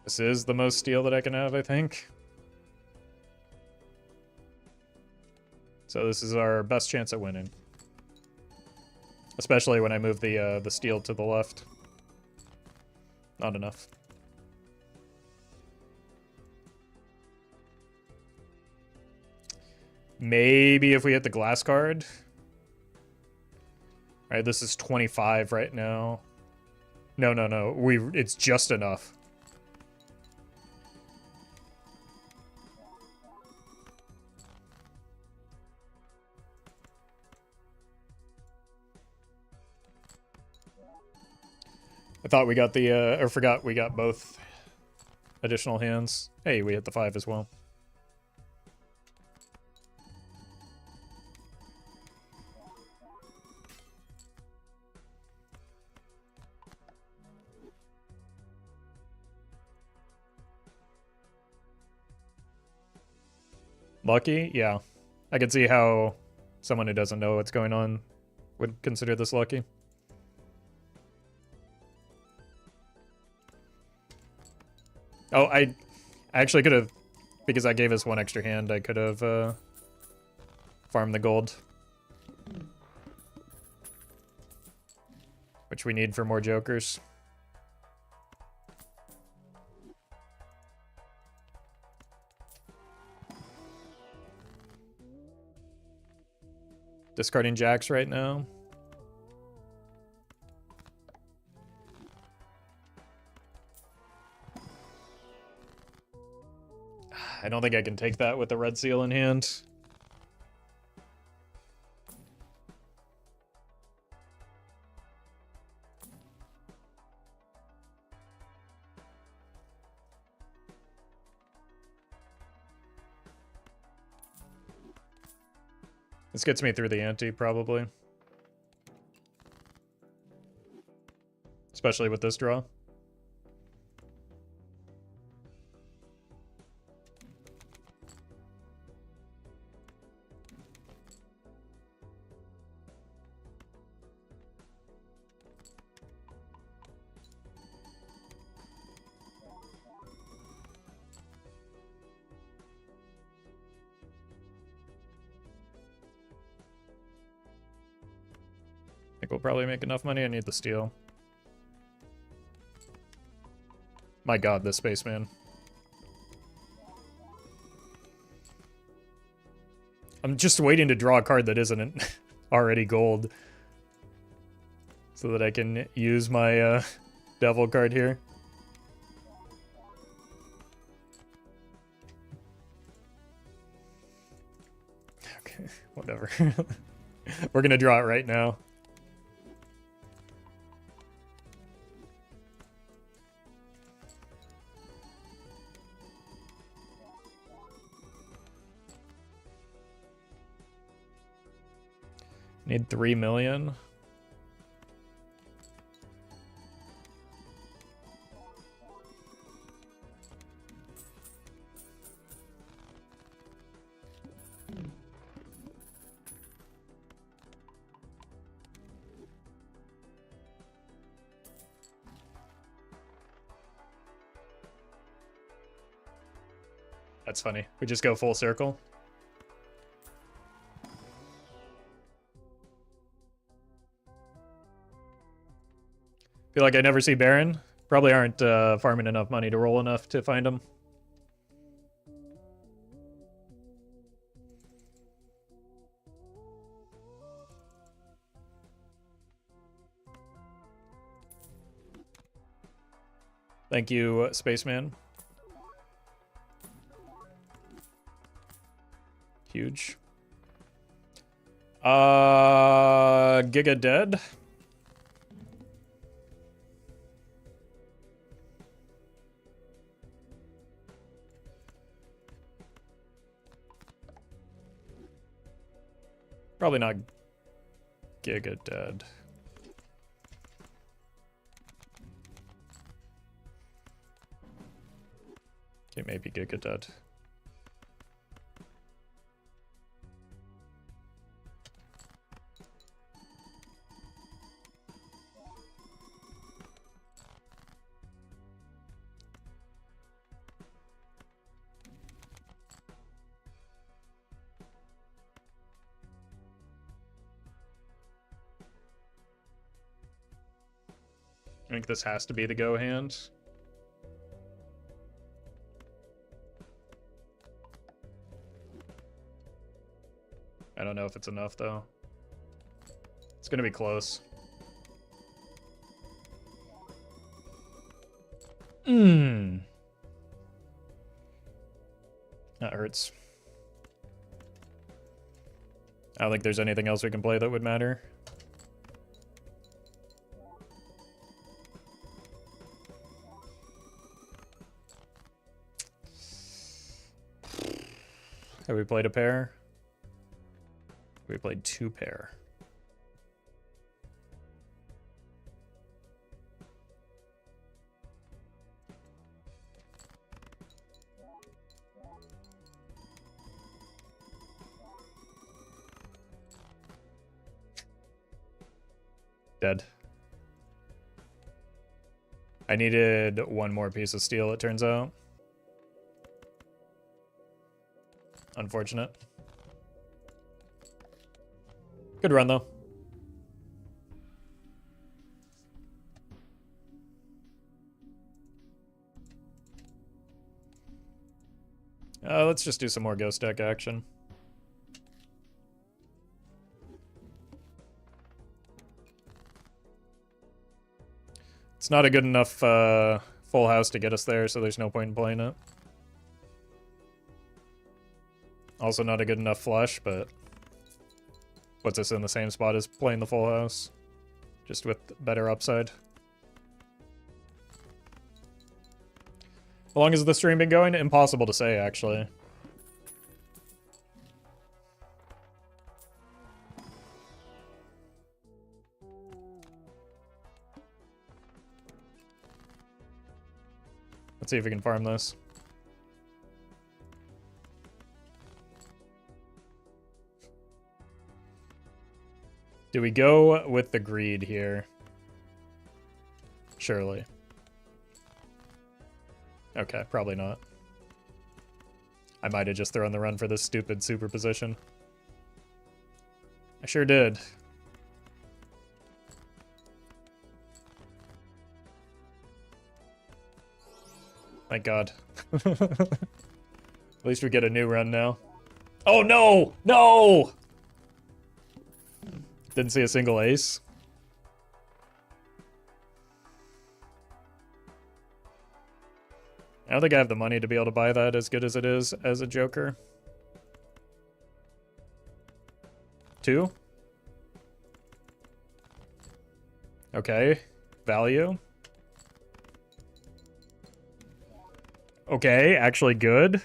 This is the most steel that I can have, I think. So this is our best chance at winning. Especially when I move the steel to the left. Not enough. Maybe if we hit the glass card. Alright, this is 25 right now. No. It's just enough. I thought we got the, or forgot we got both additional hands. Hey, we hit the 5 as well. Lucky? Yeah. I can see how someone who doesn't know what's going on would consider this lucky. Oh, I actually could have, because I gave us one extra hand, I could have farmed the gold. Which we need for more jokers. Discarding jacks right now. I don't think I can take that with the red seal in hand. This gets me through the ante, probably. Especially with this draw. I think we'll probably make enough money. I need the steel. My god, this spaceman. I'm just waiting to draw a card that isn't already gold. So that I can use my devil card here. Okay, whatever. We're gonna draw it right now. Need 3 million. That's funny. We just go full circle. Feel like I never see Baron. Probably aren't farming enough money to roll enough to find him. Thank you, Spaceman. Huge. Giga dead. Probably not Giga dead. Okay, maybe Giga dead. I think this has to be the go hand. I don't know if it's enough, though. It's gonna be close. That hurts. I don't think there's anything else we can play that would matter. Have we played a pair? We played 2 pair. Dead. I needed 1 more piece of steel, it turns out. Unfortunate. Good run, though. Let's just do some more ghost deck action. It's not a good enough full house to get us there, so there's no point in playing it. Also not a good enough flush, but puts us in the same spot as playing the full house, just with better upside. How long has the stream been going? Impossible to say, actually. Let's see if we can farm this. Do we go with the greed here? Surely. Okay, probably not. I might have just thrown the run for this stupid superposition. I sure did. Thank God. At least we get a new run now. Oh no! No! Didn't see a single ace. I don't think I have the money to be able to buy that as good as it is as a Joker. 2? Okay. Value. Okay, actually good.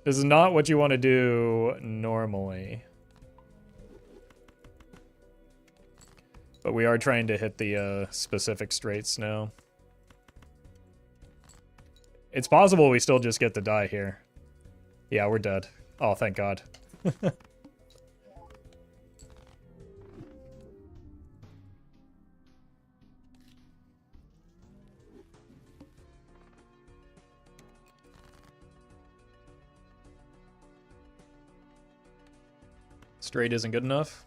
This is not what you want to do normally. But we are trying to hit the specific straights now. It's possible we still just get to die here. Yeah, we're dead. Oh, thank God. Straight isn't good enough.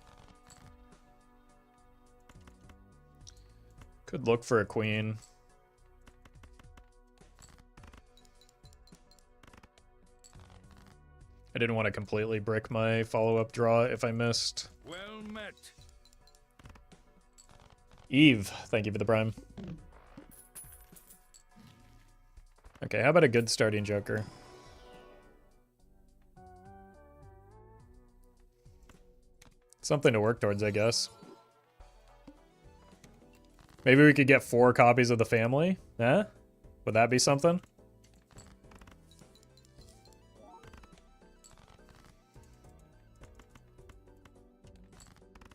Could look for a queen. I didn't want to completely brick my follow-up draw if I missed. Well met. Eve, thank you for the prime. Okay, how about a good starting joker? Something to work towards, I guess. Maybe we could get 4 copies of the family? Eh? Would that be something?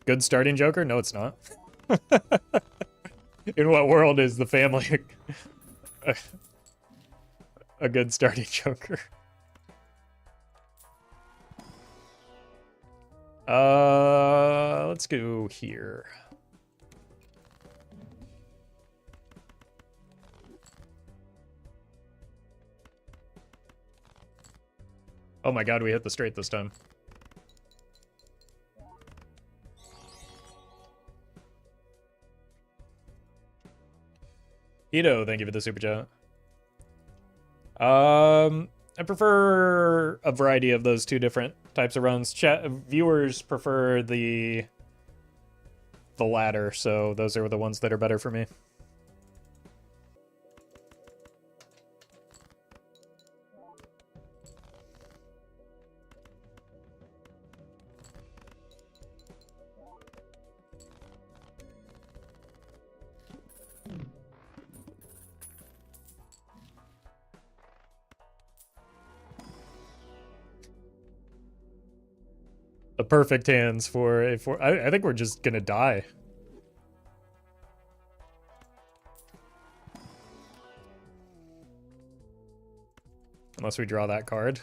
Good starting joker? No, it's not. In what world is the family a good starting joker? Let's go here. Oh my god, we hit the straight this time. Ito, thank you for the super chat. I prefer a variety of those 2 different types of runs. Viewers prefer the latter, so those are the ones that are better for me. The perfect hands for I think we're just gonna die. Unless we draw that card.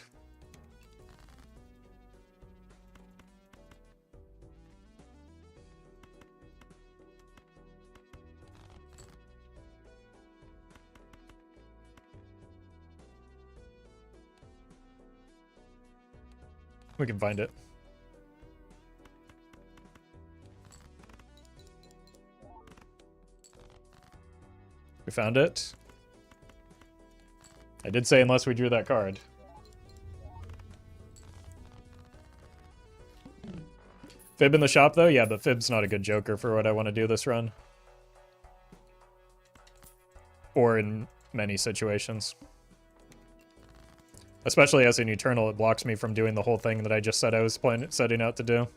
We can find it. We found it. I did say unless we drew that card. Fib in the shop, though? Yeah, but Fib's not a good joker for what I want to do this run. Or in many situations. Especially as an Eternal, it blocks me from doing the whole thing that I just said I was setting out to do.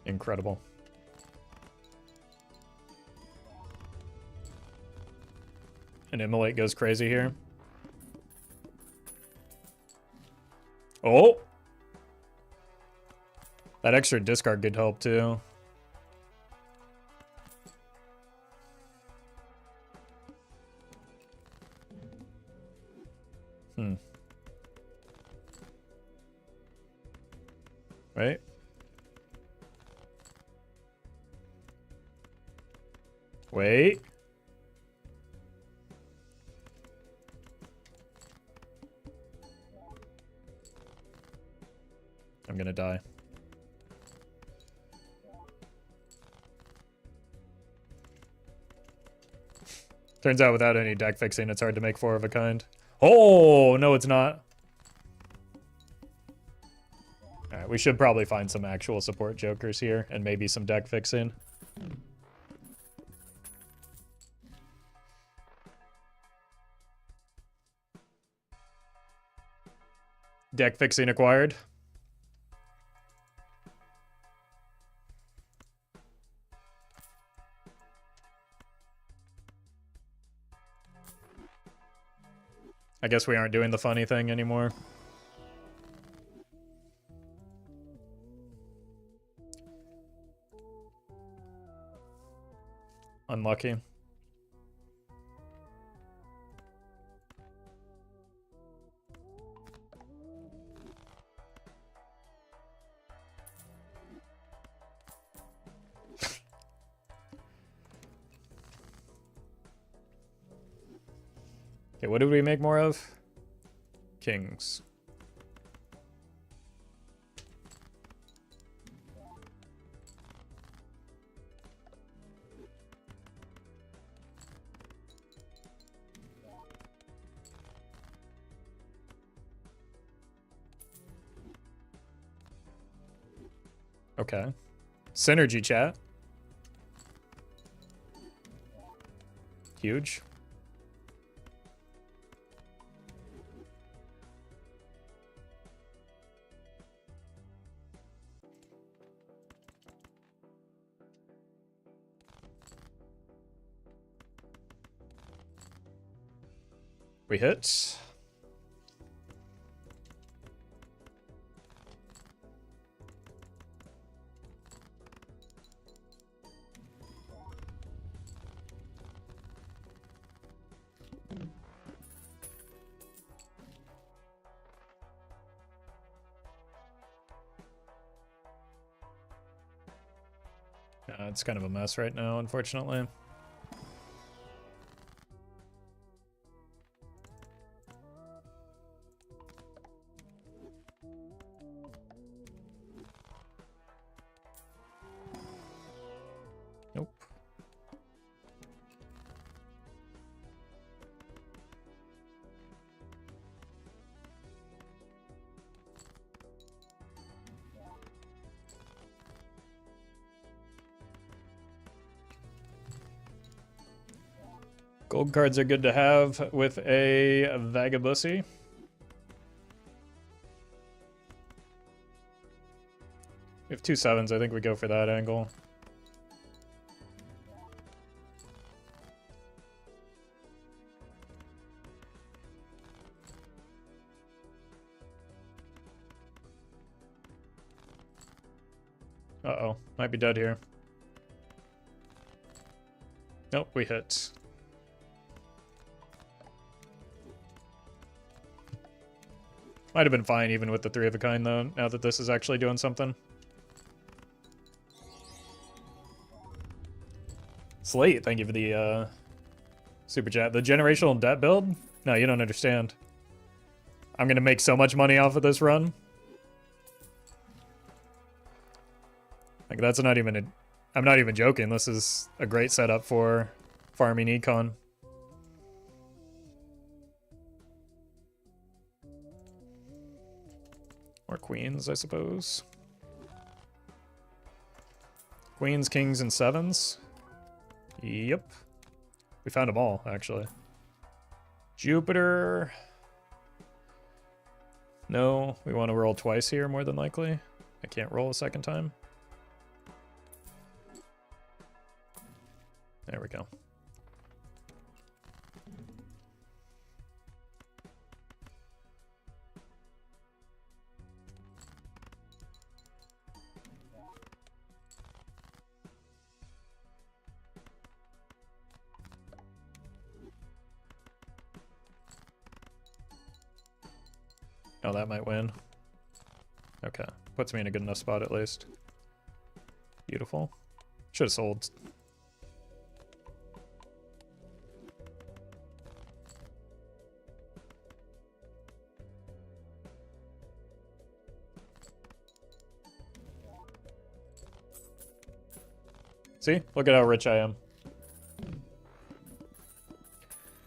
Incredible. And Immolate goes crazy here. Oh! That extra discard could help too. Right? Wait. I'm gonna die. Turns out without any deck fixing, it's hard to make 4 of a kind. Oh, no, it's not. Alright, we should probably find some actual support jokers here, and maybe some deck fixing. Deck fixing acquired. I guess we aren't doing the funny thing anymore. Unlucky. Okay, what did we make more of? Kings. Okay. Synergy chat. Huge. We hit. It's kind of a mess right now, unfortunately. Nope. Gold cards are good to have with a Vagabussy. We have 2 7s. I think we go for that angle. Uh-oh. Might be dead here. Nope, we hit. Might have been fine even with the 3 of a kind, though, now that this is actually doing something. Slate, thank you for the super chat. The generational debt build? No, you don't understand. I'm gonna make so much money off of this run. Like, that's not even a... I'm not even joking. This is a great setup for farming econ. Or queens, I suppose. Queens, kings, and 7s. Yep. We found them all, actually. Jupiter. No, we want to roll twice here, more than likely. I can't roll a second time. There we go. Oh, that might win. Okay. Puts me in a good enough spot at least. Beautiful. Should have sold. See? Look at how rich I am. If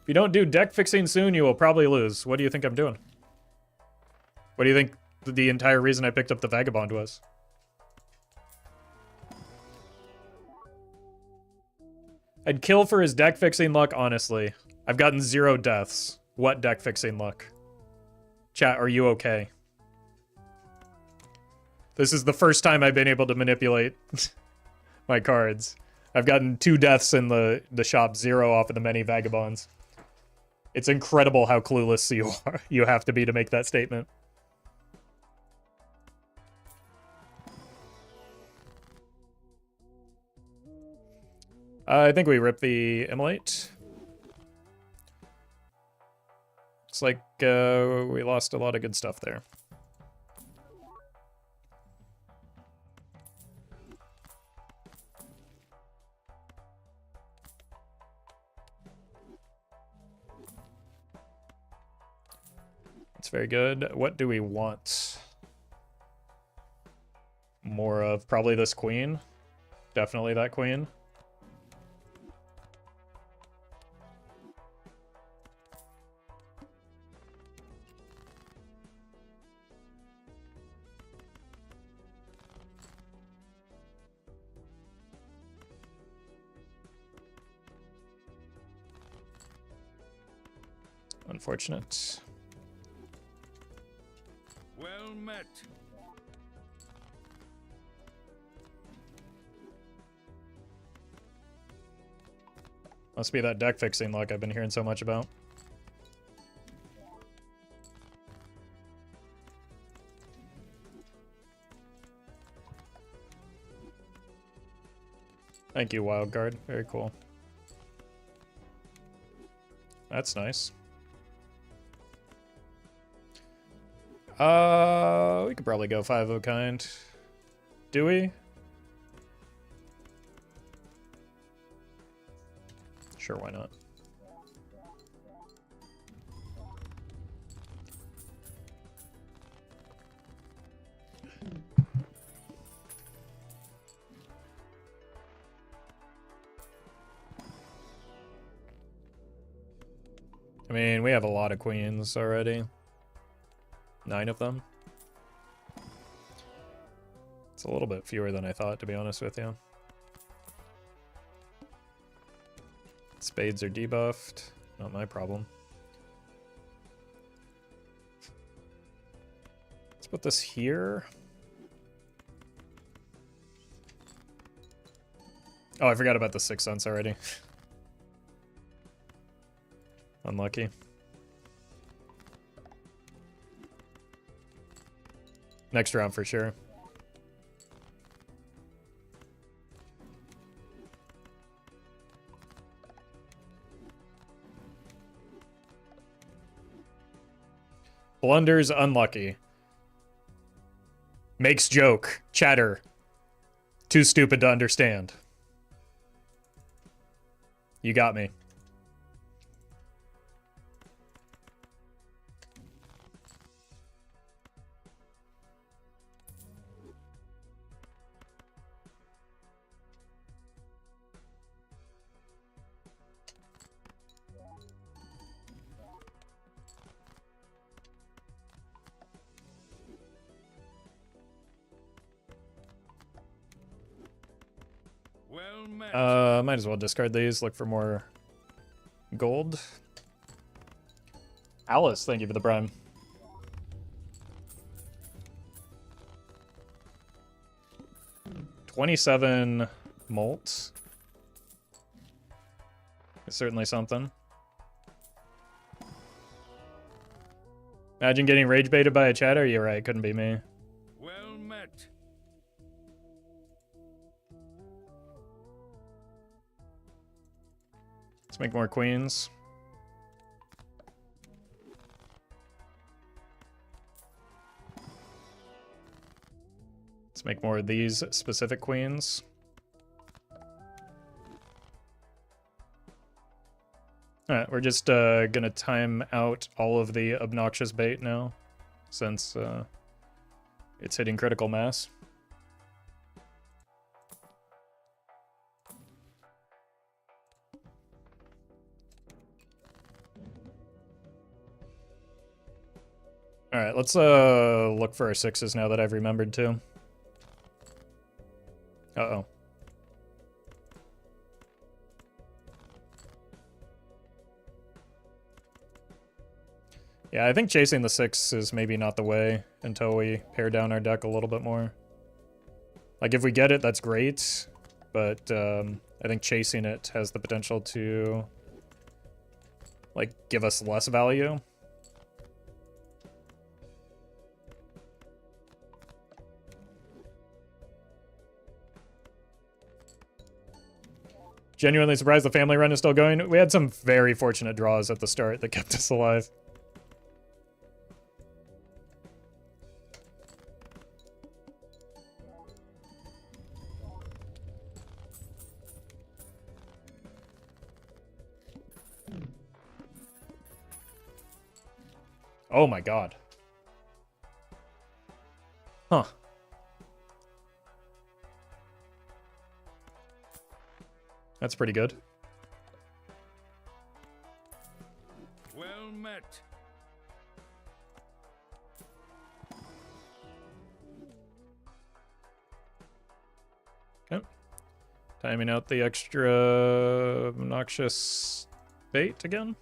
you don't do deck fixing soon, you will probably lose. What do you think I'm doing? What do you think the entire reason I picked up the Vagabond was? I'd kill for his deck fixing luck, honestly. I've gotten 0 deaths. What deck fixing luck? Chat, are you okay? This is the first time I've been able to manipulate my cards. I've gotten 2 deaths in the shop, 0 off of the many Vagabonds. It's incredible how clueless you have to be to make that statement. I think we rip the Immolate. It's like we lost a lot of good stuff there. very good. What do we want more of? Probably this queen. Definitely that queen. Unfortunate. Well met. Must be that deck fixing luck I've been hearing so much about. Thank you, Wild Guard. Very cool. That's nice. We could probably go 5 of kind. Do we? Sure, why not? I mean, we have a lot of queens already. 9 of them. It's a little bit fewer than I thought, to be honest with you. Spades are debuffed. Not my problem. Let's put this here. Oh, I forgot about the 6 cents already. Unlucky. Next round for sure. Blunders unlucky. Makes joke. Chatter. Too stupid to understand. You got me. Well met. Might as well discard these, look for more gold. Alice, thank you for the prime. $27 molts. It's certainly something. Imagine getting rage baited by a chatter. You're right, couldn't be me. Well met. Let's make more queens. Let's make more of these specific queens. Alright, we're just gonna time out all of the obnoxious bait now, since it's hitting critical mass. Alright, let's look for our 6s now that I've remembered to. Uh-oh. Yeah, I think chasing the 6 is maybe not the way until we pare down our deck a little bit more. Like, if we get it, that's great, but I think chasing it has the potential to, like, give us less value. Genuinely surprised the family run is still going. We had some very fortunate draws at the start that kept us alive. Oh my god. Huh. That's pretty good. Well met. Okay. Timing out the extra obnoxious bait again.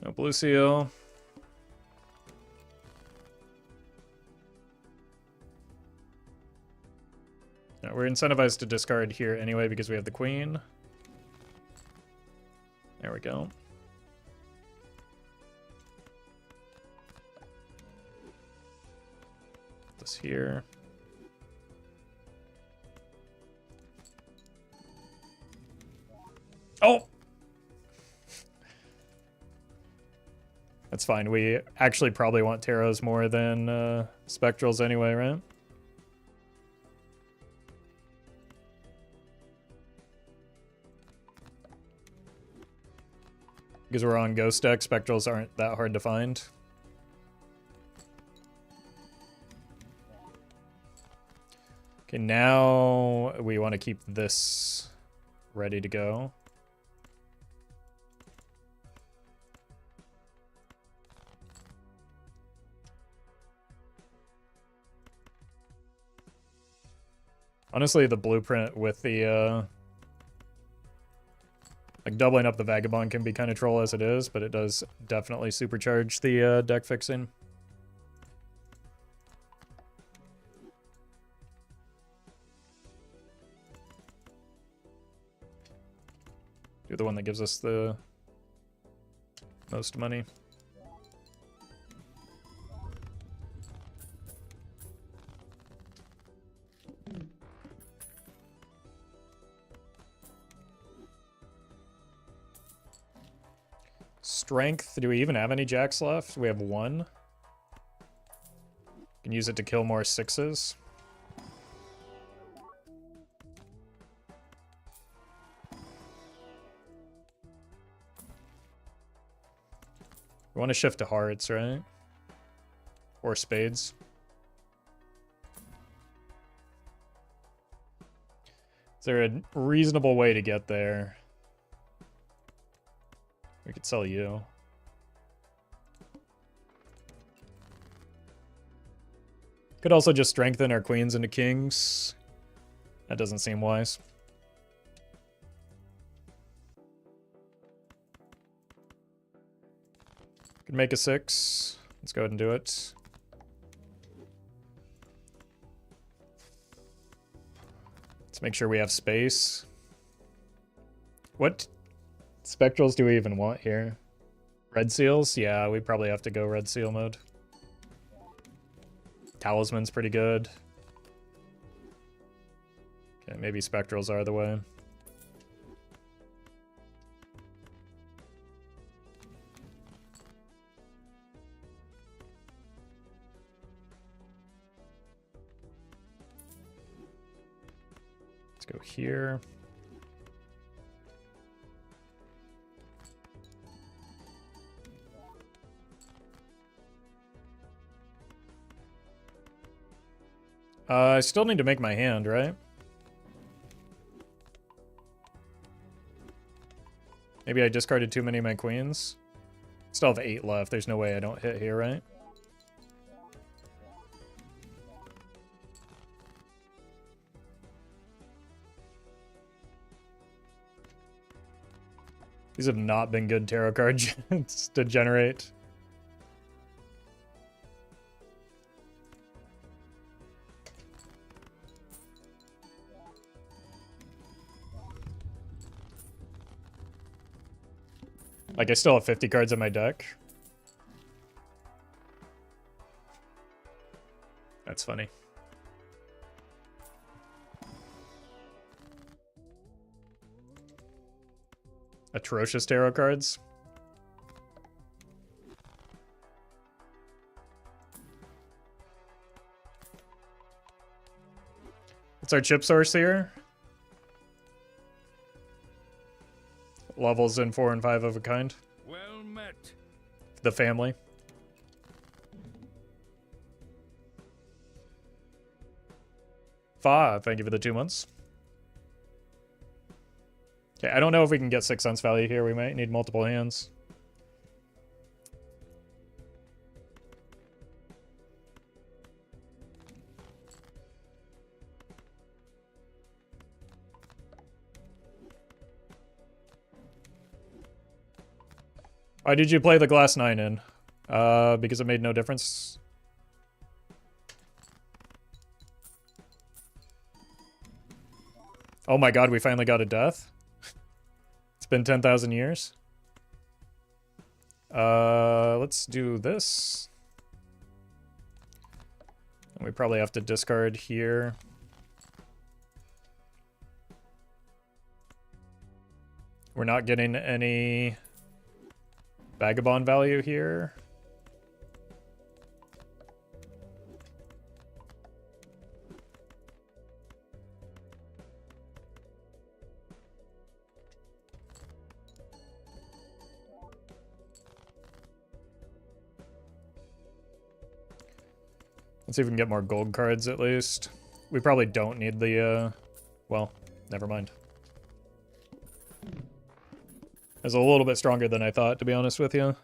No blue seal. No, we're incentivized to discard here anyway because we have the queen. There we go. This here. Oh! That's fine. We actually probably want tarots more than spectrals anyway, right? Because we're on ghost deck, spectrals aren't that hard to find. Okay, now we want to keep this ready to go. Honestly, the blueprint with the like doubling up the Vagabond can be kind of troll as it is, but it does definitely supercharge the deck fixing. Do the one that gives us the most money. Strength. Do we even have any jacks left? We have one. Can use it to kill more sixes. We want to shift to hearts, right? Or spades. Is there a reasonable way to get there? We could sell you. Could also just strengthen our queens into kings. That doesn't seem wise. Could make a 6. Let's go ahead and do it. Let's make sure we have space. What spectrals do we even want here? Red seals? Yeah, we probably have to go red seal mode. Talisman's pretty good. Okay, maybe spectrals are the way. Let's go here. I still need to make my hand, right? Maybe I discarded too many of my queens. Still have 8 left. There's no way I don't hit here, right? These have not been good tarot cards to generate. Like, I still have 50 cards in my deck. That's funny. Atrocious tarot cards. What's our chip source here? Levels in 4 and 5 of a kind. Well met. the family. Fa, thank you for the 2 months. Okay, I don't know if we can get 6 cents value here. We might need multiple hands. Why did you play the glass 9 in? Because it made no difference. Oh my god, we finally got a death. It's been 10,000 years. Let's do this. And we probably have to discard here. We're not getting any Vagabond value here. Let's see if we can get more gold cards at least. We probably don't need the, well, never mind. It's a little bit stronger than I thought, to be honest with you.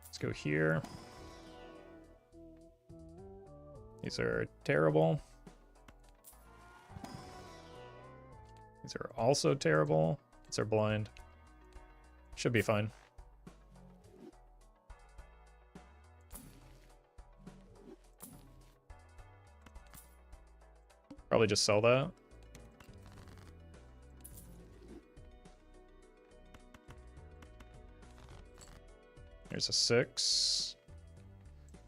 Let's go here. These are terrible. These are also terrible. These are blind. Should be fine. Probably just sell that. There's a 6.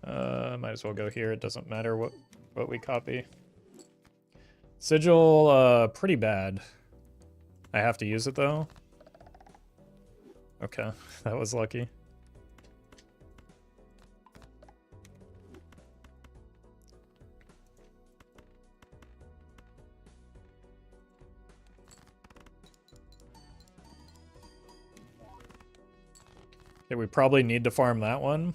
Might as well go here. It doesn't matter what we copy. Sigil, pretty bad. I have to use it though. Okay, that was lucky. Okay, we probably need to farm that one.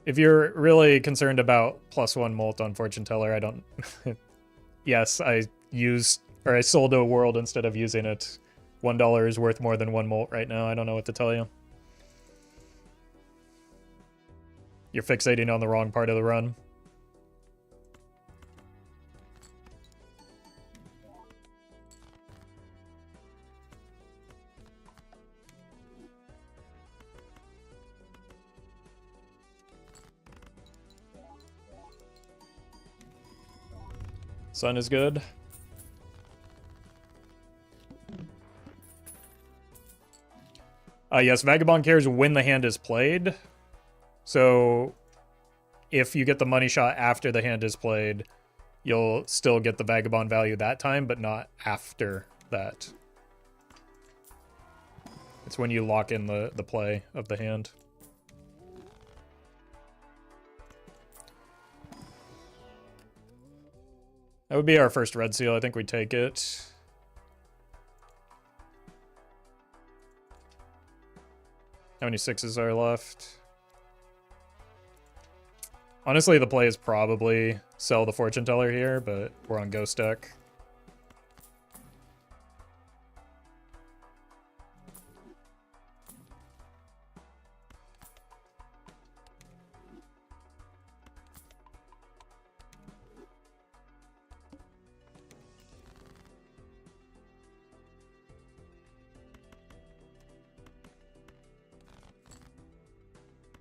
If you're really concerned about +1 molt on Fortune Teller, I don't... Yes, I sold a world instead of using it. $1 is worth more than 1 molt right now. I don't know what to tell you. You're fixating on the wrong part of the run. Sun is good. Yes, Vagabond cares when the hand is played. So if you get the money shot after the hand is played, you'll still get the Vagabond value that time, but not after that. It's when you lock in the play of the hand. That would be our first red seal. I think we take it. How many 6s are left? Honestly, the play is probably sell the Fortune Teller here, but we're on Ghost deck.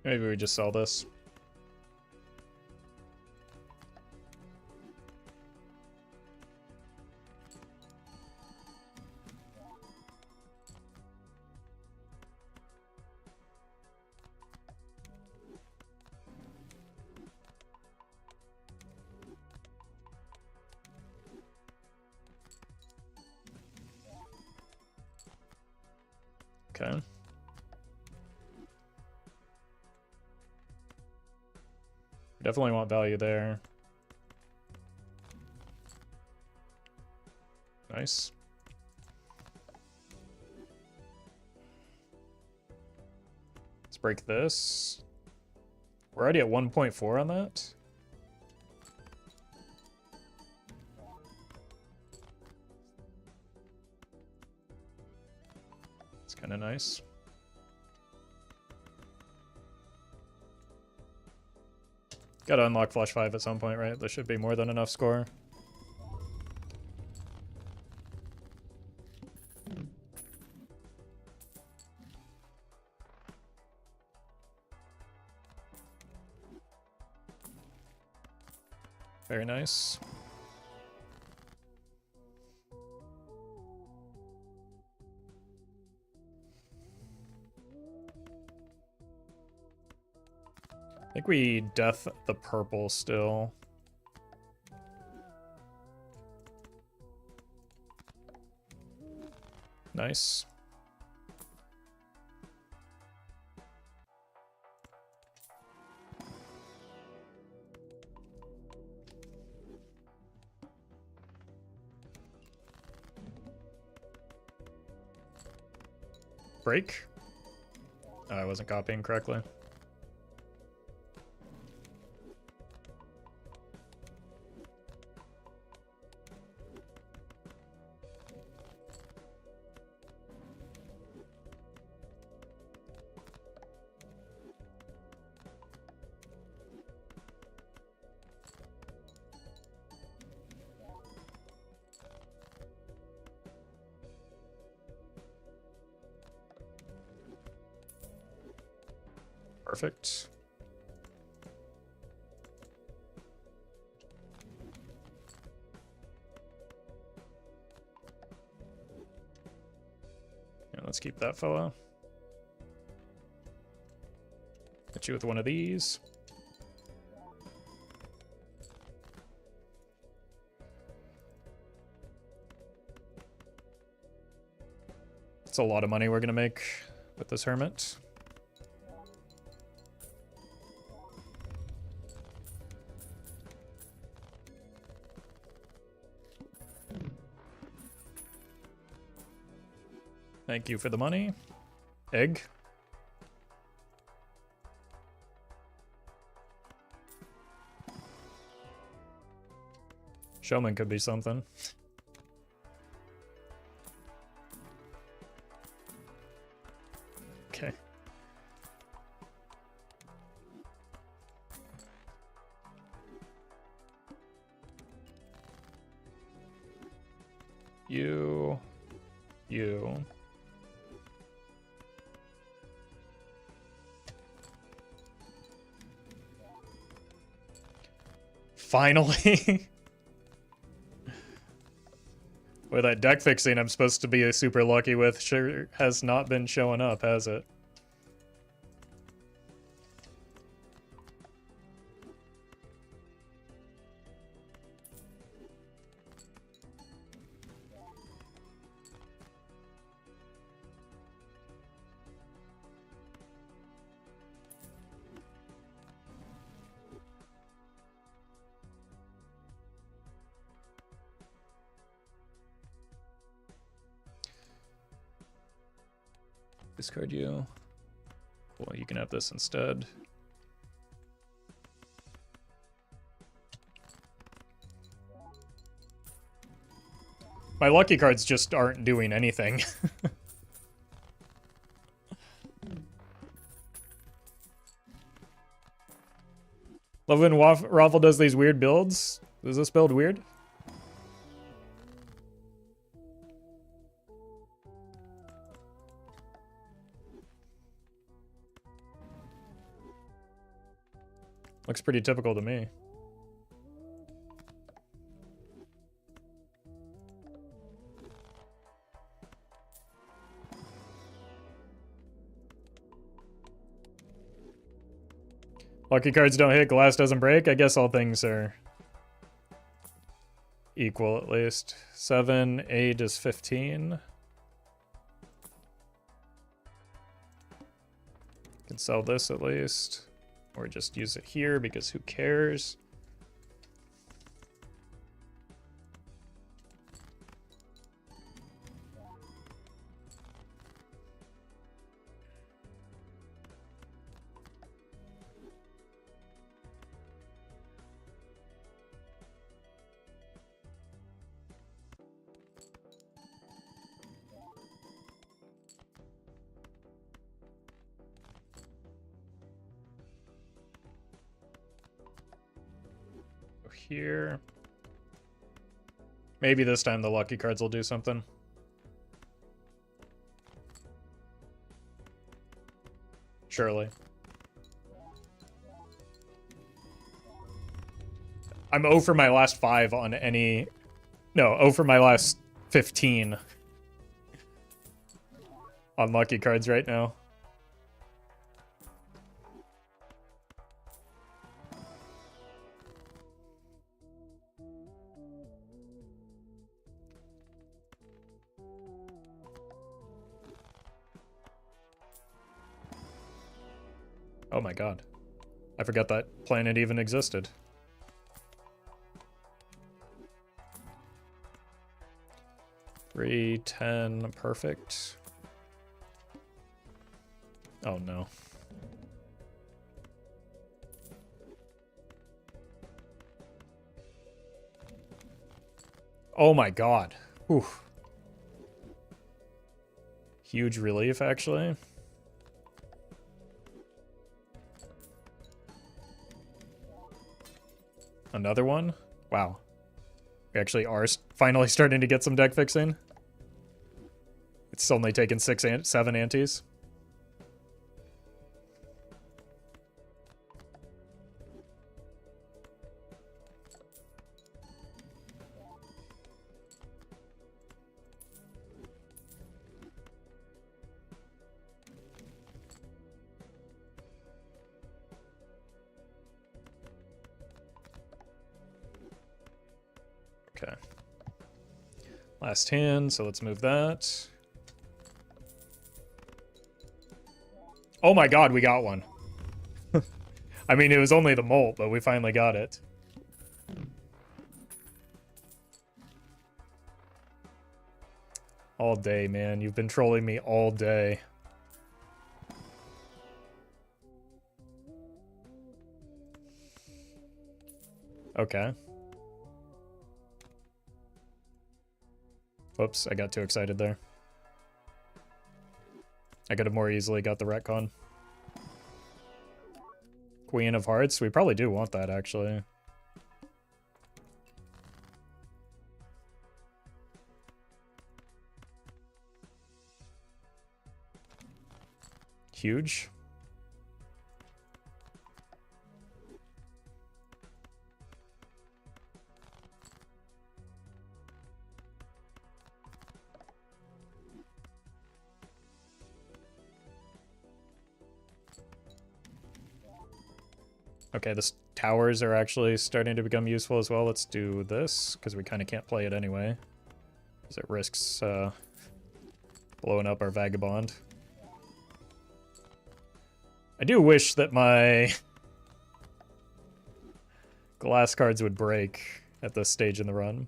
Maybe we just sell this. Okay. Definitely want value there. Nice. Let's break this. We're already at 1.4 on that. It's kind of nice. Gotta unlock flush 5 at some point, right? There should be more than enough score. Very nice. I think we death the purple still. Nice. Break? Oh, I wasn't copying correctly. Perfect. Yeah, let's keep that fella. Hit you with one of these. It's a lot of money we're gonna make with this hermit. Thank you for the money. Egg. Showman could be something. Okay. You. Finally. With that deck fixing I'm supposed to be super lucky with sure has not been showing up, has it? Discard you. Well, you can have this instead. My lucky cards just aren't doing anything. Love when Roffle does these weird builds. Is this build weird? Looks pretty typical to me. Lucky cards don't hit, glass doesn't break. I guess all things are equal at least. 7, 8 is 15. Can sell this at least. Or just use it here because who cares? Here. Maybe this time the lucky cards will do something. Surely. I'm 0 for my last 5 on any... No, 0 for my last 15 on lucky cards right now. Oh my god. I forgot that planet even existed. Three, 10, perfect. Oh no. Oh my god. Whew. Huge relief, actually. Another one? Wow. We actually are finally starting to get some deck fixing. It's only taken 7 antes. Okay. Last hand, so let's move that. Oh my god, we got one. I mean, it was only the molt, but we finally got it. All day, man. You've been trolling me all day. Okay. Whoops, I got too excited there. I could have more easily got the retcon. Queen of Hearts? We probably do want that, actually. Huge. Okay, the towers are actually starting to become useful as well. Let's do this, because we kind of can't play it anyway. Because it risks blowing up our Vagabond. I do wish that my glass cards would break at this stage in the run.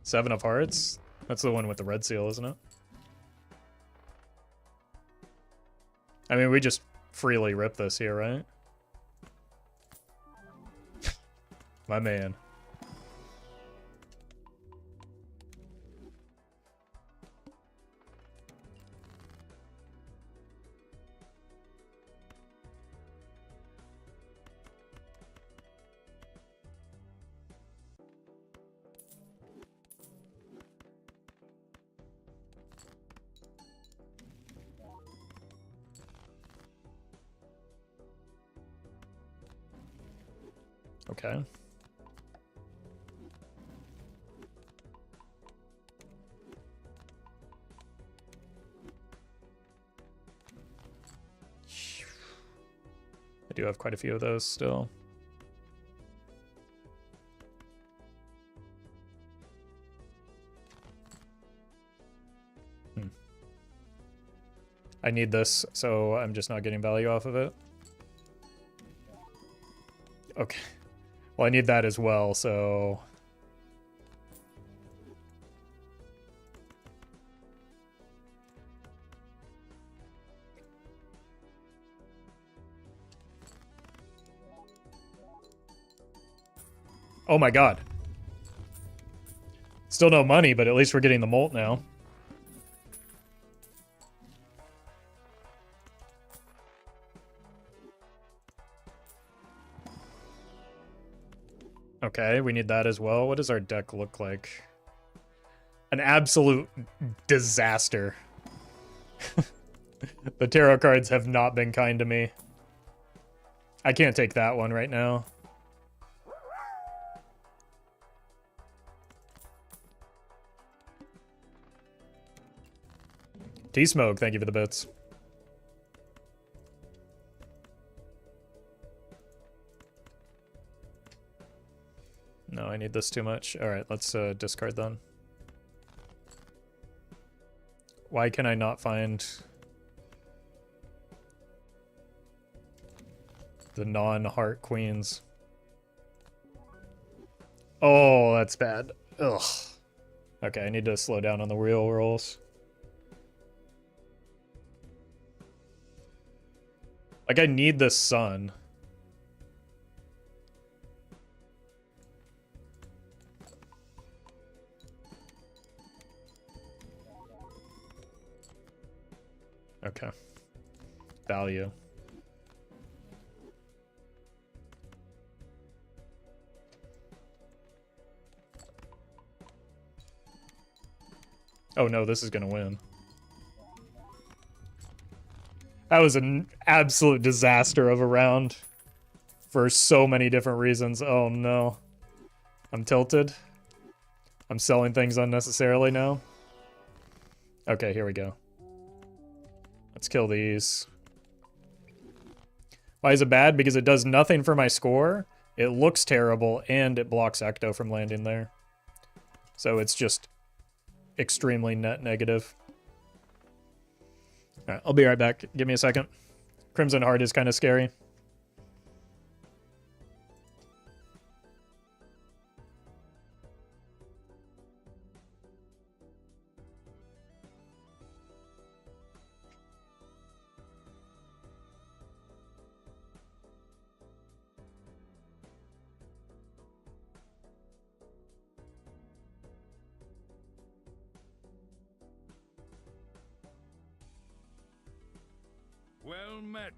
Seven of Hearts? That's the one with the red seal, isn't it? I mean, we just freely rip this here, right? My man. Okay. I do have quite a few of those still. I need this, so I'm just not getting value off of it. Okay. Well, I need that as well, so... Oh my god. Still no money, but at least we're getting the molt now. Okay, we need that as well. What does our deck look like? An absolute disaster. The tarot cards have not been kind to me. I can't take that one right now. T-Smoke, thank you for the bits. No, I need this too much. Alright, let's discard then. Why can I not find the non-heart queens? Oh, that's bad. Ugh. Okay, I need to slow down on the real rolls. Like, I need the sun. Okay. Value. Oh no, this is gonna win. That was an absolute disaster of a round. For so many different reasons. Oh no. I'm tilted. I'm selling things unnecessarily now. Okay, here we go. Let's kill these. Why is it bad? Because it does nothing for my score. It looks terrible, and it blocks Ecto from landing there. So it's just extremely net negative. Alright, I'll be right back. Give me a second. Crimson Heart is kind of scary. Well met.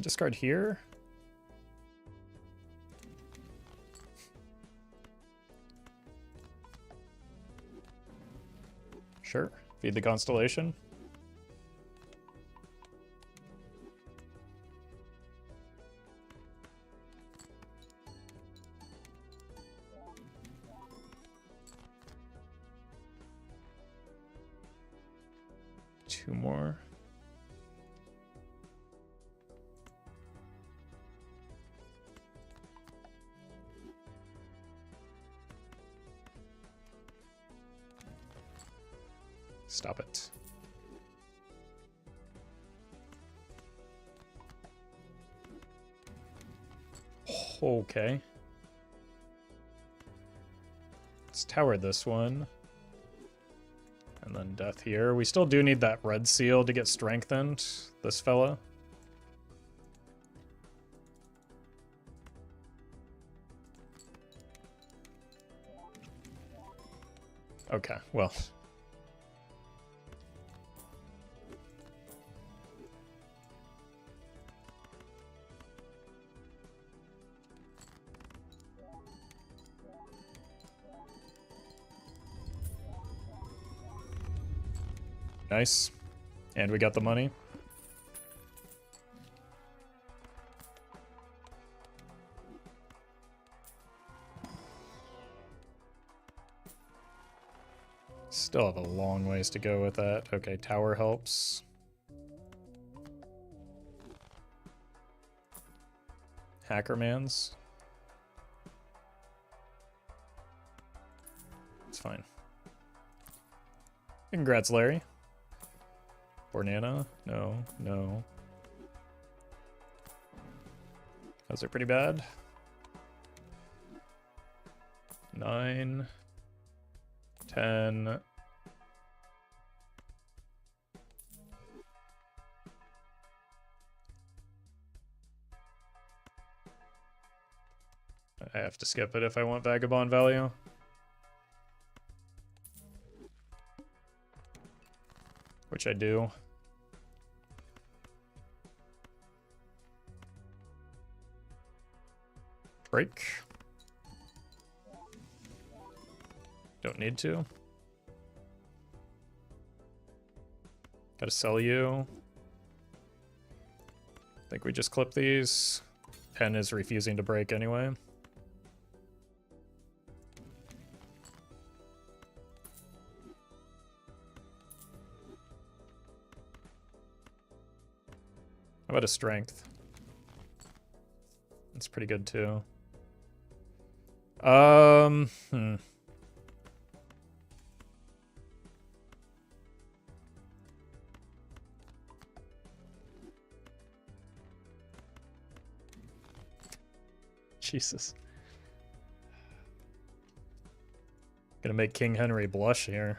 Discard here. Sure. Feed the constellation. Two more. Stop it. Okay. Let's tower this one. And then death here. We still do need that red seal to get strengthened, this fella. Okay, well. Nice. And we got the money. Still have a long ways to go with that. Okay, tower helps. Hackermans. It's fine. Congrats, Larry. Bornana? No, no. Those are pretty bad. 9, 10. I have to skip it if I want Vagabond value. Which I do. Break. Don't need to. Gotta sell you. I think we just clip these. Pen is refusing to break anyway. How about a strength? That's pretty good too. Jesus. Gonna make King Henry blush here.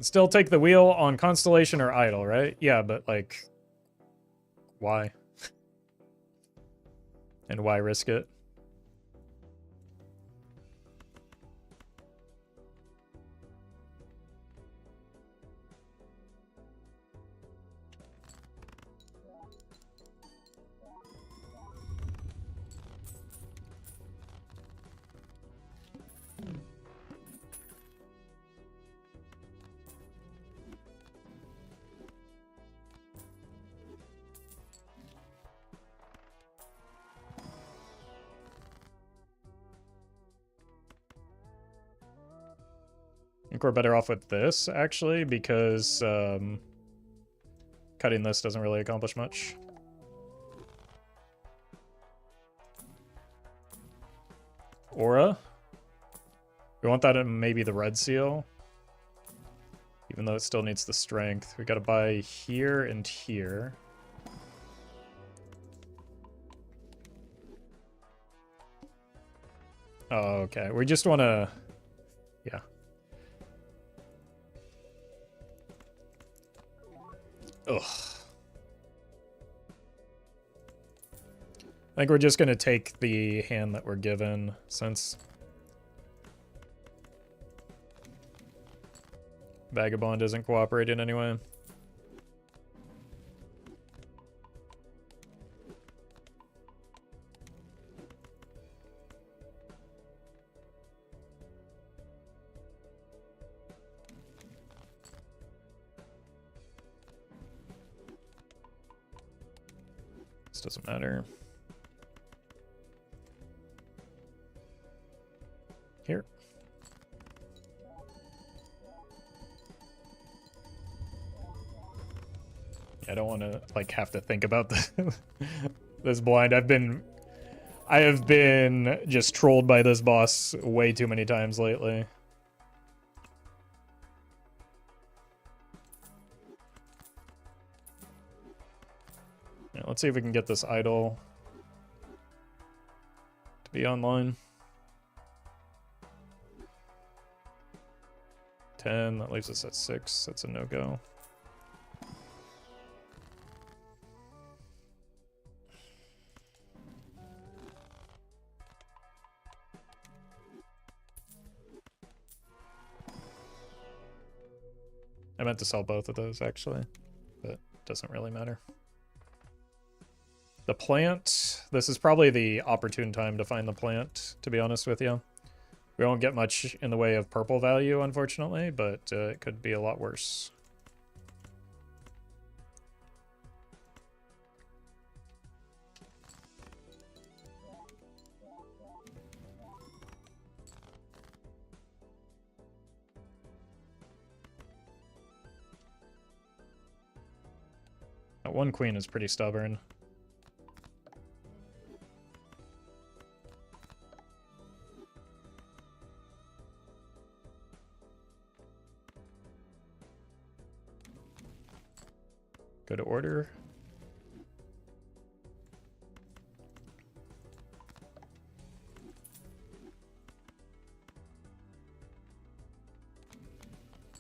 Still take the wheel on Constellation or Idle, right? Yeah, but like, why? And why risk it? I think we're better off with this, actually, because cutting this doesn't really accomplish much. Aura. We want that in maybe the red seal. Even though it still needs the strength. We gotta buy here and here. Oh, okay. We just want to... Yeah. Ugh. I think we're just going to take the hand that we're given, since Vagabond isn't cooperating anyway. This doesn't matter. Here. I don't want to like have to think about this blind. I have been just trolled by this boss way too many times lately. Yeah, let's see if we can get this idol to be online. 10. That leaves us at 6. That's a no-go. I meant to sell both of those, actually, but it doesn't really matter. The plant, this is probably the opportune time to find the plant, to be honest with you. We won't get much in the way of purple value, unfortunately, but it could be a lot worse. That one queen is pretty stubborn. Go to order.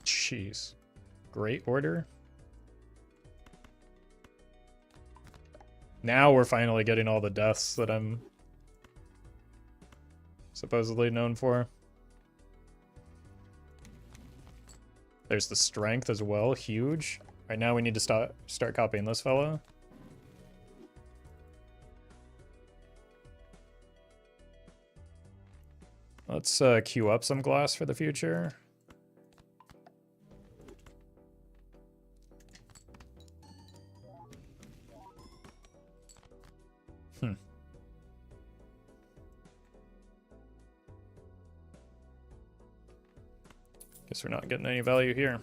Jeez. Great order. Now we're finally getting all the deaths that I'm supposedly known for. There's the strength as well, huge. Right now we need to start copying this fella. Let's queue up some glass for the future. Guess we're not getting any value here.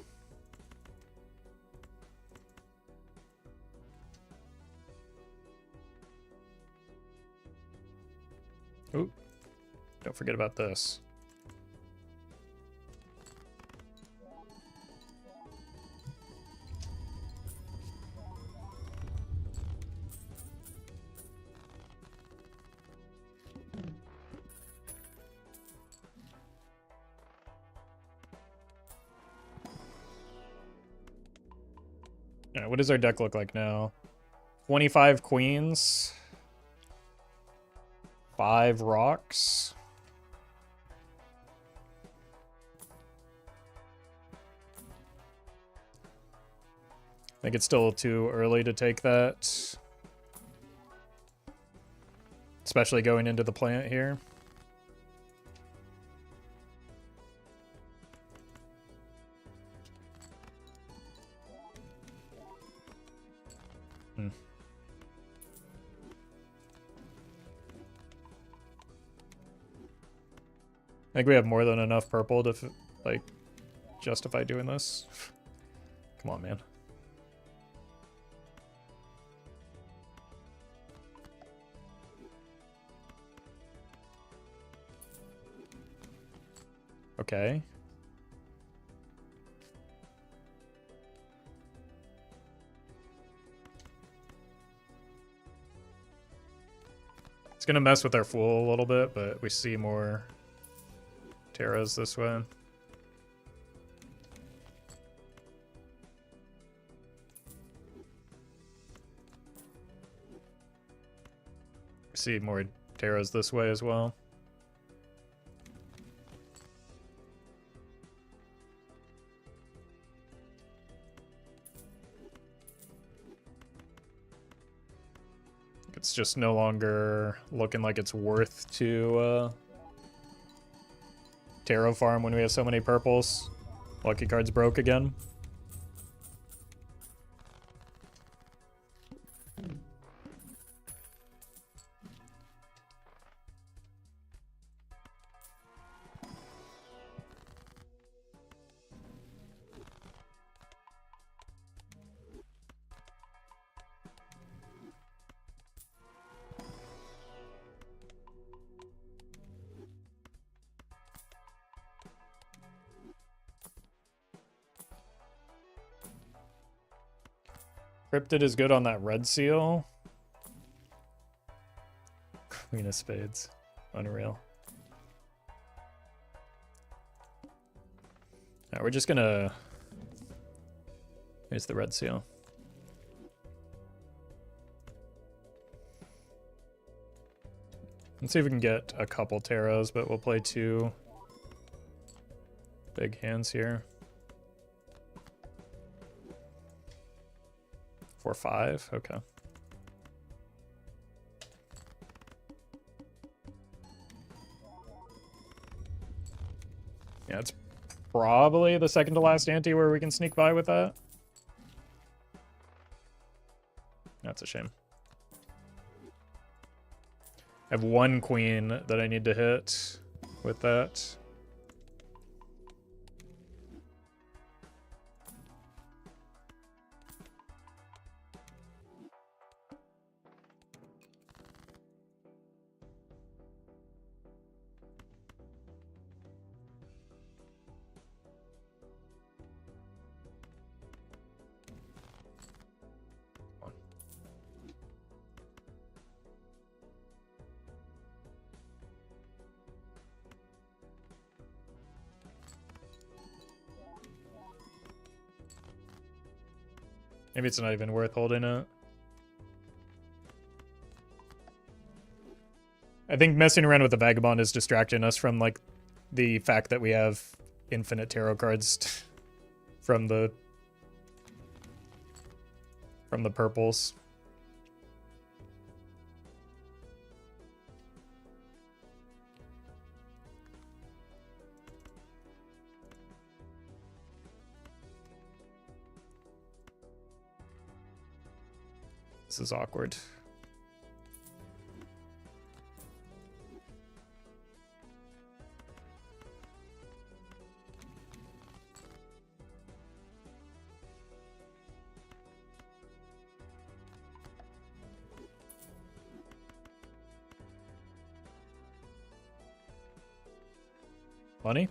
Ooh, don't forget about this. Alright, what does our deck look like now? 25 queens. 5 rocks. I think it's still too early to take that. Especially going into the plant here. I think we have more than enough purple to, like, justify doing this. Come on, man. Okay. It's gonna mess with our fool a little bit, but we see more Terras this way. We see more Terras this way as well. It's just no longer looking like it's worth to Terra farm when we have so many purples. Lucky cards broke again. Cryptid is good on that red seal. Queen of Spades. Unreal. Now we're just gonna... Here's the red seal. Let's see if we can get a couple taros, but we'll play 2 big hands here. 4-5, okay. Yeah, it's probably the second to last ante where we can sneak by with that. That's a shame. I have 1 queen that I need to hit with that. Maybe it's not even worth holding it. I think messing around with the Vagabond is distracting us from, like, the fact that we have infinite tarot cards from the purples. This is awkward. Money?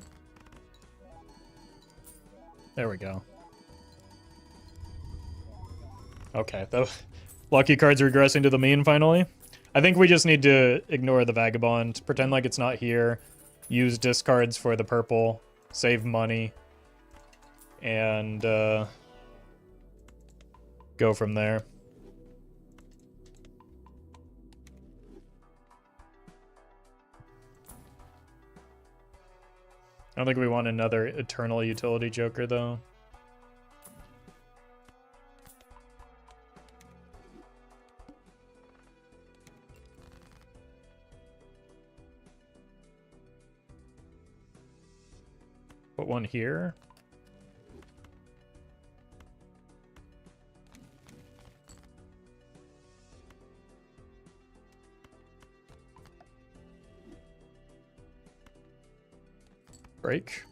There we go. Okay, the lucky card's regressing to the mean finally. I think we just need to ignore the Vagabond, pretend like it's not here, use discards for the purple, save money, and go from there. I don't think we want another Eternal Utility Joker, though. Put one here. Break.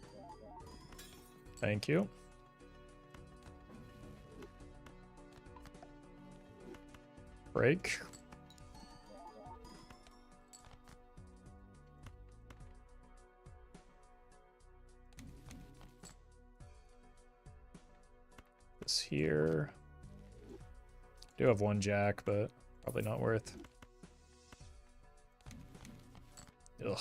Thank you. Break. This here. Do have 1 jack, but probably not worth. Ugh.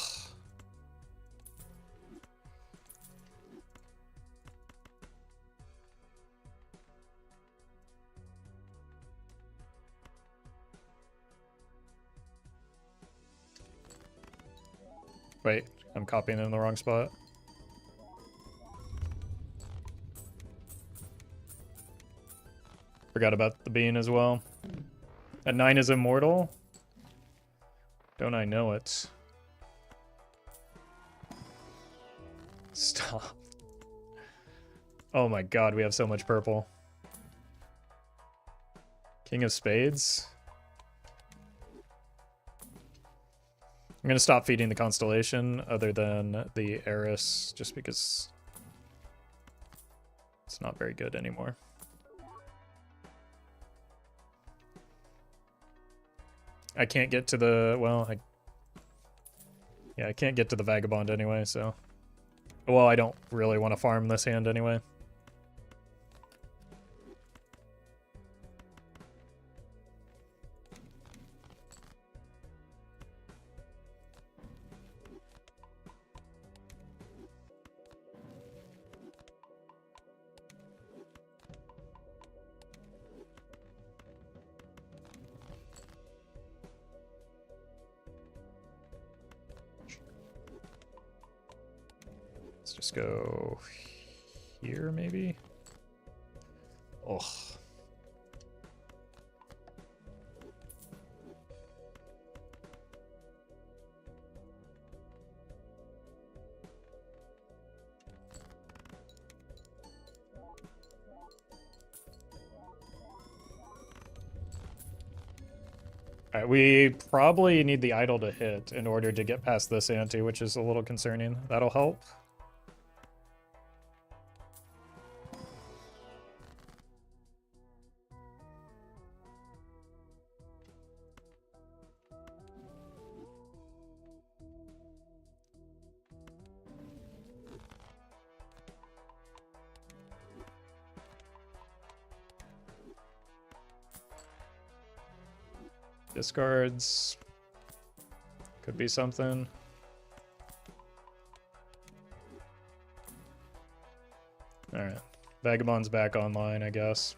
Wait, I'm copying in the wrong spot. Forgot about the bean as well. That 9 is immortal? Don't I know it? Stop. Oh my god, we have so much purple. King of Spades? I'm gonna stop feeding the Constellation other than the Eris, just because it's not very good anymore. I can't get to the, well, I can't get to the Vagabond anyway, so. Well, I don't really want to farm this hand anyway. Let's just go here, maybe? Ugh. Alright, we probably need the idol to hit in order to get past this ante, which is a little concerning. That'll help. Discards. Could be something. Alright. Vagabond's back online, I guess.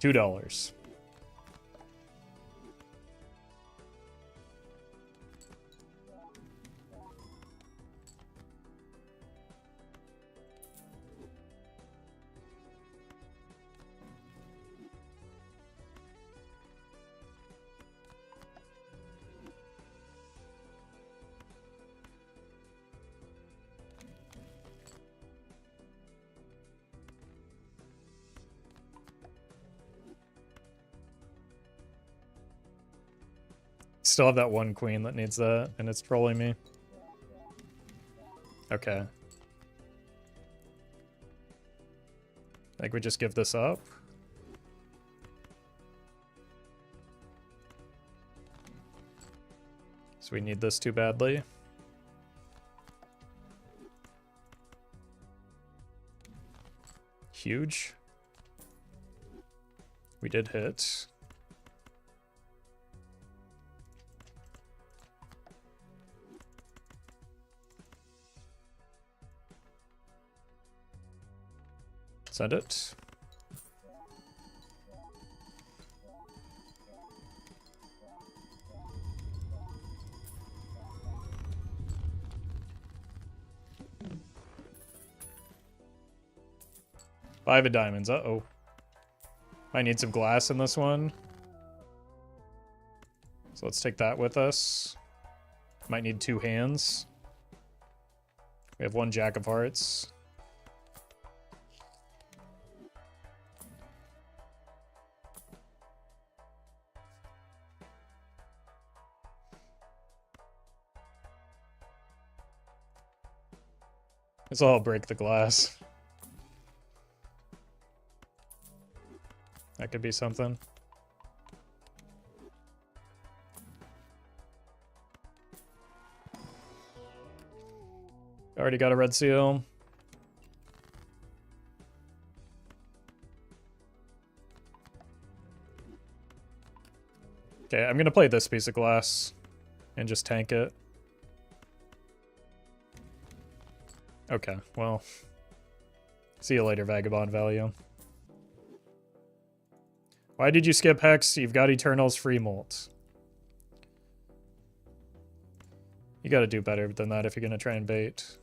$2. Still have that one queen that needs that, and it's trolling me. Okay. I think we just give this up. So we need this too badly. Huge. We did hit. Send it. Five of diamonds. Uh-oh. I need some glass in this one. So let's take that with us. Might need two hands. We have one jack of hearts. This will all break the glass. That could be something. Already got a red seal. Okay, I'm gonna play this piece of glass and just tank it. Okay, well, see you later, Vagabond value. Why did you skip Hex? You've got Eternal's free molt. You gotta do better than that if you're gonna try and bait.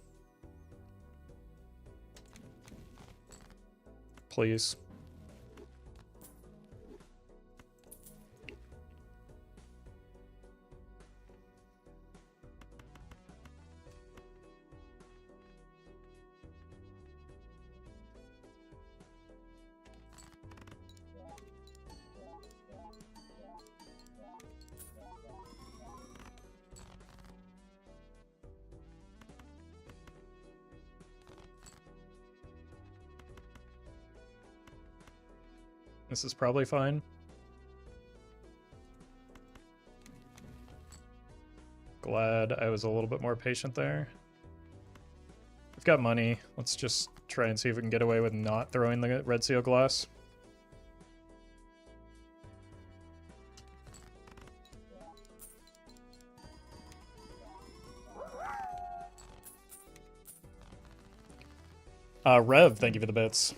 Please. This is probably fine. Glad I was a little bit more patient there. We've got money. Let's just try and see if we can get away with not throwing the red seal glass. Rev, thank you for the bits.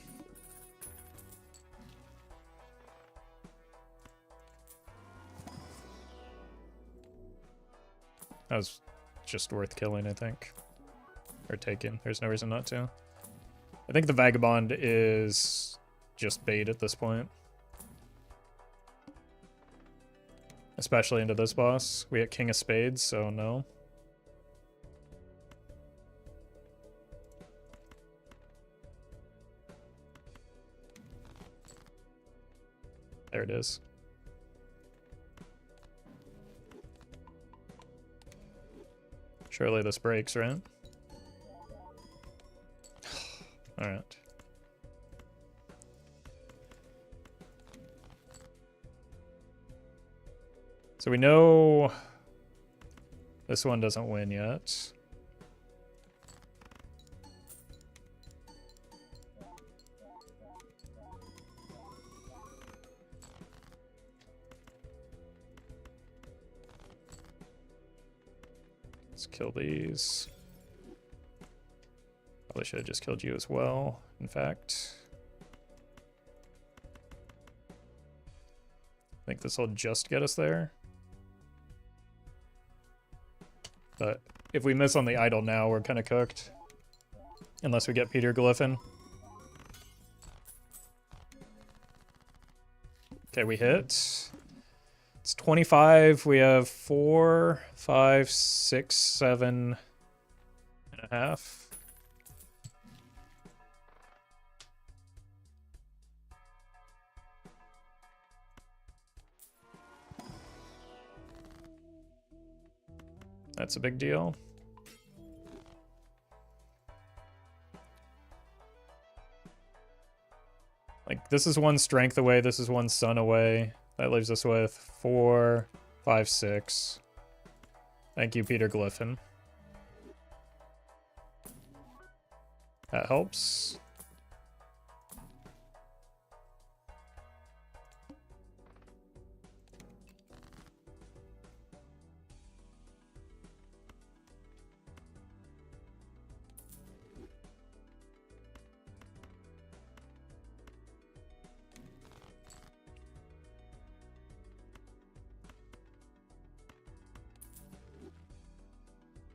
That was just worth killing, I think. Or taking. There's no reason not to. I think the Vagabond is just bait at this point. Especially into this boss. We get King of Spades, so no. There it is. Surely this breaks, right? Alright. So we know this one doesn't win yet. Let's kill these. Probably should have just killed you as well, in fact. I think this will just get us there. But if we miss on the idol now, we're kind of cooked. Unless we get Peter Glyphin. Okay, we hit. It's 25. We have 4, 5, 6, 7 and a half. That's a big deal. Like, this is one strength away, this is one sun away. That leaves us with 4, 5, 6. Thank you, Peter Glyphin. That helps.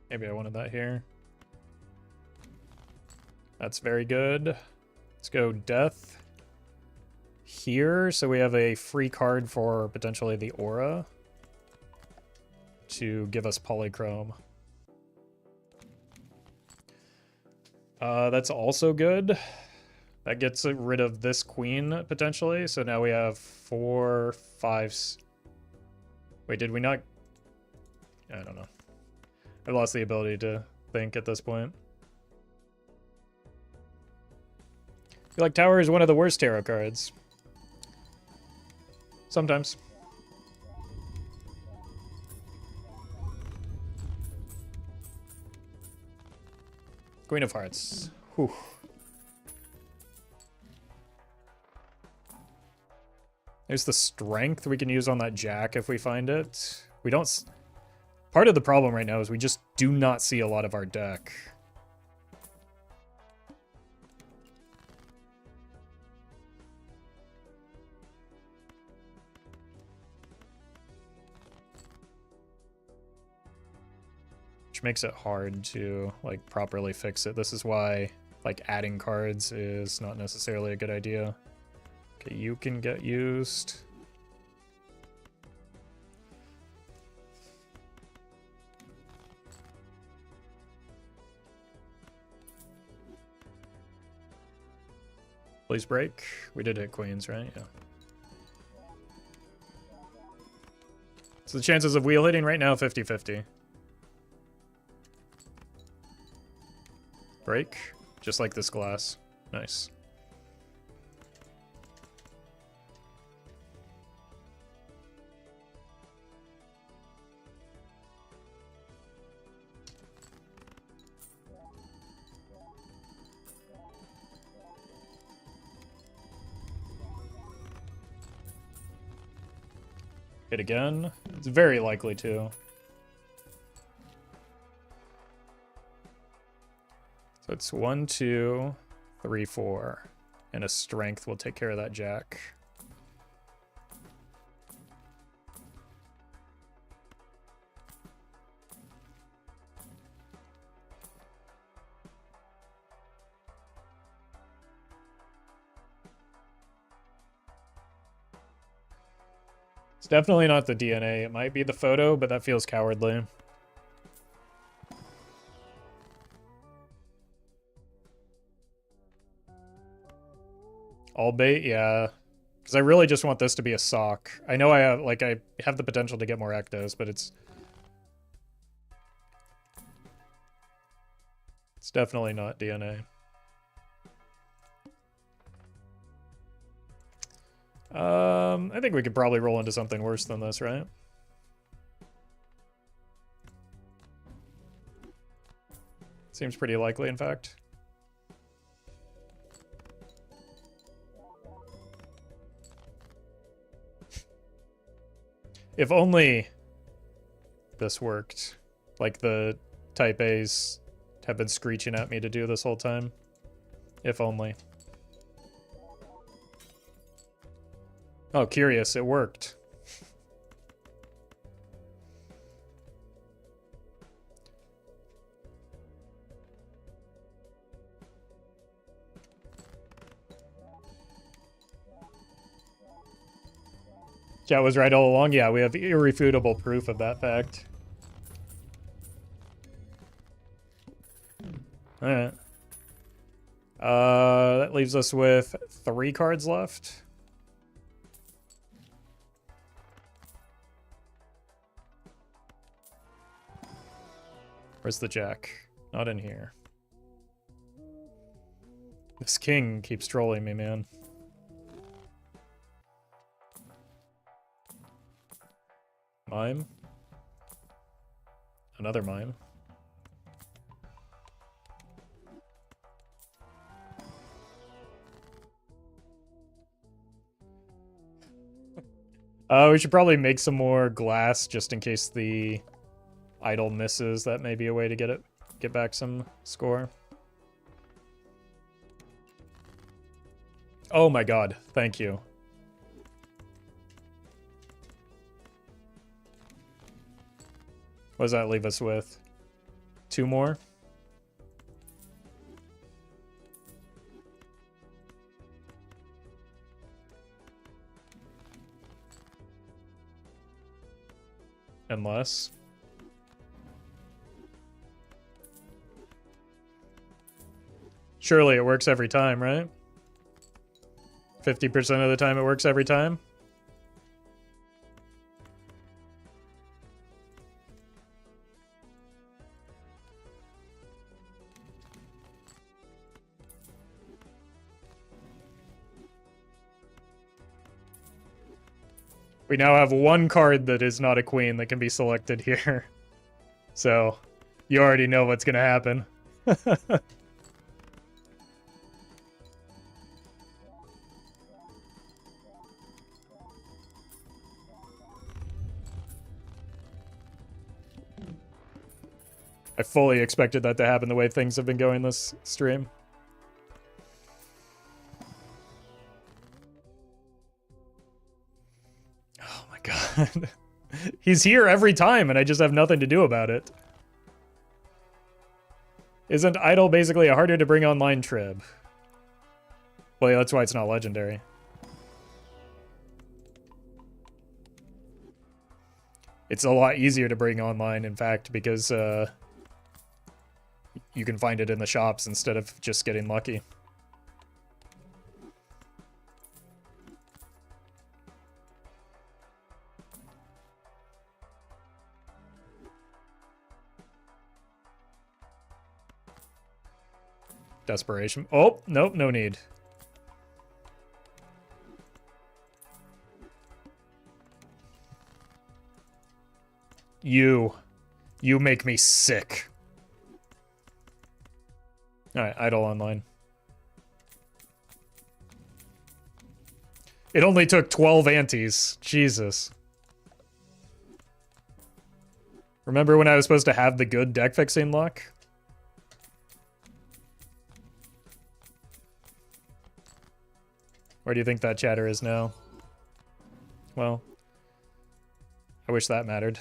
Maybe I wanted that here. That's very good. Let's go death here. So we have a free card for potentially the aura to give us polychrome. That's also good. That gets rid of this queen potentially. So now we have 4, 5. Wait, did we not? I don't know. I lost the ability to think at this point. I feel like Tower is one of the worst tarot cards. Sometimes. Queen of Hearts. Whew. There's the strength we can use on that jack if we find it. We don't... Part of the problem right now is we just do not see a lot of our deck. Which makes it hard to, like, properly fix it. This is why, like, adding cards is not necessarily a good idea. Okay, you can get used. Please break. We did hit queens, right? Yeah. So the chances of wheel hitting right now, 50-50. Break. Just like this glass. Nice. Hit again. It's very likely to. So it's 1, 2, 3, 4. And a strength will take care of that jack. It's definitely not the DNA. It might be the photo, but that feels cowardly. All bait, yeah. Because I really just want this to be a sock. I know I have the potential to get more ectos, but it's definitely not DNA. I think we could probably roll into something worse than this, right? Seems pretty likely, in fact. If only this worked. Like the type A's have been screeching at me to do this whole time. If only. Oh, curious, it worked. Chat was right all along. Yeah, we have irrefutable proof of that fact. Alright. That leaves us with 3 cards left. Where's the jack? Not in here. This king keeps trolling me, man. Mime. Another mime. We should probably make some more glass just in case the idol misses. That may be a way to get back some score. Oh my god, thank you. What does that leave us with? 2 more? Unless... Surely it works every time, right? 50% of the time it works every time? We now have 1 card that is not a queen that can be selected here. So, you already know what's gonna happen. I fully expected that to happen the way things have been going this stream. Oh my god. He's here every time and I just have nothing to do about it. Isn't Idol basically a harder to bring online trib? Well, yeah, that's why it's not legendary. It's a lot easier to bring online, in fact, because you can find it in the shops instead of just getting lucky. Desperation. Oh, nope, no need. You make me sick. Alright, Idle online. It only took 12 antes. Jesus. Remember when I was supposed to have the good deck fixing luck? Where do you think that chatter is now? Well, I wish that mattered.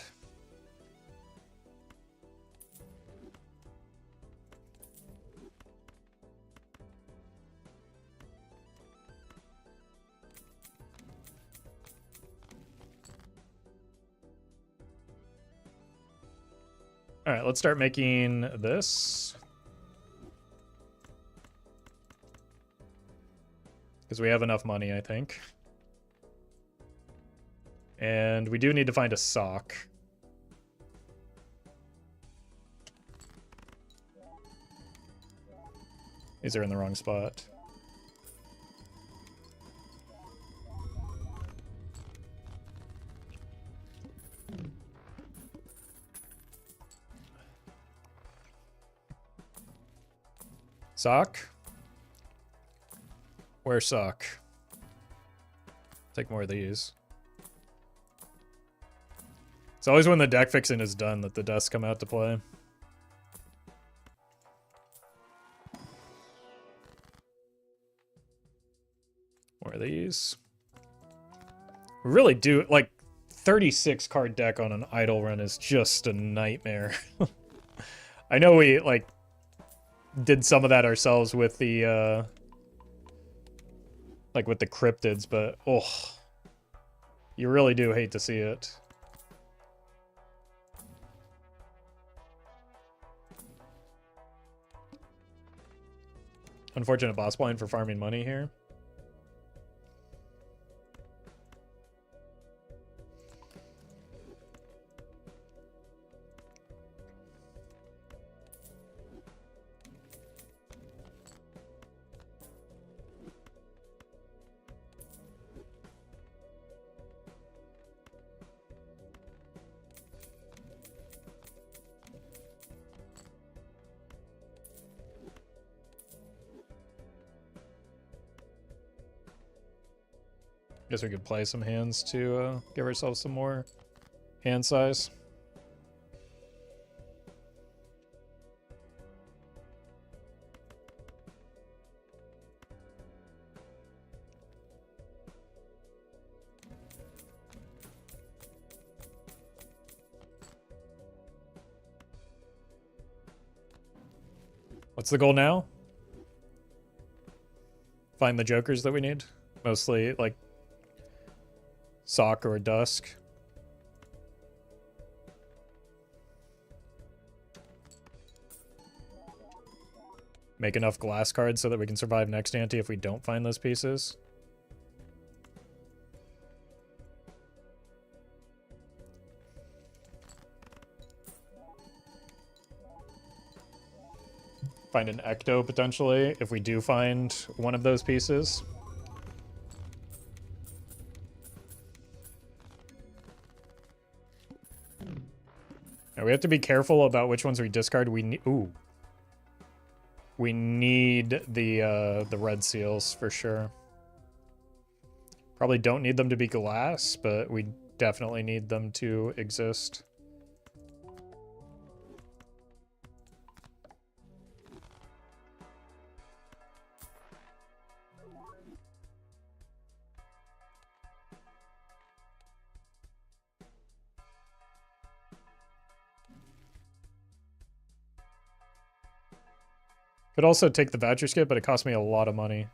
All right, let's start making this. Because we have enough money, I think. And we do need to find a sock. These are in the wrong spot. Sock? Where's sock? Take more of these. It's always when the deck fixing is done that the dusts come out to play. More of these. We really do, like, 36 card deck on an idle run is just a nightmare. I know we, like, did some of that ourselves with the, like with the cryptids, but, oh, you really do hate to see it. Unfortunate boss blind for farming money here. Guess we could play some hands to give ourselves some more hand size. What's the goal now? Find the jokers that we need. Mostly, like, Sock or Dusk. Make enough glass cards so that we can survive next ante if we don't find those pieces. Find an Ecto, potentially, if we do find one of those pieces. Now we have to be careful about which ones we discard. We need... Ooh. We need the red seals, for sure. Probably don't need them to be glass, but we definitely need them to exist. Could also take the voucher skip, but it cost me a lot of money.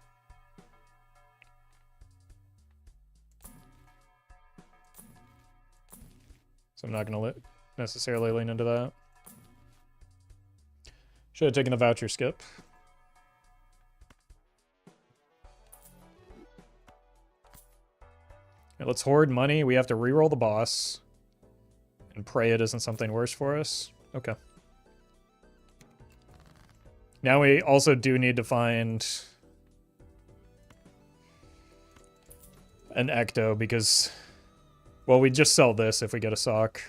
So I'm not going to necessarily lean into that. Should have taken the voucher skip. Okay, let's hoard money. We have to reroll the boss. And pray it isn't something worse for us. Okay. Now we also do need to find an Ecto because, well, we just sell this if we get a sock.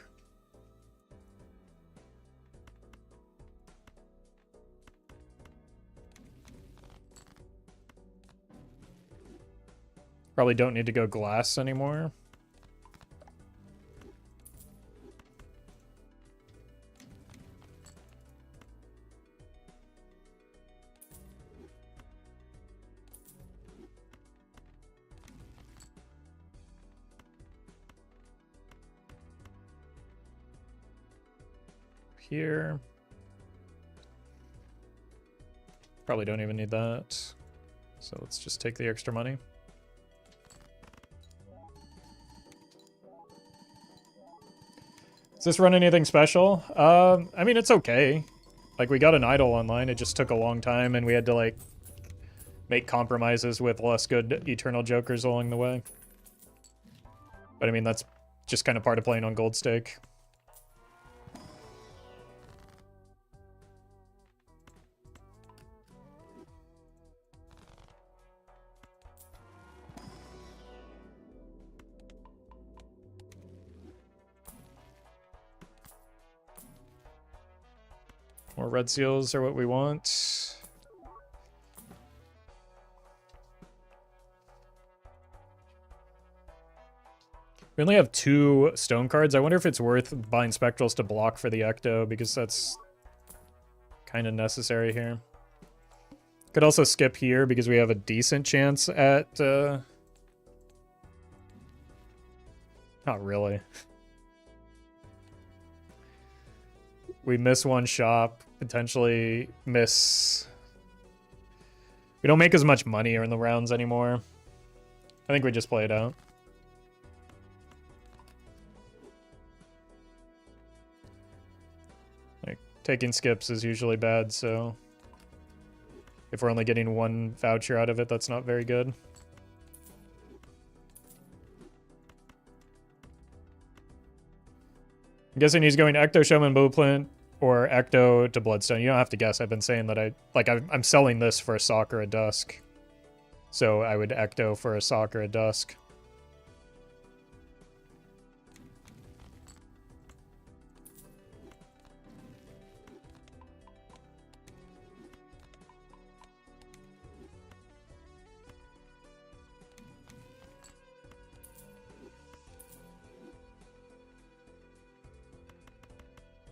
Probably don't need to go glass anymore. here. Probably don't even need that. So let's just take the extra money. Does this run anything special? I mean, it's okay. Like, we got an idol online. It just took a long time, and we had to, like, make compromises with less good Eternal Jokers along the way. But, I mean, that's just kind of part of playing on Gold Stake. More red seals are what we want. We only have 2 stone cards. I wonder if it's worth buying spectrals to block for the Ecto, because that's kind of necessary here. Could also skip here because we have a decent chance at... Not really. We miss one shop, potentially miss... We don't make as much money in the rounds anymore. I think we just play it out. Like, taking skips is usually bad, so... If we're only getting 1 voucher out of it, that's not very good. I'm guessing he's going Ecto Showman Blueprint or Ecto to Bloodstone. You don't have to guess. I've been saying that I'm selling this for a sock or a dusk. So I would Ecto for a sock or a dusk.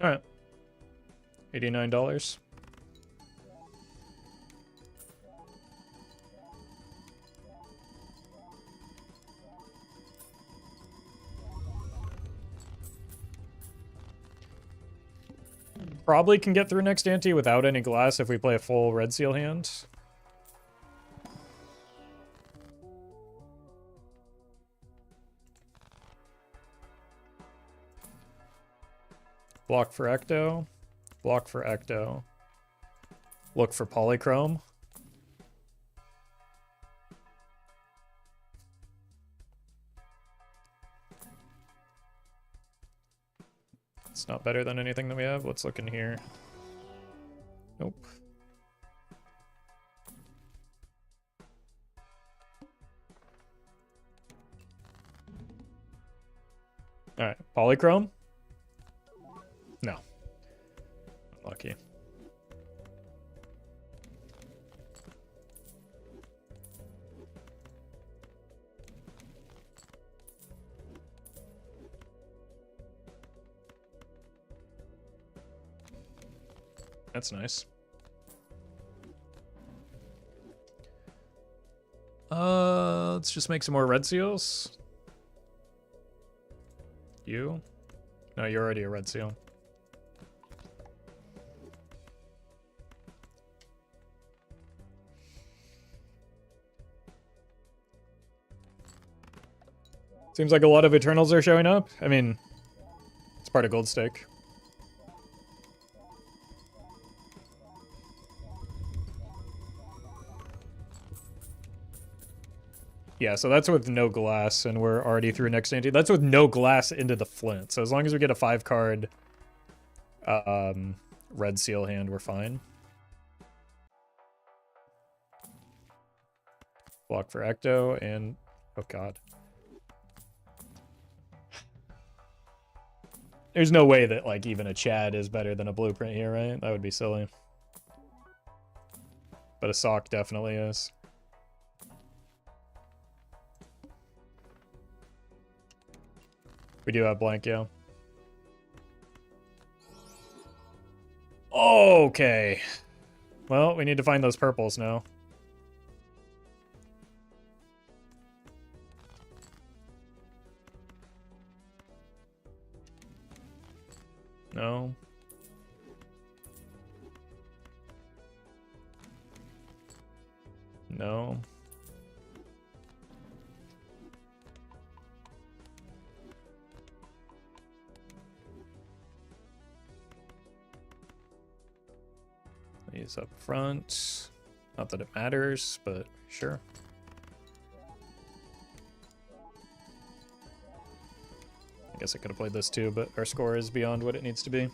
All right. $89. Probably can get through next ante without any glass if we play a full red seal hand. Block for Ecto. Block for Ecto. Look for Polychrome. It's not better than anything that we have. Let's look in here. Nope. Alright, Polychrome? No. Lucky. That's nice. Let's just make some more red seals. You? No, you're already a red seal. Seems like a lot of Eternals are showing up. I mean, it's part of Gold Stake. Yeah, so that's with no glass, and we're already through next ante. That's with no glass into the flint. So as long as we get a 5-card red seal hand, we're fine. Block for Ecto, and... Oh, God. There's no way that, like, even a Chad is better than a Blueprint here, right? That would be silly. But a sock definitely is. We do have blank, yeah. Okay. Well, we need to find those purples now. No. No. These up front. Not that it matters, but sure. I guess I could have played this too, but our score is beyond what it needs to be.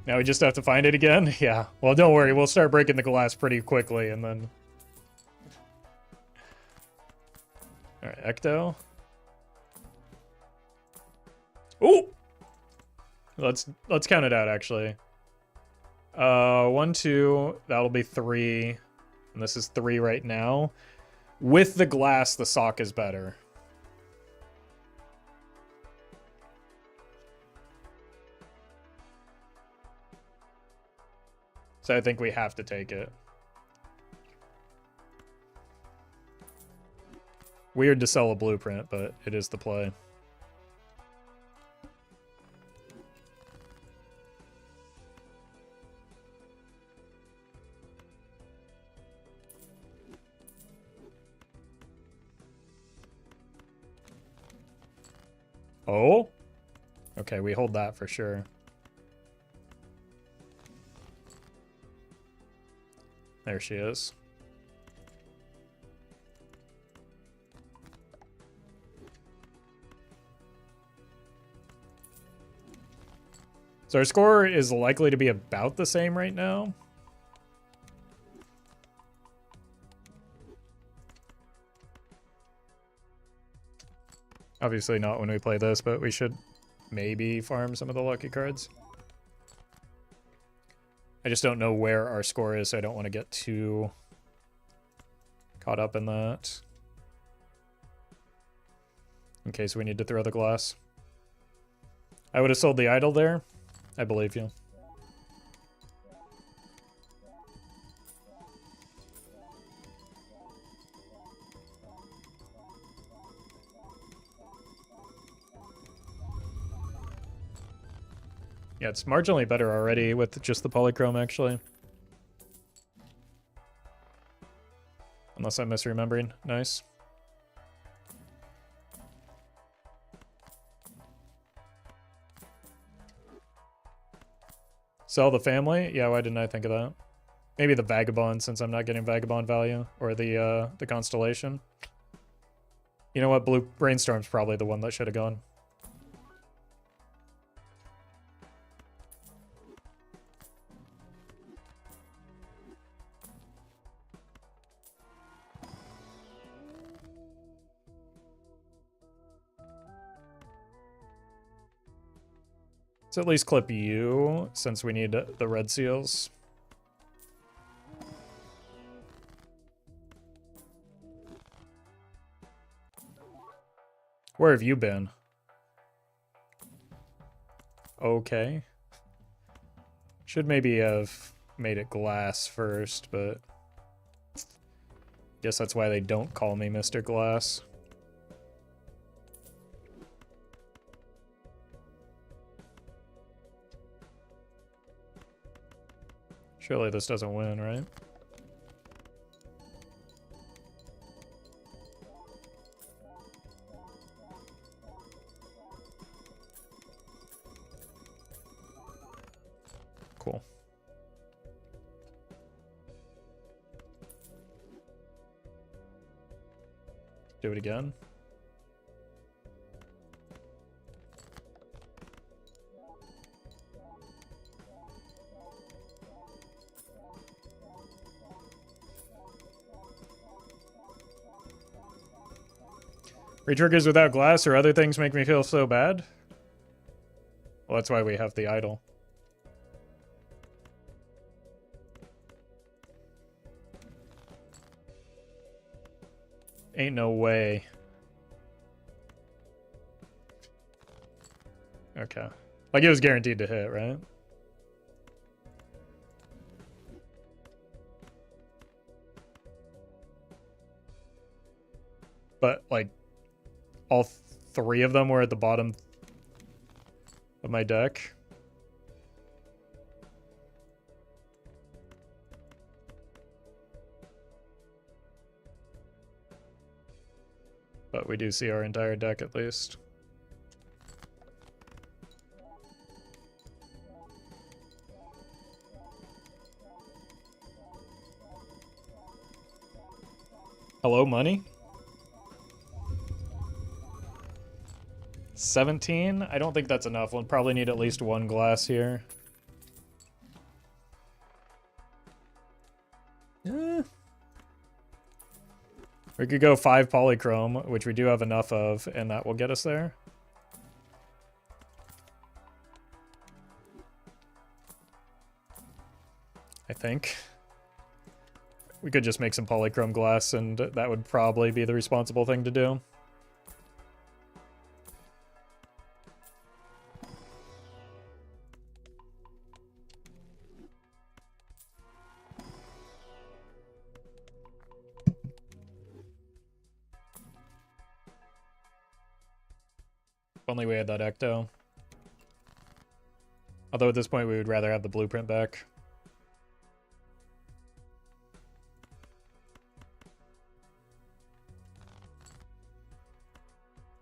Now we just have to find it again? Yeah. Well, don't worry. We'll start breaking the glass pretty quickly, and then... Alright, Ecto. Ooh! Let's count it out, actually. 1, 2, that'll be 3. And this is 3 right now. With the glass, the sock is better. So I think we have to take it. Weird to sell a blueprint, but it is the play. Oh? Okay, we hold that for sure. There she is. So our score is likely to be about the same right now. Obviously not when we play this, but we should maybe farm some of the lucky cards. I just don't know where our score is, so I don't want to get too caught up in that. In case we need to throw the glass. I would have sold the idol there. I believe you. Yeah, it's marginally better already with just the polychrome, actually. Unless I'm misremembering. Nice. Sell the family? Yeah, why didn't I think of that? Maybe the Vagabond, since I'm not getting Vagabond value. Or the Constellation. You know what? Blue Brainstorm's probably the one that should have gone. Let's at least clip you, since we need the red seals. Where have you been? Okay. Should maybe have made it glass first, but... guess that's why they don't call me Mr. Glass. Surely this doesn't win, right? Cool. Do it again. Retriggers without glass or other things make me feel so bad? Well, that's why we have the idol. Ain't no way. Okay. Like it was guaranteed to hit, right? But, like, all 3 of them were at the bottom of my deck. we do see our entire deck at least. Hello, money? 17? I don't think that's enough. We'll probably need at least one glass here. We could go 5 polychrome, which we do have enough of, and that will get us there. I think. We could just make some polychrome glass, and that would probably be the responsible thing to do. If only we had that ecto. Although at this point we would rather have the blueprint back.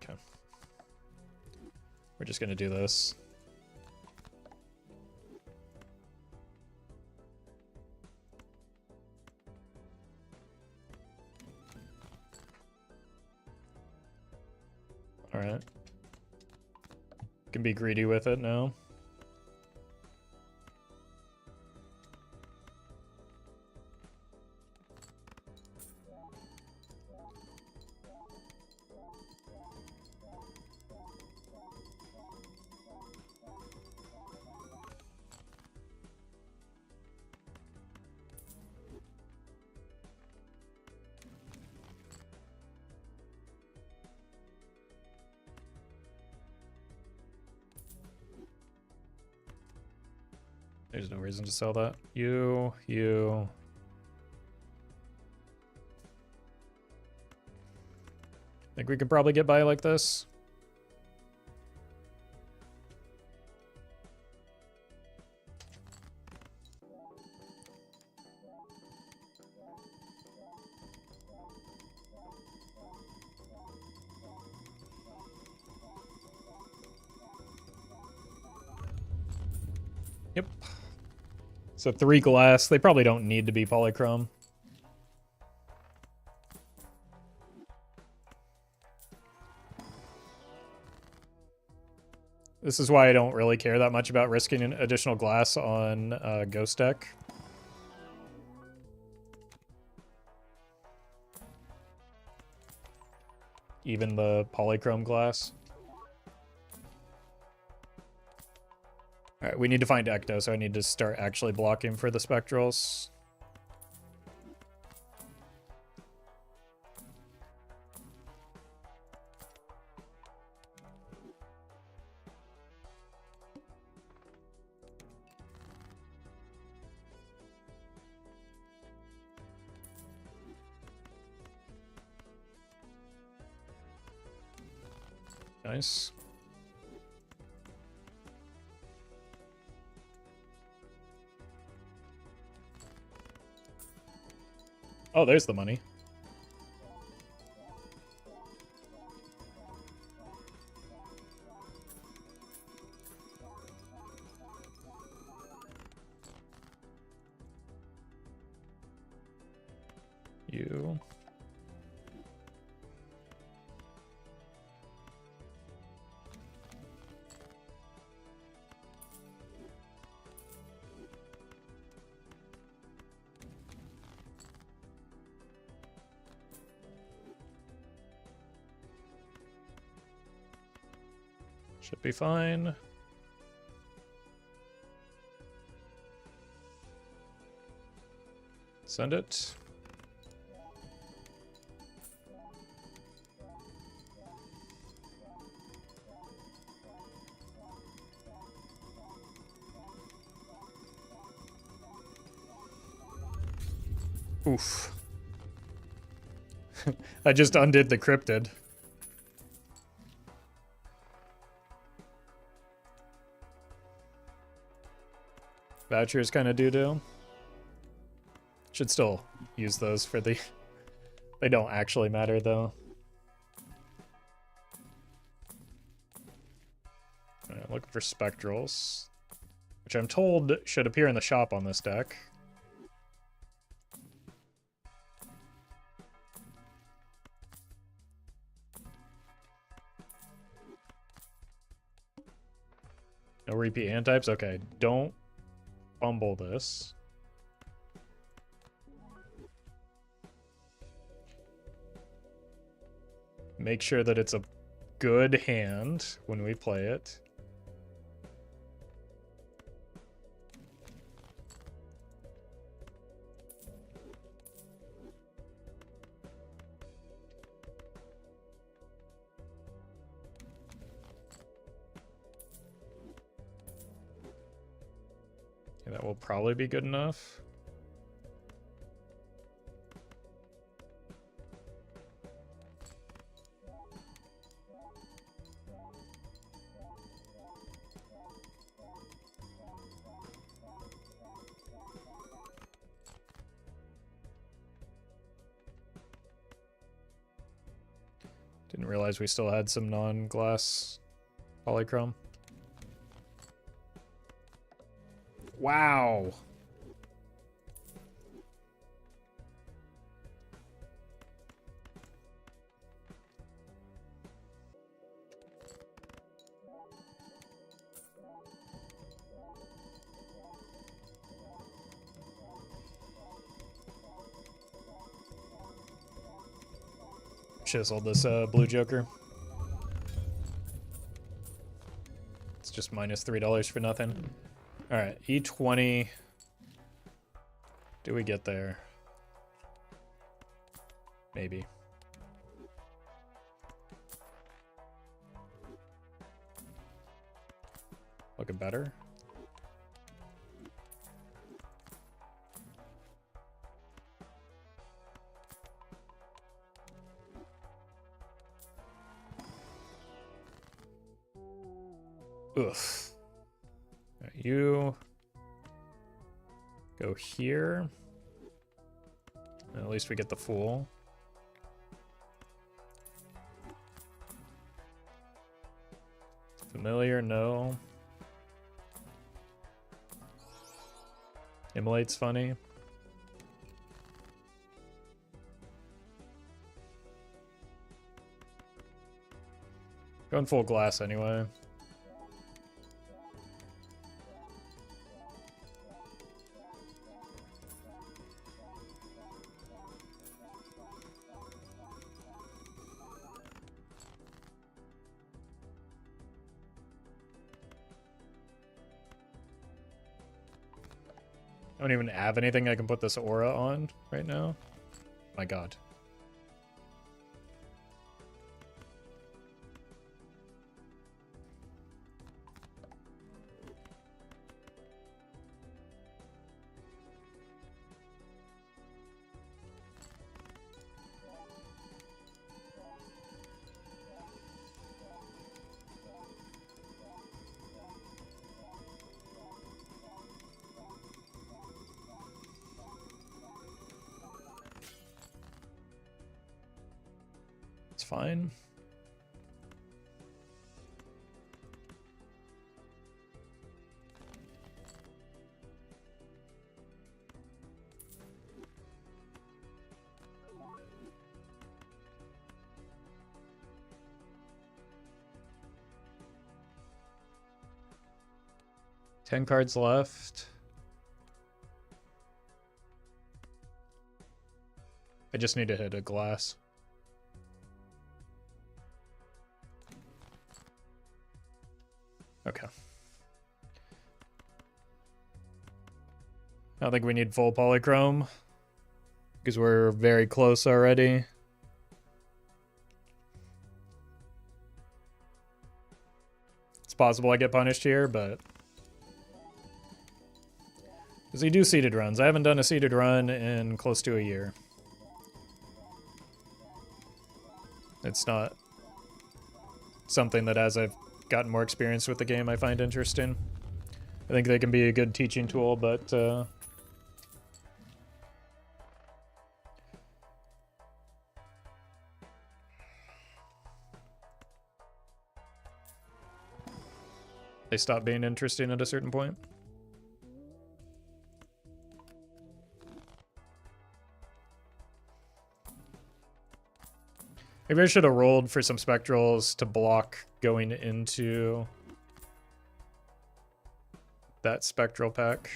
Okay. We're just gonna do this. Alright. Can be greedy with it now. There's no reason to sell that. You. Think we could probably get by like this? Yep. So 3 glass. They probably don't need to be polychrome. This is why I don't really care that much about risking an additional glass on Ghost deck. Even the polychrome glass. Alright, we need to find Ecto, so I need to start actually blocking for the spectrals. Nice. Oh, there's the money. You. Should be fine. Send it. Oof. I just undid the cryptid. Vouchers kind of doo-doo. Should still use those for the... They don't actually matter, though. I'm looking for spectrals, which I'm told should appear in the shop on this deck. No repeat hand types? Okay, don't fumble this. Make sure that it's a good hand when we play it. Okay, that will probably be good enough. Didn't realize we still had some non-glass polychrome. Wow. Chiseled this blue joker. It's just minus $3 for nothing. All right, E20. Do we get there? Maybe. Looking better. Ugh. Right, you go here. And at least we get the Fool. Familiar, no. Immolate's funny. Going full glass anyway. I don't even have anything I can put this aura on right now. My god. It's fine. Ten cards left. I just need to hit a glass. Okay. I don't think we need full polychrome because we're very close already. It's possible I get punished here, but because we do seeded runs. I haven't done a seeded run in close to a year. It's not something that, as I've gotten more experience with the game, I find interesting. I think they can be a good teaching tool, but They stop being interesting at a certain point. Maybe I should have rolled for some spectrals to block going into that spectral pack.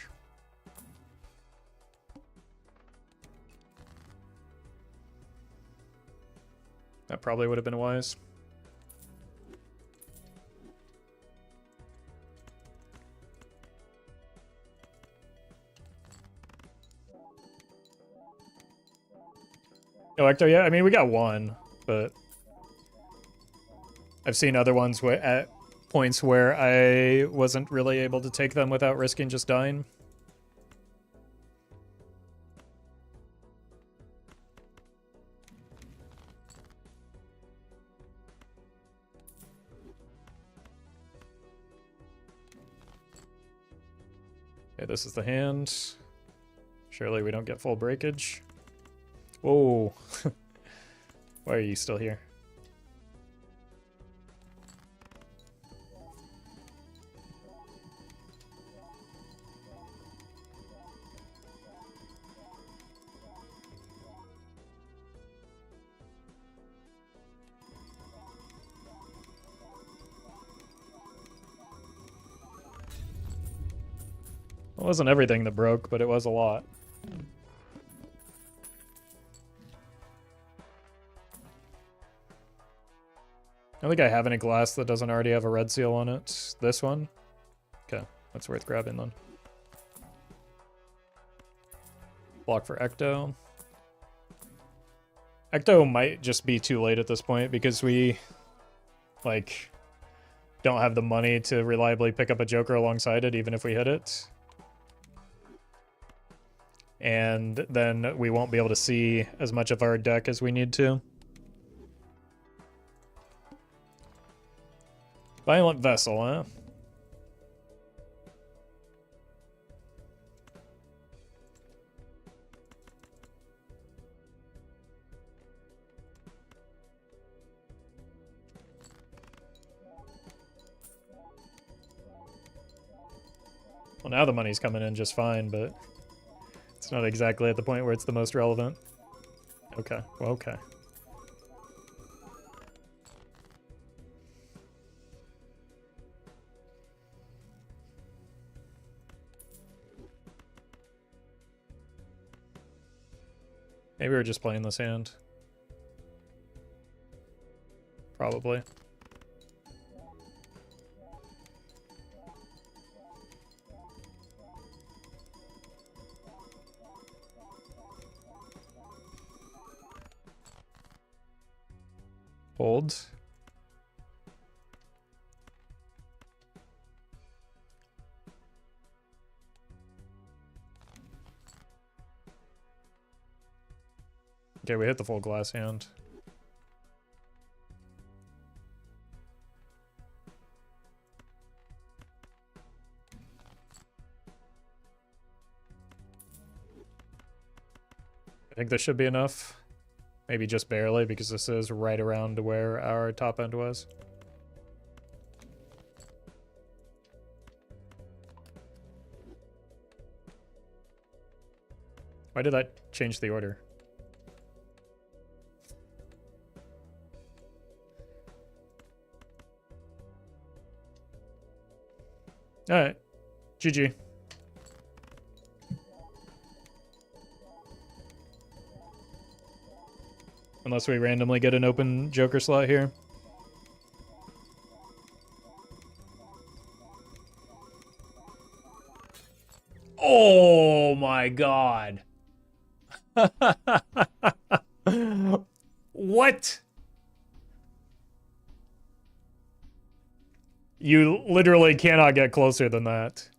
That probably would have been wise. No Ecto, yeah, I mean, we got one, but I've seen other ones at points where I wasn't really able to take them without risking just dying. Okay, this is the hand. Surely we don't get full breakage. Whoa. Why are you still here? It wasn't everything that broke, but it was a lot. I don't think I have any glass that doesn't already have a red seal on it. This one? Okay, that's worth grabbing then. Block for Ecto. Ecto might just be too late at this point because we, like, don't have the money to reliably pick up a Joker alongside it, even if we hit it. And then we won't be able to see as much of our deck as we need to. Violent Vessel, huh? Well, now the money's coming in just fine, but it's not exactly at the point where it's the most relevant. Okay, well, okay. Maybe we're just playing this hand. Probably. Hold. Okay, we hit the full glass hand. I think this should be enough. Maybe just barely, because this is right around where our top end was. Why did that change the order? Alright. GG. Unless we randomly get an open Joker slot here. Oh my god. What? You literally cannot get closer than that.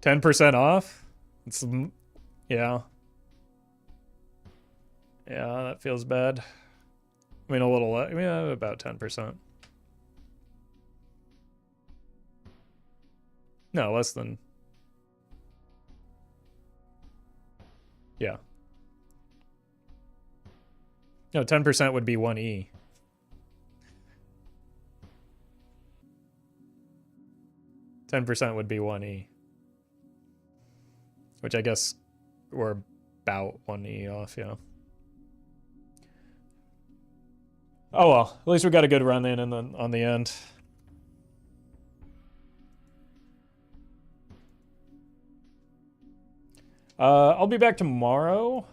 $10% off? It's, yeah. Yeah, that feels bad. I mean, a little, yeah, about 10%. No, less than. Yeah, No, 10% would be 1E. %10 would be 1E. Which I guess we're about 1E off, yeah. Oh well, at least we got a good run in on the end. I'll be back tomorrow.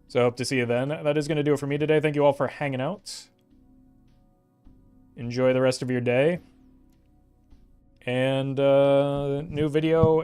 So I hope to see you then. That is going to do it for me today. Thank you all for hanging out. Enjoy the rest of your day. And new video